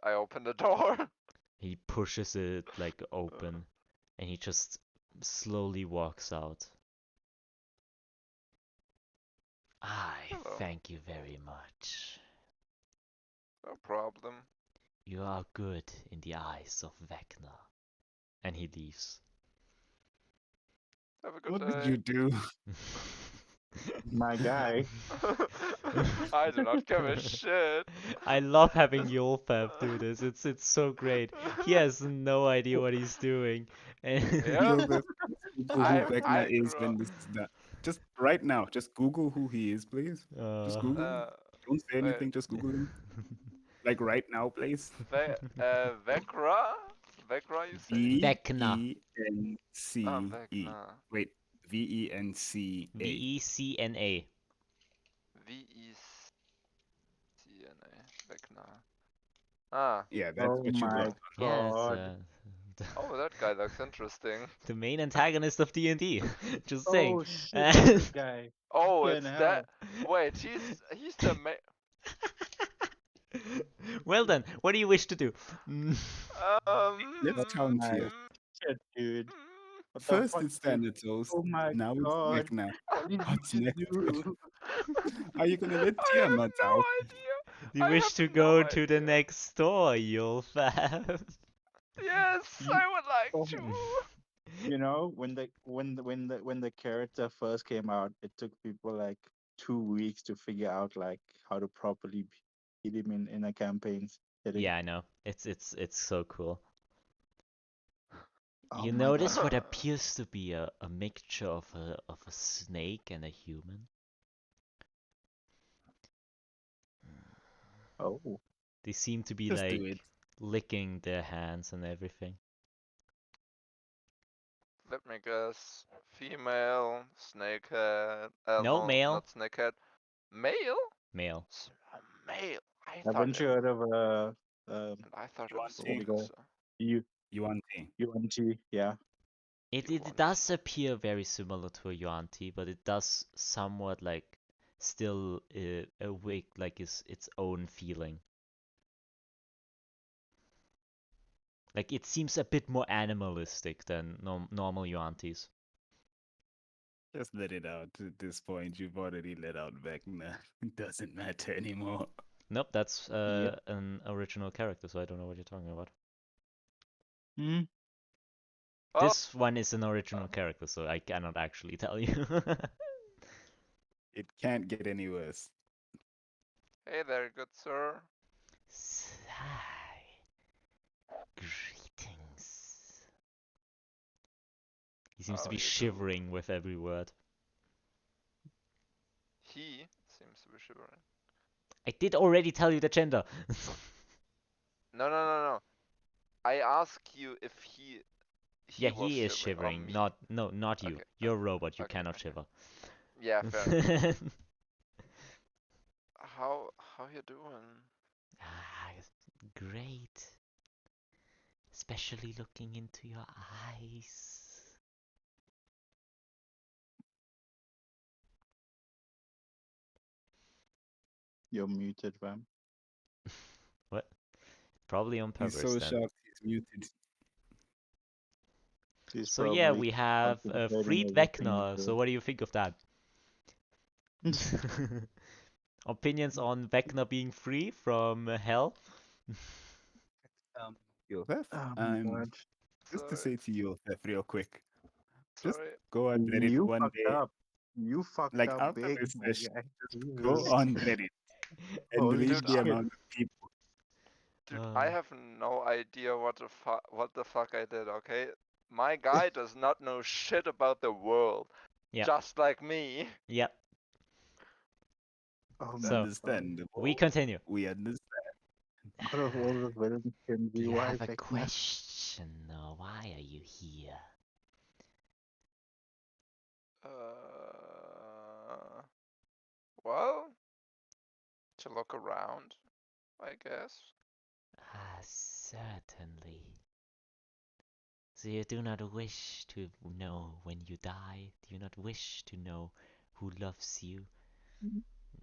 I open the door. He pushes it like open and he just slowly walks out. I Hello. thank you very much. No problem. You are good in the eyes of Vecna. And he leaves. Have a good What day. did you do? My guy. I do not give a shit. I love having Yuulthath do this. It's so great. He has no idea what he's doing. And Yep. Yuulthath, Google who Vecna I is grew when up. this is done. Just right now, just Google who he is, please. Just Google him. Don't say Ve- anything, just Google him. Like right now, please. Vecra? Vecra, you say? Vecna. Vence. Vecna. Wait, Vence. Vecna. Vecna. Vecna. Ah. Yeah, that's Oh what you my got. Yes, god. Oh, that guy looks interesting. the main antagonist of D&D. Just saying. Oh shit, this guy. Oh, Fucking it's hell. that. Wait, he's the main. Well then, what do you wish to do? Let's Oh count my here. shit, dude. What the First fuck, it's dude? Thanatos, Oh my now it's god. Vecna. What did What's you next? do? Are you gonna let I have Tiamat no out? idea. You I wish have to no go to the idea. next door, Yuulthath. Yes, You, I would like oh, to. you know, when the character first came out, it took people like 2 weeks to figure out like how to properly beat him in a campaign setting. Yeah, I know. It's so cool. Oh You my notice god. what appears to be a mixture of a snake and a human? Oh. They seem to be Just do it. like licking their hands and everything. Let me guess. Female, snakehead. No, No, male. not snakehead. Male? Male. A male. I thought Haven't it. you heard of And I thought it was what do Yuan-Ti. you call female. it? You Yuan-Ti. UNT, yeah. It Yuan-Ti. does appear very similar to a Yuan-Ti, but it does somewhat like still awake like its own feeling. Like it seems a bit more animalistic than normal Yuan-Tis. Just let it out at this point. You've already let out Vecna. It doesn't matter anymore. Nope, that's Yep. an original character, so I don't know what you're talking about. Hmm. Oh, This one is an original character, so I cannot actually tell you. It can't get any worse. hey there, good sir. Sigh. Greetings. He seems to How be you do? shivering with every word. He seems to be shivering. I did already tell you the gender. No. I ask you if Yeah, he was he is shivering or shivering. me. Not you. Okay, You're a robot. You okay, cannot okay. shiver. Yeah, fair enough. How you doing? Ah, great. Especially looking into your eyes. You're muted, fam. What? Probably on He's purpose so then. shocked he's muted. He's So yeah, probably we have contemplating freed everything he's Vecna. So doing. what do you think of that? Opinions on Vecna being free from hell? Um, Yuulthath, Oh my god. just to Sorry, say to Yuulthath real quick, just sorry. go on Reddit You one fucked day, up. You fucked like up after big, this my session, guy. just go Jesus. on Reddit and Holy read Dude, the shit. amount of people. Dude, I have no idea what the fuck I did, okay? My guy does not know shit about the world. Yep. Just like me. Yep. Oh So, my god. Understandable. we continue. We understand. Out of all the villains can Do be you why have a Vecna? question? Or why are you here? Well, to look around, I guess. Ah, certainly. So you do not wish to know when you die? Do you not wish to know who loves you?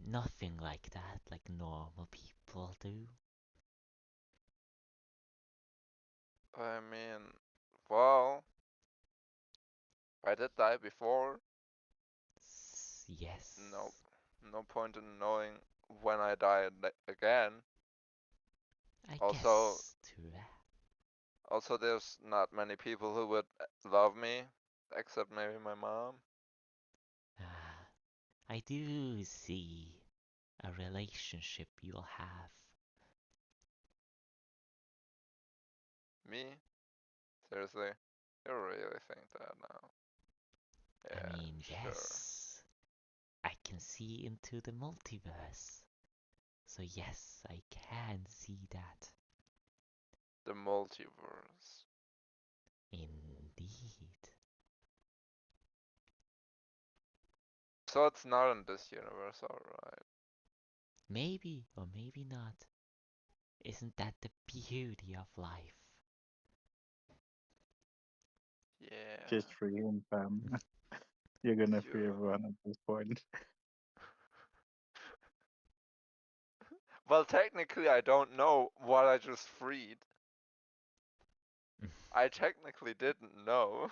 Nothing like that, like normal people do. I mean, well, I did die before. Yes. No point in knowing when I die again. I Also, guess true. Also, there's not many people who would love me, except maybe my mom. Ah, I do see a relationship you'll have. Me? Seriously? You really think that now? Yeah, I mean, sure. yes. I can see into the multiverse. So yes, I can see that. The multiverse. Indeed. So it's not in this universe, alright. Maybe or maybe not. Isn't that the beauty of life? Yeah. Just free him, fam. You're gonna free You. everyone at this point. Well, technically, I don't know what I just freed. I technically didn't know.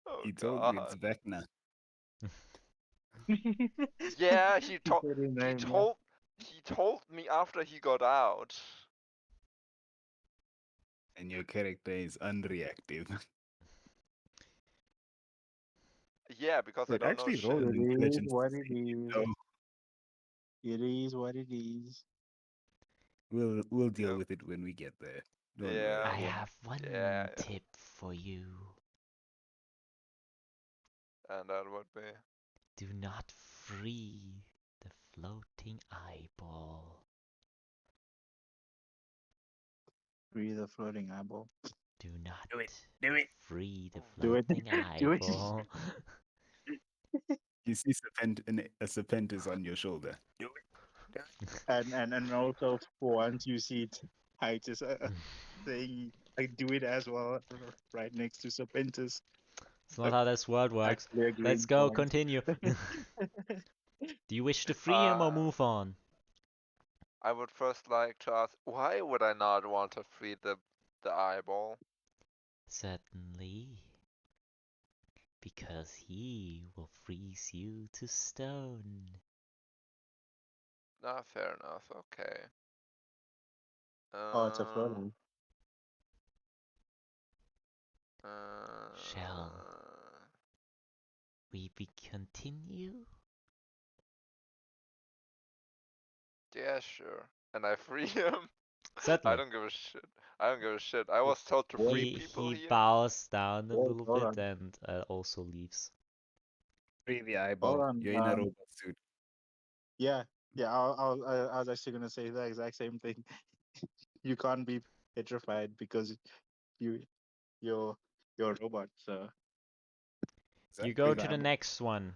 Oh He told you it's God. Vecna. Yeah, He said his name, yeah. he told me after he got out. And your character is unreactive. Yeah, because I Wait, don't know actually roll shit. an It is intelligence what to it see if you is. know. It is what it is. We'll deal Yep. with it when we get there. Don't Yeah. I worry. have one Yeah, yeah. tip for you. And that would be. Do not free the floating eyeball. Free the floating eyeball. Do not Do it. Do it. free the Do it. floating Do it. eyeball. You see a Serpentis on your shoulder. Do it. And also for once you see Titus saying I do it as well right next to Serpentis. It's not how this word works. Actually agreeing Let's for go, once. continue. Do you wish to free him or move on? I would first like to ask, why would I not want to free the eyeball? Certainly. Because he will freeze you to stone. Ah, fair enough. Okay. Oh, it's a floating. Shall we continue? Yeah, sure. And I free him. I Certainly. don't give a shit. I don't give a shit. I was told to free people He here. bows down a Hold little hold bit on. and also leaves. Free the Hold eyeball. on. You're in a robot suit. Yeah. I was actually gonna say the exact same thing. You can't be petrified because you you're a robot, so You Exactly go free the to the eyeball. next one.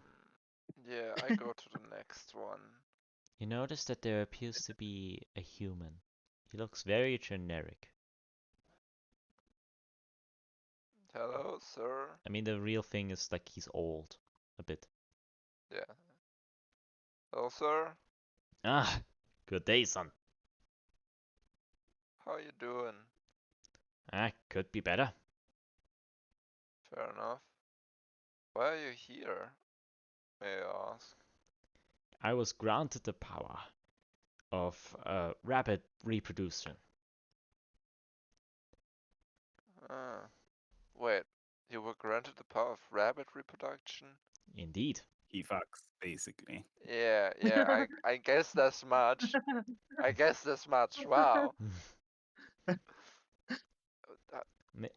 Yeah, I go to the next one. You notice that there appears to be a human. He looks very generic. Hello, sir. I mean, the real thing is like he's old. A bit. Yeah. Hello, sir. Ah, good day, son. How you doing? Ah, could be better. Fair enough. Why are you here? May I ask? I was granted the power of rapid reproduction. Wait, you were granted the power of rapid reproduction? Indeed. He fucks, basically. Yeah, I guess that's much. I guess that's much. Wow.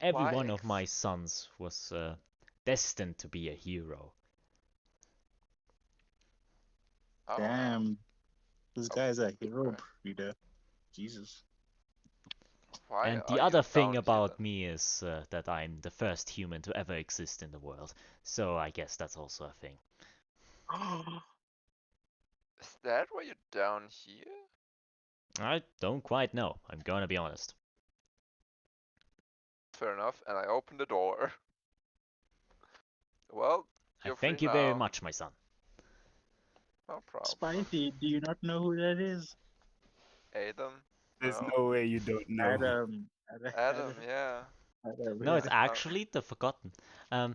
Every Why one of my sons was destined to be a hero. Oh, Damn, this Oh, guy's a hero okay. breeder. Jesus. Why And are the you other thing down here about then? me is that I'm the first human to ever exist in the world. So I guess that's also a thing. Is that why you're down here? I don't quite know. I'm gonna be honest. Fair enough, and I open the door. Well, I you're free thank you very now. much, my son. No problem. Spicy, do you not know who that is? Adam? There's No. no way you don't know. Adam. Adam, yeah. Adam, No, yeah. it's actually the Forgotten. I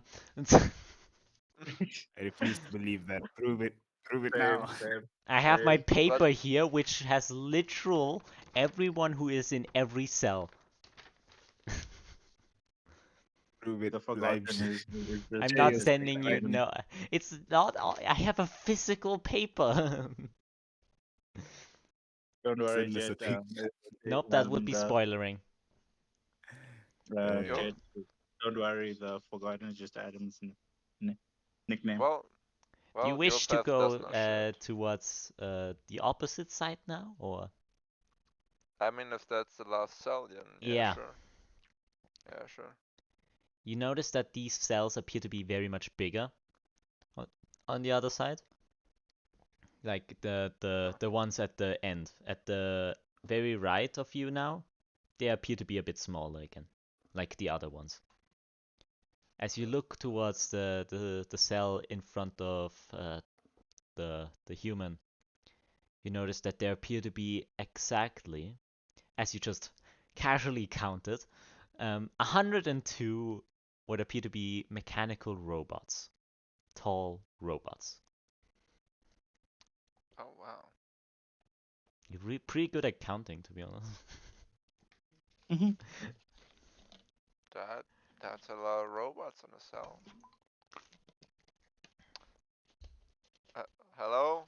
refuse to believe that. Prove it. Prove it Same, now. same, I have my same. paper here, which has literal everyone who is in every cell. Prove it. The Live. Forgotten is the I'm Share not your safest screen sending thing you. right right now. now. No, it's not. I have a physical paper. Don't worry, Send us a Jet. picture. Nope, that would be spoilering. Uh, Jet. Don't worry, the Forgotten is just Adam's nickname. Well, Do you well, wish to Yuulthath go does no shit. towards the opposite side now, or? I mean, if that's the last cell, then yeah, Yeah. sure. Yeah, sure. You notice that these cells appear to be very much bigger on the other side. Like the ones at the end, at the very right of you now, they appear to be a bit smaller again, like the other ones. As you look towards the cell in front of the human, you notice that there appear to be exactly, as you just casually counted, 102 what appear to be mechanical robots. Tall robots. Oh wow. You're pretty good at counting, to be honest. That's a lot of robots in a cell. Hello?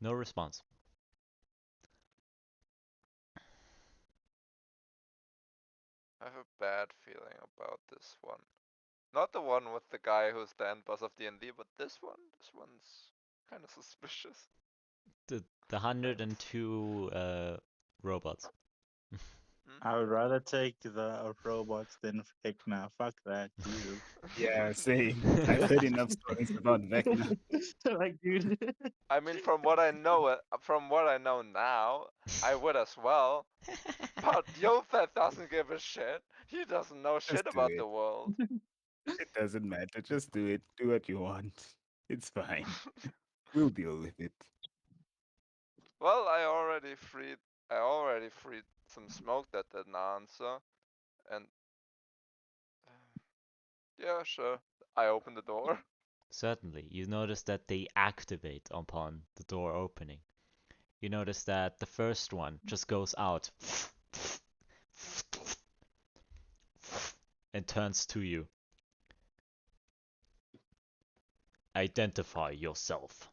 No response. I have a bad feeling about this one. Not the one with the guy who's the end boss of D&D, but this one. This one's kind of suspicious. The 102 robots. I would rather take the robots than Vecna. Fuck that, Jesus. Yeah, same. I've heard enough stories about Vecna. Like, dude. I mean, from what I know now, I would as well. But Yuulthath doesn't give a shit. He doesn't know shit do about it. the world. It doesn't matter. Just do it. Do what you want. It's fine. We'll deal with it. Well, I already freed some smoke that didn't answer, and yeah, sure. I opened the door. Certainly, you notice that they activate upon the door opening. You notice that the first one just goes out and turns to you. Identify yourself.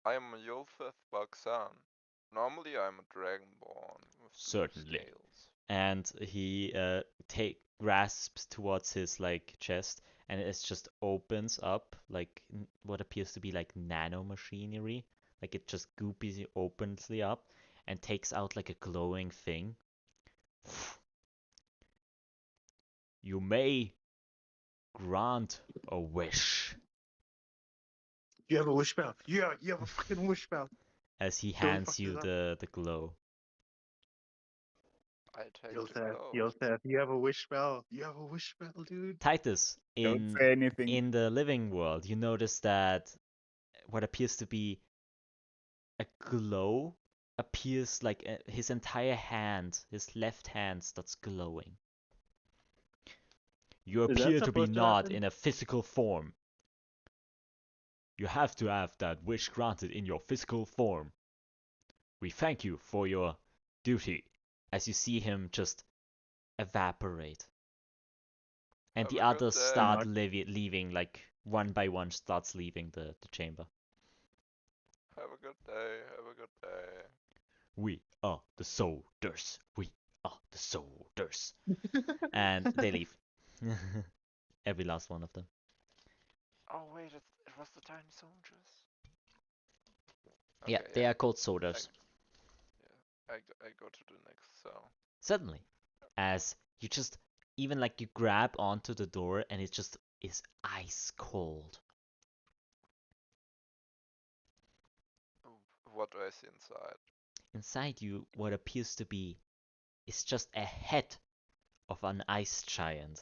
I am Yuulthath Bhaxan. Normally, I'm a dragonborn with blue Certainly. scales. And he grasps towards his like chest, and it just opens up like what appears to be like nano machinery. Like it just goopy opens up and takes out like a glowing thing. You may grant a wish. You have a wish bell. Yeah, you have a fucking wish bell. As he Don't hands fuck you this up. the glow. I take the Yuulthath, glow. Yuulthath, you have a wish bell. You have a wish bell, dude. Titus, Don't say anything. in the living world, you notice that what appears to be a glow appears like his entire hand, his left hand starts glowing. You Is that appear to be supposed to not happen? in a physical form. You have to have that wish granted in your physical form. We thank you for your duty, as you see him just evaporate. And Have the a good others day. start leaving, like one by one starts leaving the chamber. Have a good day. Have a good day. We are the soldiers. We are the soldiers. And they leave. Every last one of them. Oh wait, it was the tiny soldiers. Yeah, they are called soldiers. I go to the next cell. Suddenly, as you just even like you grab onto the door and it just is ice cold. What do I see inside? Inside you, what appears to be is just a head of an ice giant.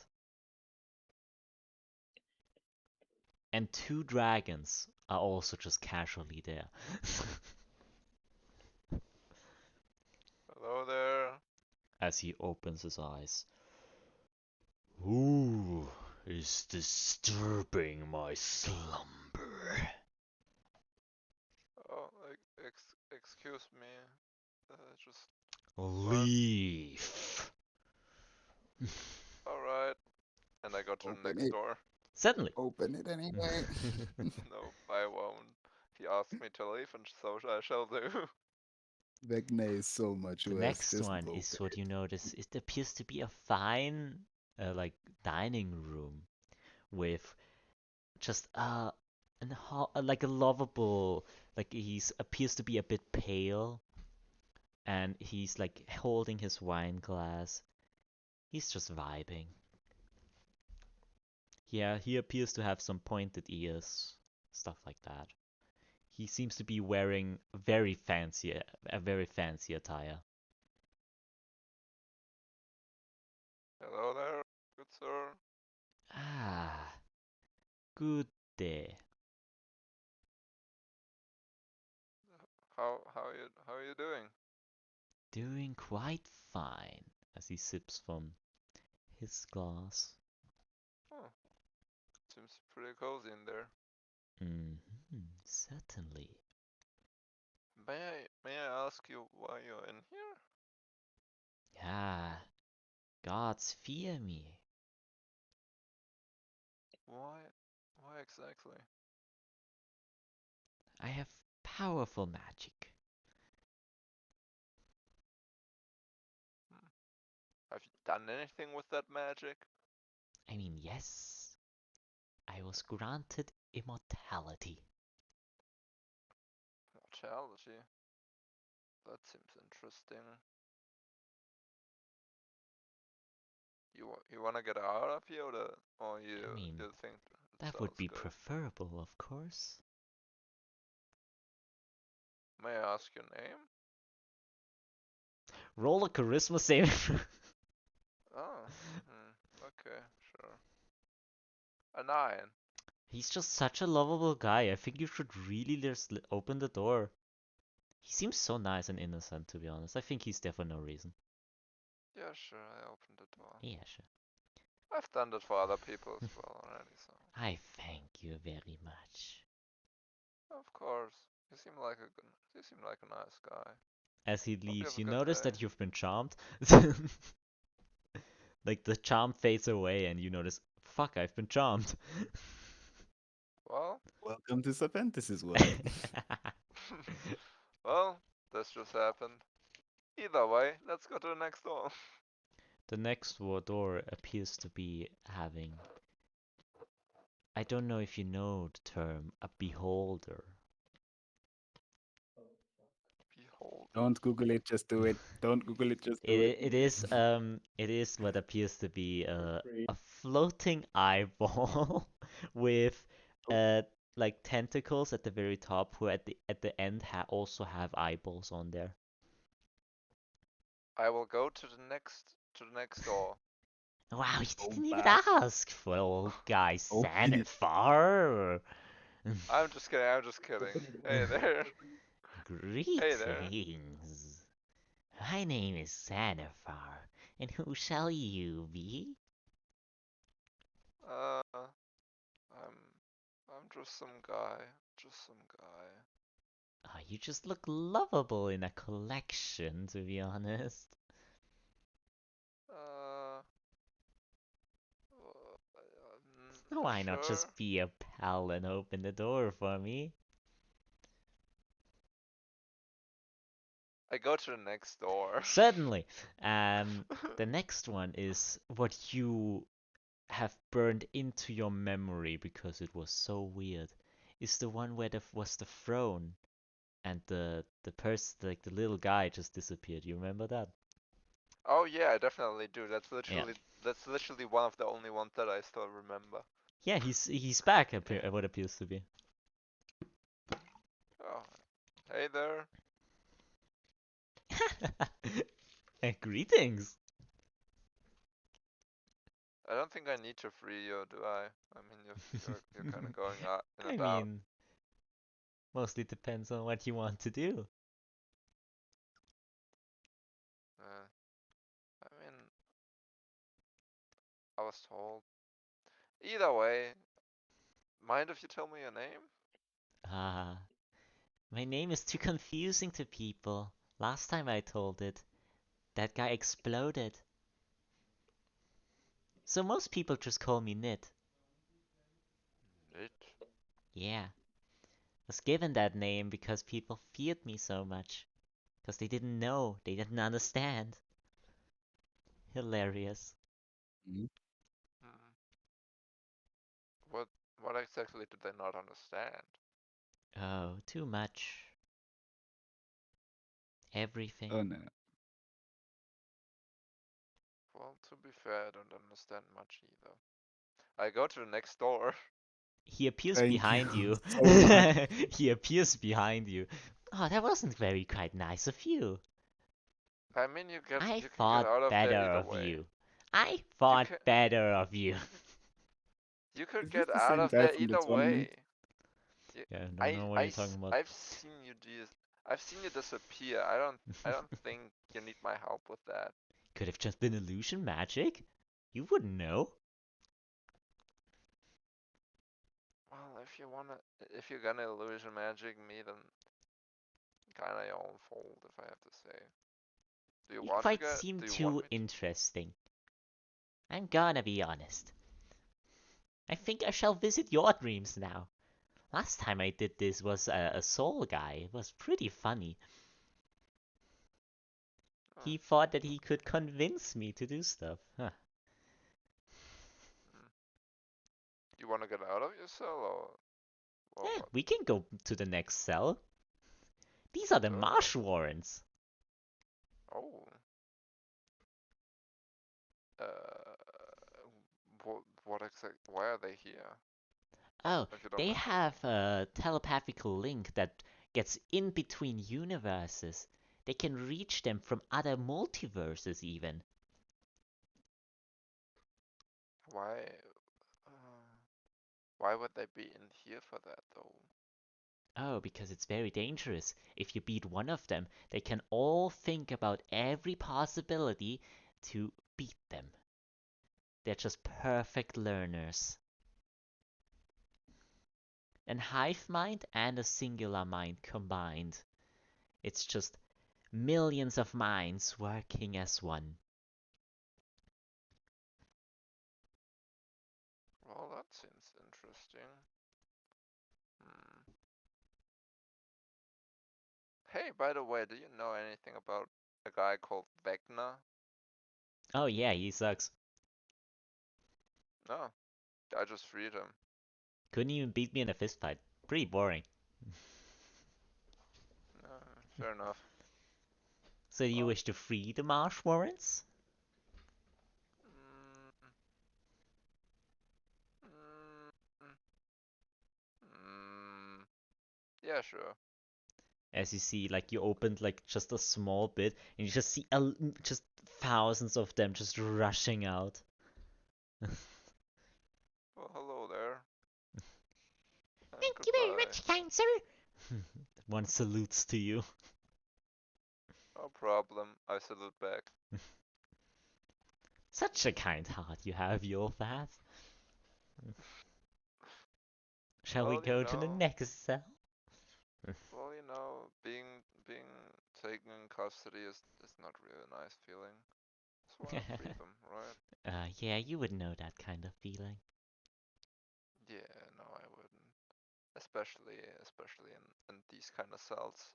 And two dragons are also just casually there. Hello there. As he opens his eyes. Who is disturbing my slumber? Oh, excuse me. Just Leave. alright. And I go to the Open next it. door. Suddenly. Open it anyway. No, I won't. He asked me to leave, and so I shall do. Vecna is so much The worse. next Just one open is what it. you notice. It appears to be a fine, like dining room with just like a lovable, like he's appears to be a bit pale, and he's like holding his wine glass. He's just vibing. Yeah, he appears to have some pointed ears, stuff like that. He seems to be wearing a very fancy attire. Hello there, good sir. Ah, good day. How are you doing? Doing quite fine. as he sips from his glass. Oh, seems pretty cozy in there. Certainly. May I ask you why you're in here? Ah, gods fear me. Why? Why exactly? I have powerful magic. Have you done anything with that magic? I mean, yes, I was granted immortality. Mortality. That seems interesting. You wanna get out of here, or you I mean, you think it that would sounds be good? preferable, of course. May I ask your name? Roll a charisma saving. Oh, okay, sure. A 9. He's just such a lovable guy. I think you should really just open the door. He seems so nice and innocent, to be honest. I think he's there for no reason. Yeah, sure, I opened the door. Yeah, sure. I've done that for other people as well already, so. I thank you very much. Of course. You seem like a nice guy. As he Hope you leaves, have a you good notice day. that you've been charmed. Like the charm fades away and you notice, fuck, I've been charmed. Well, Welcome to Serpentis' world. well, this just happened. Either way, let's go to the next door. The next door appears to be having, I don't know if you know the term, a beholder. Behold. Don't Google it, just do it. Don't Google it, just do it. It is what appears to be Free. a floating eyeball with like tentacles at the very top, who at the end also have eyeballs on there. I will go to the next door. Wow, you Go didn't even back. ask for old guy Open it. Sanfar. I'm just kidding. Hey there. Hey there. Greetings. My name is Sanfar, and who shall you be? I'm just some guy. Just some guy. Oh, you just look lovable in a collection, to be honest. Uh, Why not sure. just be a pal and open the door for me? I go to the next door. Certainly. The next one is what you have burned into your memory because it was so weird. Is the one where there was the throne and the person, like the little guy, just disappeared. You remember that? Oh yeah, I definitely do. Yeah. That's literally one of the only ones that I still remember. Yeah, he's back. What appears to be. Oh, hey there. Greetings. I don't think I need to free you, do I? I mean, you're kind of going out in I and out. mean, mostly depends on what you want to do. I mean, I was told. Either way, mind if you tell me your name? Ah, my name is too confusing to people. Last time I told it, that guy exploded. So most people just call me Nit. It. Yeah. Was given that name because people feared me so much. Because they didn't know, they didn't understand. Hilarious. Hmm? Hmm. What exactly did they not understand? Oh, too much. Everything. Oh no. Well, to be fair, I don't understand much either. I go to the next door. He appears Thank behind you you. so much. He appears behind you. Oh, that wasn't very quite nice of you. I mean, you I can get thought out of there better either of way. you. I You thought can better of you. you could Is this get the out same of guy there from the either tournament? way. Y- Yeah, I don't know what you're talking about. I've seen you disappear. I don't think you need my help with that. could have just been illusion magic. You wouldn't know. Well, if you're gonna illusion magic me, then kinda your own fault, if I have to say. Do you You want to quite get? seem Do you too want me interesting. I'm gonna be honest. I think I shall visit your dreams now. Last time I did this was a soul guy. It was pretty funny. to? He thought that he could convince me to do stuff. Huh. You want to get out of your cell, or Eh, what? we can go to the next cell. These are the Sure. marsh warrens. Oh. What exact? Why are they here? Oh, If you don't they mind have asking. a telepathical link that gets in between universes. They can reach them from other multiverses even. Why? Why would they be in here for that though? Oh, because it's very dangerous. If you beat one of them, they can all think about every possibility to beat them. They're just perfect learners. An hive mind and a singular mind combined. It's just millions of minds working as one. Well, that seems interesting. Hmm. Hey, by the way, do you know anything about a guy called Vecna? Oh yeah, he sucks. No, I just freed him. Couldn't even beat me in a fist fight. Pretty boring. Fair enough. So you Well, wish to free the marsh warrens? mm, mm, yeah, sure. As you see, like you opened like just a small bit, and you just see just thousands of them just rushing out. Well, hello there. And Thank you very goodbye. much, kind sir. One salutes to you. No problem. I salute back. Such a kind heart you have, Yuulthath. Shall we Well, go to the next cell? being taken in custody is not really a nice feeling. So why not free them, right? Yeah, you would know that kind of feeling. Yeah, no, I wouldn't. Especially in these kind of cells.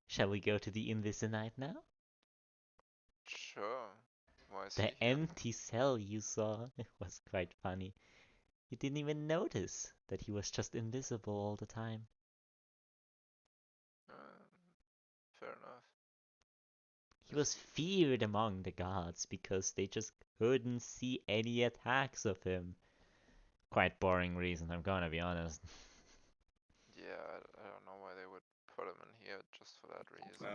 Shall we go to the Invisinite now? Sure. Why is he The here? empty cell you saw. It was quite funny. You didn't even notice that he was just invisible all the time. Fair enough. He was feared among the gods because they just couldn't see any attacks of him. Quite boring reason, I'm gonna be honest. Yeah, I don't know why they would put him in here just for that reason.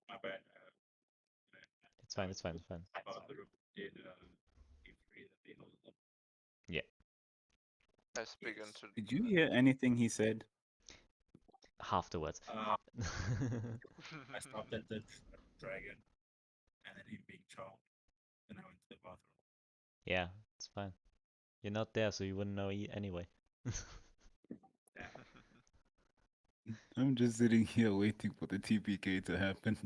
My bad. It's fine, it's fine, it's fine. Did he free the behold? Yeah. I speak Yes. into. Did you hear anything he said? Half the words. I stopped at the dragon, and then him being charmed, and I went to the bathroom. Yeah, it's fine. You're not there, so you wouldn't know anyway. I'm just sitting here waiting for the TPK to happen.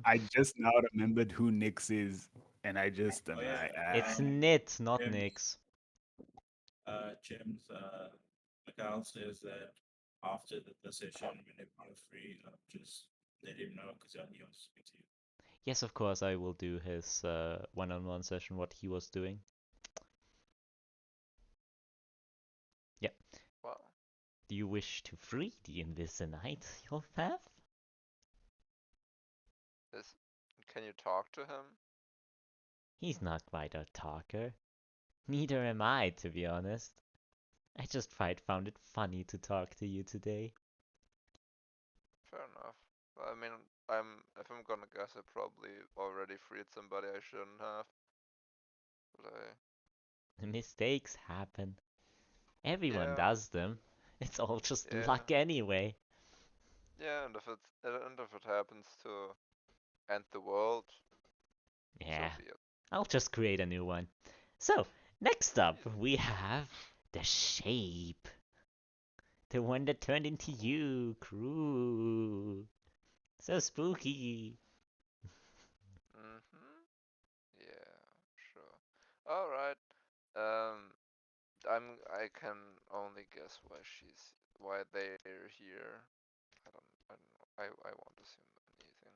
I just now remembered who Nyx is, and I just am like, It's Nit, not Jim's- Nyx. Jim's account says that after the session, whenever you're free, just let him know because he wants to speak to you. Yes, of course, I will do his one-on-one session, what he was doing. Yeah. Wow. Do you wish to free the Invisinite, Yuulthath? Can you talk to him? He's not quite a talker. Neither am I, to be honest. I just found it funny to talk to you today. Fair enough. I mean, if I'm gonna guess, I probably already freed somebody I shouldn't have. But Mistakes happen. Everyone yeah, does them. It's all just yeah, luck anyway. Yeah, and if it happens to end the world, Yeah, so be it. I'll just create a new one. So, next up, we have the shape. The one that turned into you, crew. So spooky. Mm-hmm. Yeah, sure. All right. Um, I can only guess why they're here. I don't know. I won't assume anything.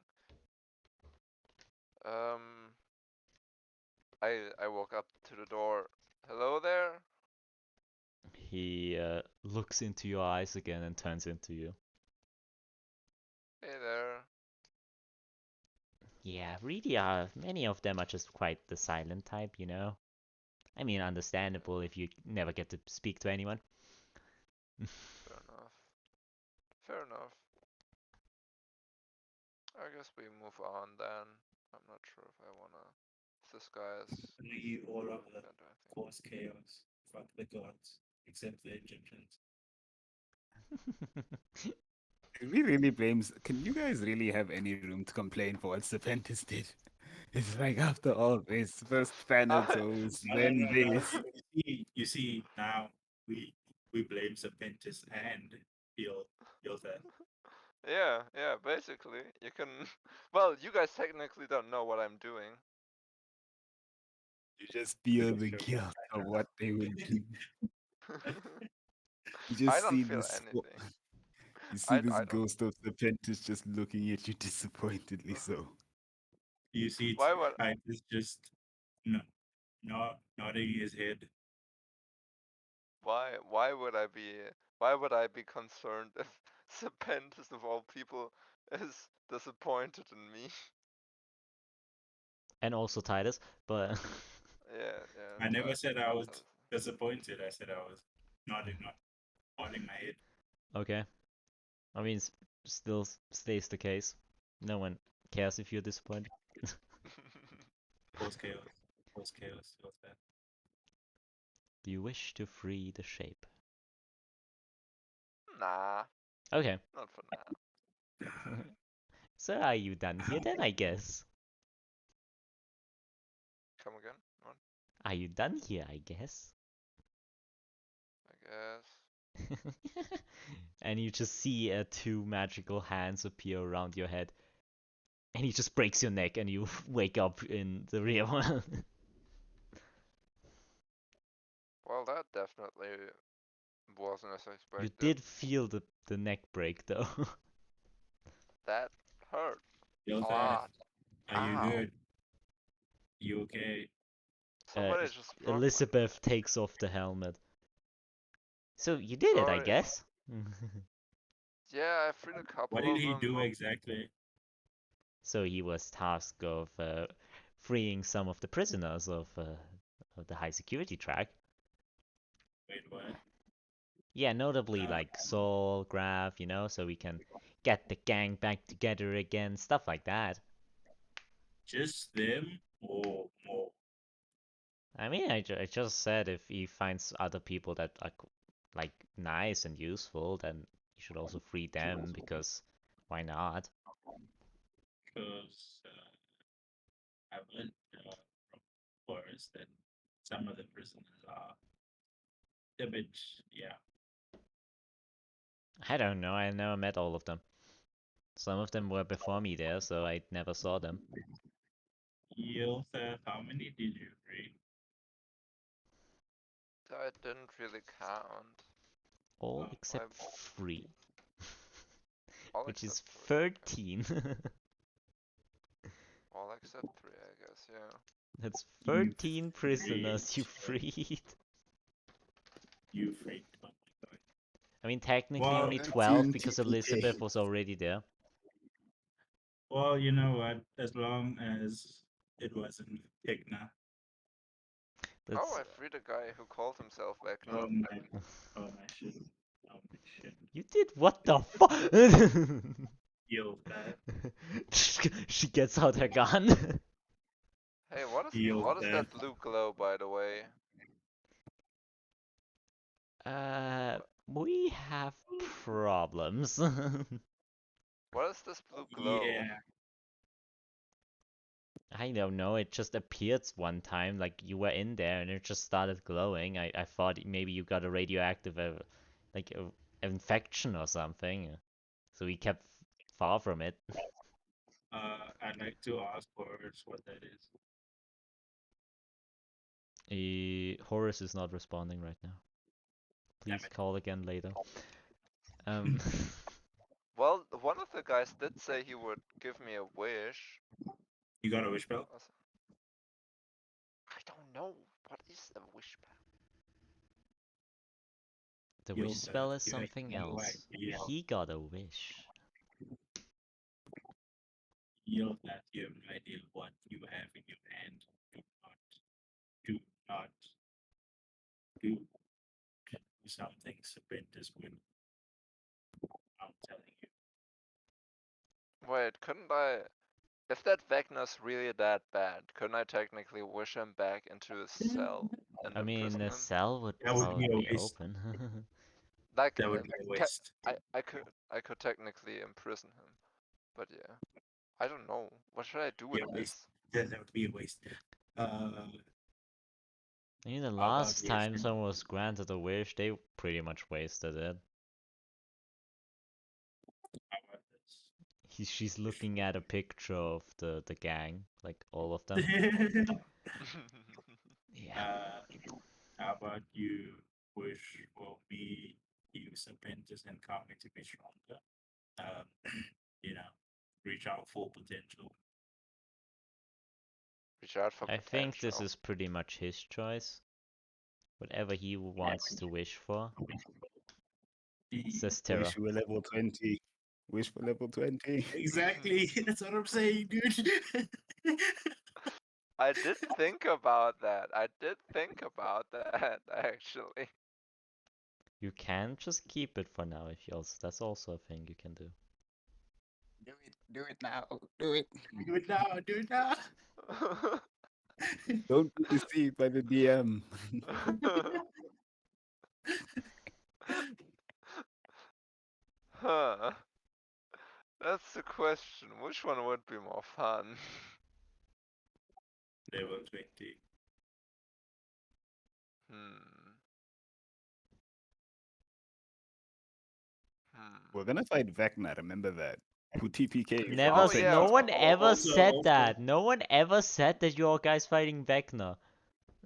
I walk up to the door. Hello there. He looks into your eyes again and turns into you. Hey there. Yeah, really, many of them are just quite the silent type, you know? I mean, understandable if you never get to speak to anyone. Fair enough. Fair enough. I guess we move on then. I'm not sure if I wanna. If this guy is You all of the that I think. cause chaos. Fuck the gods, except the Egyptians. We really blames. Can you guys really have any room to complain for what Serpentis did? It's like after all this, first Thanatos, No, no, then no, no. this. You see now we blame Serpentis and Yuulthath. Yeah, yeah, basically. You can. Well, you guys technically don't know what I'm doing. You just feel Because the you're guilt of what they will do. You I just don't see feel this. anything. You see this I don't. ghost of Serpentis just looking at you disappointedly. So you see Why would Titus just no, nodding his head. why would I be concerned if Serpentis of all people is disappointed in me? And also Titus, but Yeah, yeah. I never said I was Titus. disappointed. I said I was nodding my head. okay. I mean, still stays the case. No one cares if you're disappointed. Cause chaos. Cause chaos. Yuulthath. Do you wish to free the shape? Nah, Okay. not for now. So are you done here then, I guess? Come again? What? Are you done here, I guess? I guess. And you just see two magical hands appear around your head. And he just breaks your neck and you wake up in the real one. Well, that definitely wasn't as You expected. did feel the neck break though. That hurt a Yuulthath, lot. are you Ow. good? You okay? uh, Somebody just struck my Elizabeth takes off the helmet. So you did it, I Sorry. guess? Yeah, I freed a What couple did of he them. do exactly? So he was tasked of freeing some of the prisoners of the high security track. Wait, what? Yeah, notably Uh, like Saul, Graf, you know, so we can get the gang back together again, stuff like that. just them or more? I mean, I just said if he finds other people that are like nice and useful, then you should also free them because why not? Because I've learned from Forrest that some of the prisoners are a bit, yeah. I don't know, I never met all of them. Some of them were before me there, so I never saw them. Yuulthath, how many did you free? I didn't really count. All Oh, Why? except 3, All which except is 3. Okay. 13. All except 3, I guess. Yeah. That's you 13 freed, prisoners you freed. you freed. Oh my god. I mean, technically Well, only 12 13 because TPK. Elizabeth was already there. well, you know what? As long as it wasn't Pigna. Oh, That's I freed a guy who called himself Vecna. Oh my, oh my shit. Oh my shit. you did what the fuck? Yuulthath, She gets out her gun. Hey, what is Yuulthath. that blue glow, by the way? Uh, we have problems. What is this blue glow? Yeah. I don't know, it just appeared one time, like you were in there and it just started glowing. I thought maybe you got a radioactive, like infection or something. So we kept far from it. I'd like to ask Horace what that is. Horace is not responding right now. Damn Please it. call again later. Um, Well, one of the guys did say he would give me a wish. You got a wish bell? I don't know. What is a wish bell? the You'll wish spell is you have something no else. idea. He got a wish. Yuulthath, you have no idea what you have in your hand. Do not do something Serpentis Virul. I'm telling you. Wait, couldn't I? If that Vecna's really that bad, couldn't I technically wish him back into his cell and I mean, imprison the him? cell would That would probably be a be waste. open. Like, That would be a waste. I could technically imprison him, but yeah, I don't know. What should I do with Yeah, waste. this? That would be a waste. I mean, the How about last time wishing? someone was granted a wish, they pretty much wasted it. How about She's looking at a picture of the gang, like all of them. this? Yeah. How about you wish for me, you Serpentis, and come to be stronger? You know, reach our full potential. Reach out for I think this potential. is pretty much his choice. Whatever he wants to wish for. Says Terra. Wish we were level 20. Wish for level 20. Exactly. That's what I'm saying, dude. I did think about that. Actually. You can just keep it for now if you also. That's also a thing you can do. Do it now. Do it. Do it now. Do it now. Don't be deceived by the DM. Huh. That's the question. Which one would be more fun? Level 20. We're gonna fight Vecna, remember that. Who TPK. Never. Oh, yeah. No one ever Also- said also- that. No one ever said that you're guys fighting Vecna.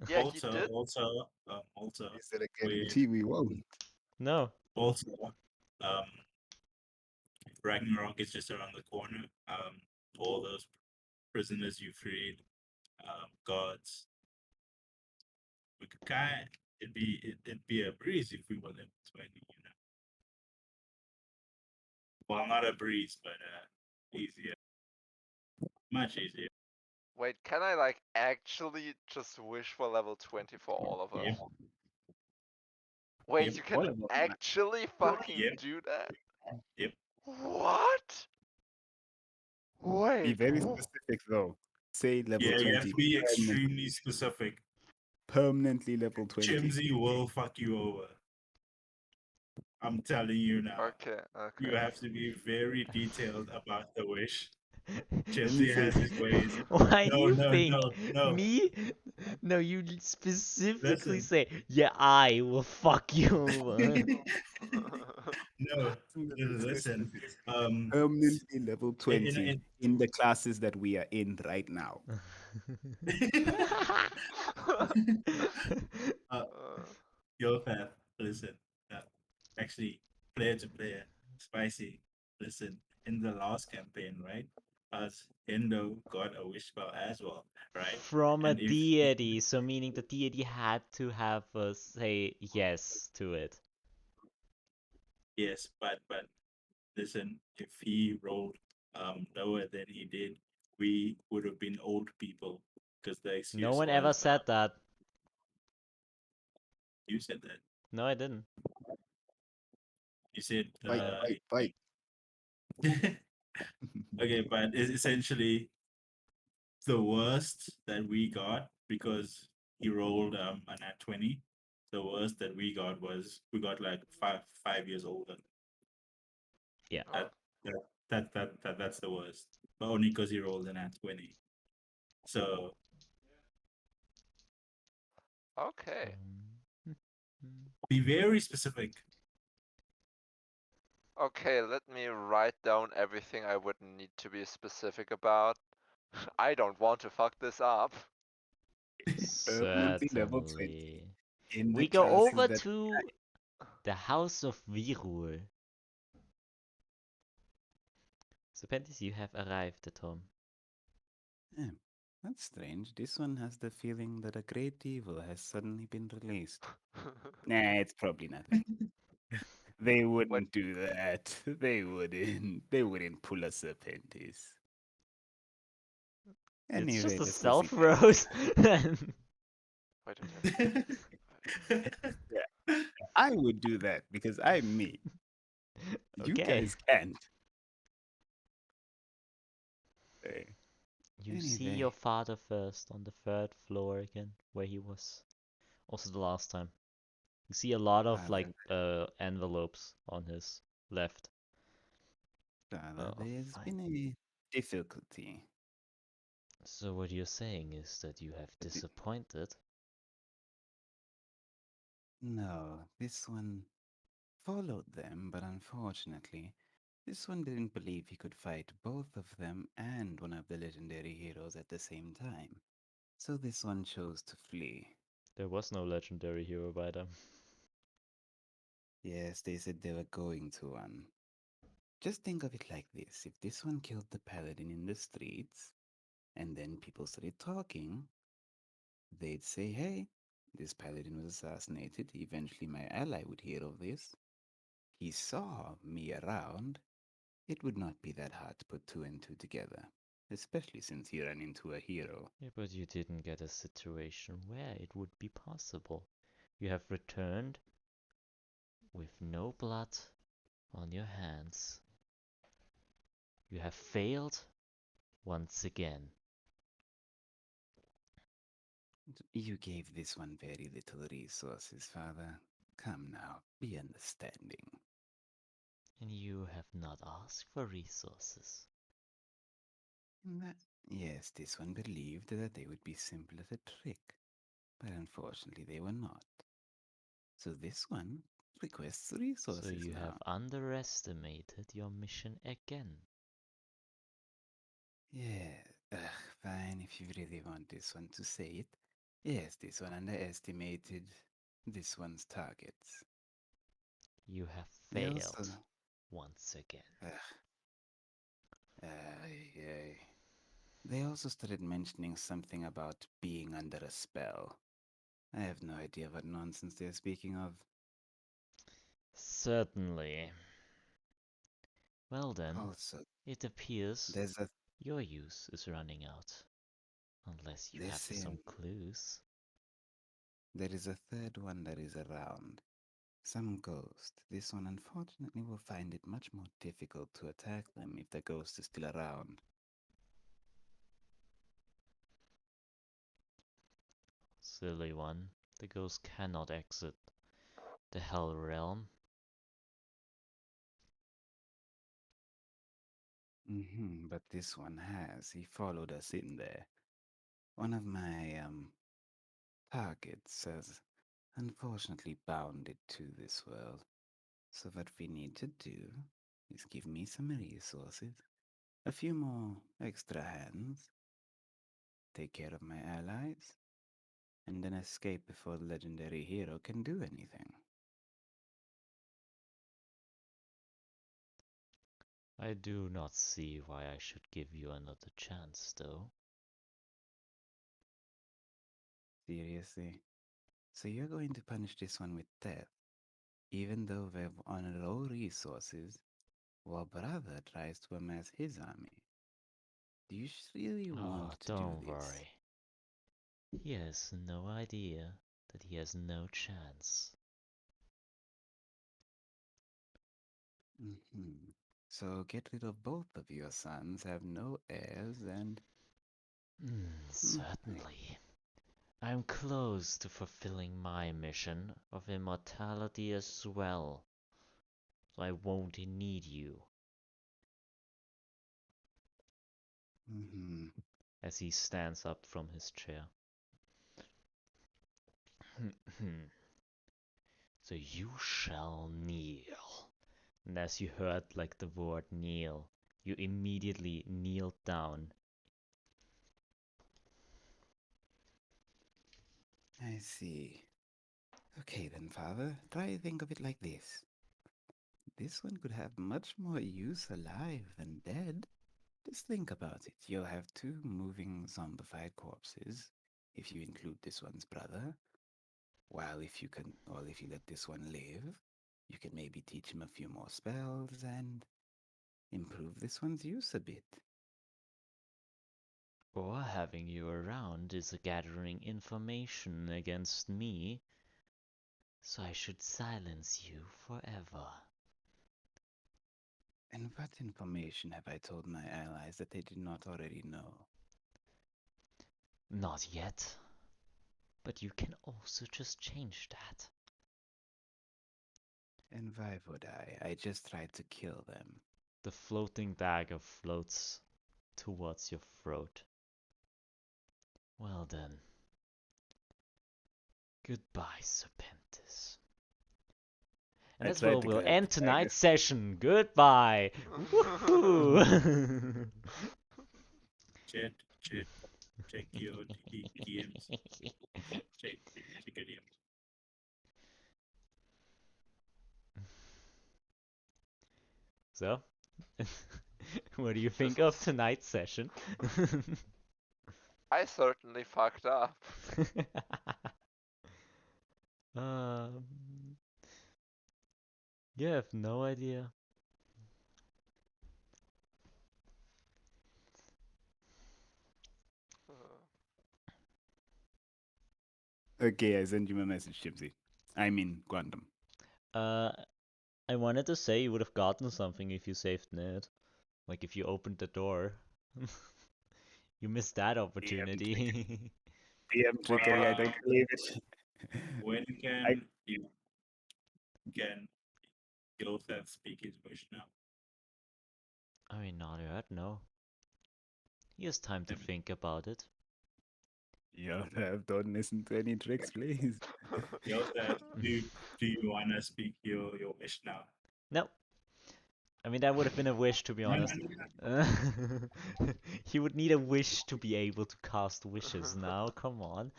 Yeah, he did. Also, He said a with- guarantee we won't. No. also, Ragnarok is just around the corner. All those prisoners you freed, gods. We could it'd be a breeze if we were level 20, you know. Well, not a breeze, but easier. Much easier. Wait, can I like actually just wish for level 20 for all of us? Yep. Wait, Yep. you can All of us. actually fucking Yep. do that? Yep. What? Be Wait. very specific though. Say level Yeah, 20. you have to be extremely specific. Permanently level 20. Chimsy will fuck you over. I'm telling you now. Okay, You okay. have to be very detailed about the wish. me Chimsy has say- his ways. Why do No, you no, think no. me? No, you specifically Listen. say, "Yeah, I will fuck you over." No, listen. Permanently level 20 in- in the classes that we are in right now. Yuulthath, listen. Actually, player to player, spicy. Listen, in the last campaign, right? Us Endo got a wish spell as well, right? From a And if- deity, so meaning the deity had to have us say yes to it. Yes, but listen, if he rolled lower than he did, we would have been old people because the excuse No one ever was, said that. you said that. No, I didn't. You said Fight. okay, but it's essentially the worst that we got because he rolled a nat 20. The worst that we got was we got like 5 years older. Yeah. That's the worst. But only because he rolled an at 20. So Okay. be very specific. Okay, let me write down everything I would need to be specific about. I don't want to fuck this up. Multi level 20 Certainly. in the We go classes over that to the House of Virul. Serpentis, you have arrived at home. That's strange. This one has the feeling that a great evil has suddenly been released. Nah, it's probably nothing. They What? wouldn't do that. They wouldn't. They wouldn't pull a Serpentis. It's Anyway, just a let's go see. stealth roast. Wait a minute. Yeah, I would do that because I'm me. You Okay. guys can't. Hey, You see your anyway, father first on the third floor again, where he was. Also the last time. You see a lot of like Father, envelopes on his left. Oh, there's fine. been a difficulty. So what you're saying is that you have But disappointed? no, this one followed them, but unfortunately, this one didn't believe he could fight both of them and one of the legendary heroes at the same time. So this one chose to flee. There was no legendary hero by them. Yes, they said they were going to one. Just think of it like this. If this one killed the paladin in the streets, and then people started talking, they'd say, hey, this paladin was assassinated. Eventually, my ally would hear of this. He saw me around. It would not be that hard to put two and two together, especially since he ran into a hero. Yeah, but you didn't get a situation where it would be possible. You have returned with no blood on your hands. You have failed once again. You gave this one very little resources, father. Come now, be understanding. And you have not asked for resources. Yes, this one believed that they would be simple as a trick, but unfortunately they were not. So this one requests So resources you have now. underestimated your mission again. Yeah, fine, if you really want this one to say it. Yes, this one underestimated this one's targets. You have They also. failed once again. Yeah. They also started mentioning something about being under a spell. I have no idea what nonsense they're speaking of. Certainly. Well then, Also, it appears there's a your use is running out. Unless you they have say some clues. there is a third one that is around. Some ghost. This one unfortunately will find it much more difficult to attack them if the ghost is still around. Silly one. The ghost cannot exit the Hell Realm. But this one has. He followed us in there. One of my targets has unfortunately bounded to this world. So what we need to do is give me some resources, a few more extra hands, take care of my allies, and then escape before the legendary hero can do anything. I do not see why I should give you another chance, though. Seriously? So you're going to punish this one with death, even though we're on low resources, while brother tries to amass his army? Do you really Oh, want to do don't this? worry. He has no idea that he has no chance. So get rid of both of your sons, have no heirs, and Certainly. I'm close to fulfilling my mission of immortality as well. So I won't need you. Mm-hmm. as he stands up from his chair. So you shall kneel. And as you heard like the word kneel, you immediately kneeled down. I see. Okay then, Father, try to think of it like this. This one could have much more use alive than dead. Just think about it. You'll have two moving zombified corpses, if you include this one's brother. While if you let this one live, you can maybe teach him a few more spells and improve this one's use a bit. Or having you around is gathering information against me, so I should silence you forever. And what information have I told my allies that they did not already know? Not yet. But you can also just change that. And why would I? I just tried to kill them. The floating dagger floats towards your throat. Well then. Goodbye, Serpentis. And I that's where tried to we'll grab end the dagger. tonight's session. Goodbye. Woohoo! Check your DMs. Check your DMs. So, what do you think of tonight's session? I certainly fucked up. um, you have no idea. Okay, I sent you a message, Gypsy. I mean, Quantum. I wanted to say you would have gotten something if you saved Ned. Like if you opened the door. You missed that opportunity. DM trickery, I don't believe it. When I- can Yuulthath speak his wish now? I mean, not yet, no. He has time to Um, think about it. Yuulthath, don't listen to any tricks, please. Yuulthath, do you wanna speak your wish now? No. I mean, that would have been a wish, to be honest. He would need a wish to be able to cast wishes now, come on.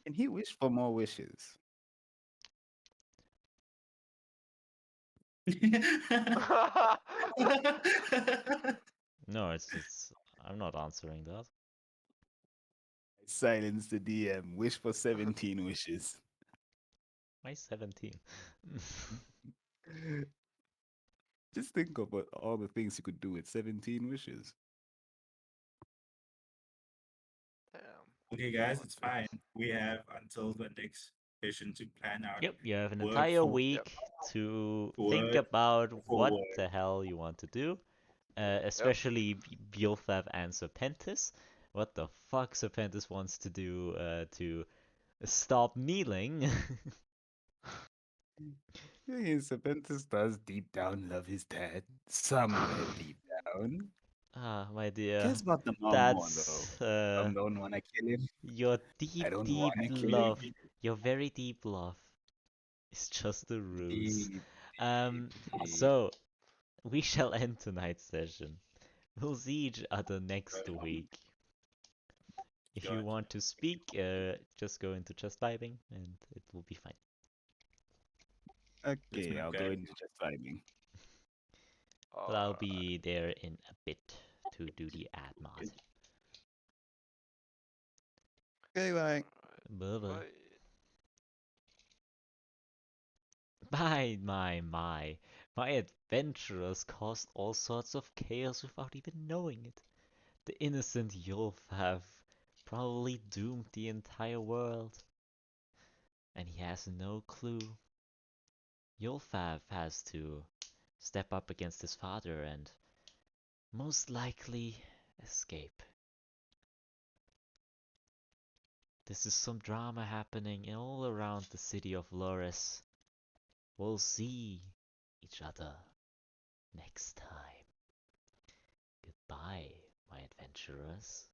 And he wished for more wishes. No, it's I'm not answering that. Silence the DM. Wish for 17 wishes. Why 17? Just think of all the things you could do with 17 wishes. Damn. Okay, guys, it's fine. We have until the next session to plan out. Yep, you have an Word entire for- week to think Word about for what word. the hell you want to do. Especially Yuulthath and Serpentis. What the fuck Serpentis wants to do to stop kneeling. Serpentis does deep down love his dad. Somewhere deep down. Ah, my dear. Cares about the mom more, though. That's Mom don't want to kill him. your I deep, don't deep wanna kill love. him. Your very deep love. It's just a ruse. Deep, Um, deep. so we shall end tonight's session. We'll see each other next week. If you Gotcha. want to speak, just go into Just Vibing and it will be fine. Okay, I'll go okay. into just vibing. But I'll be there in a bit to do the ad mod. Okay, bye. Bye bye. My, my. My adventurers caused all sorts of chaos without even knowing it. The innocent Yuulthath probably doomed the entire world. And he has no clue. Yuulthath has to step up against his father and most likely escape. This is some drama happening all around the city of Loris. We'll see each other next time. Goodbye, my adventurers.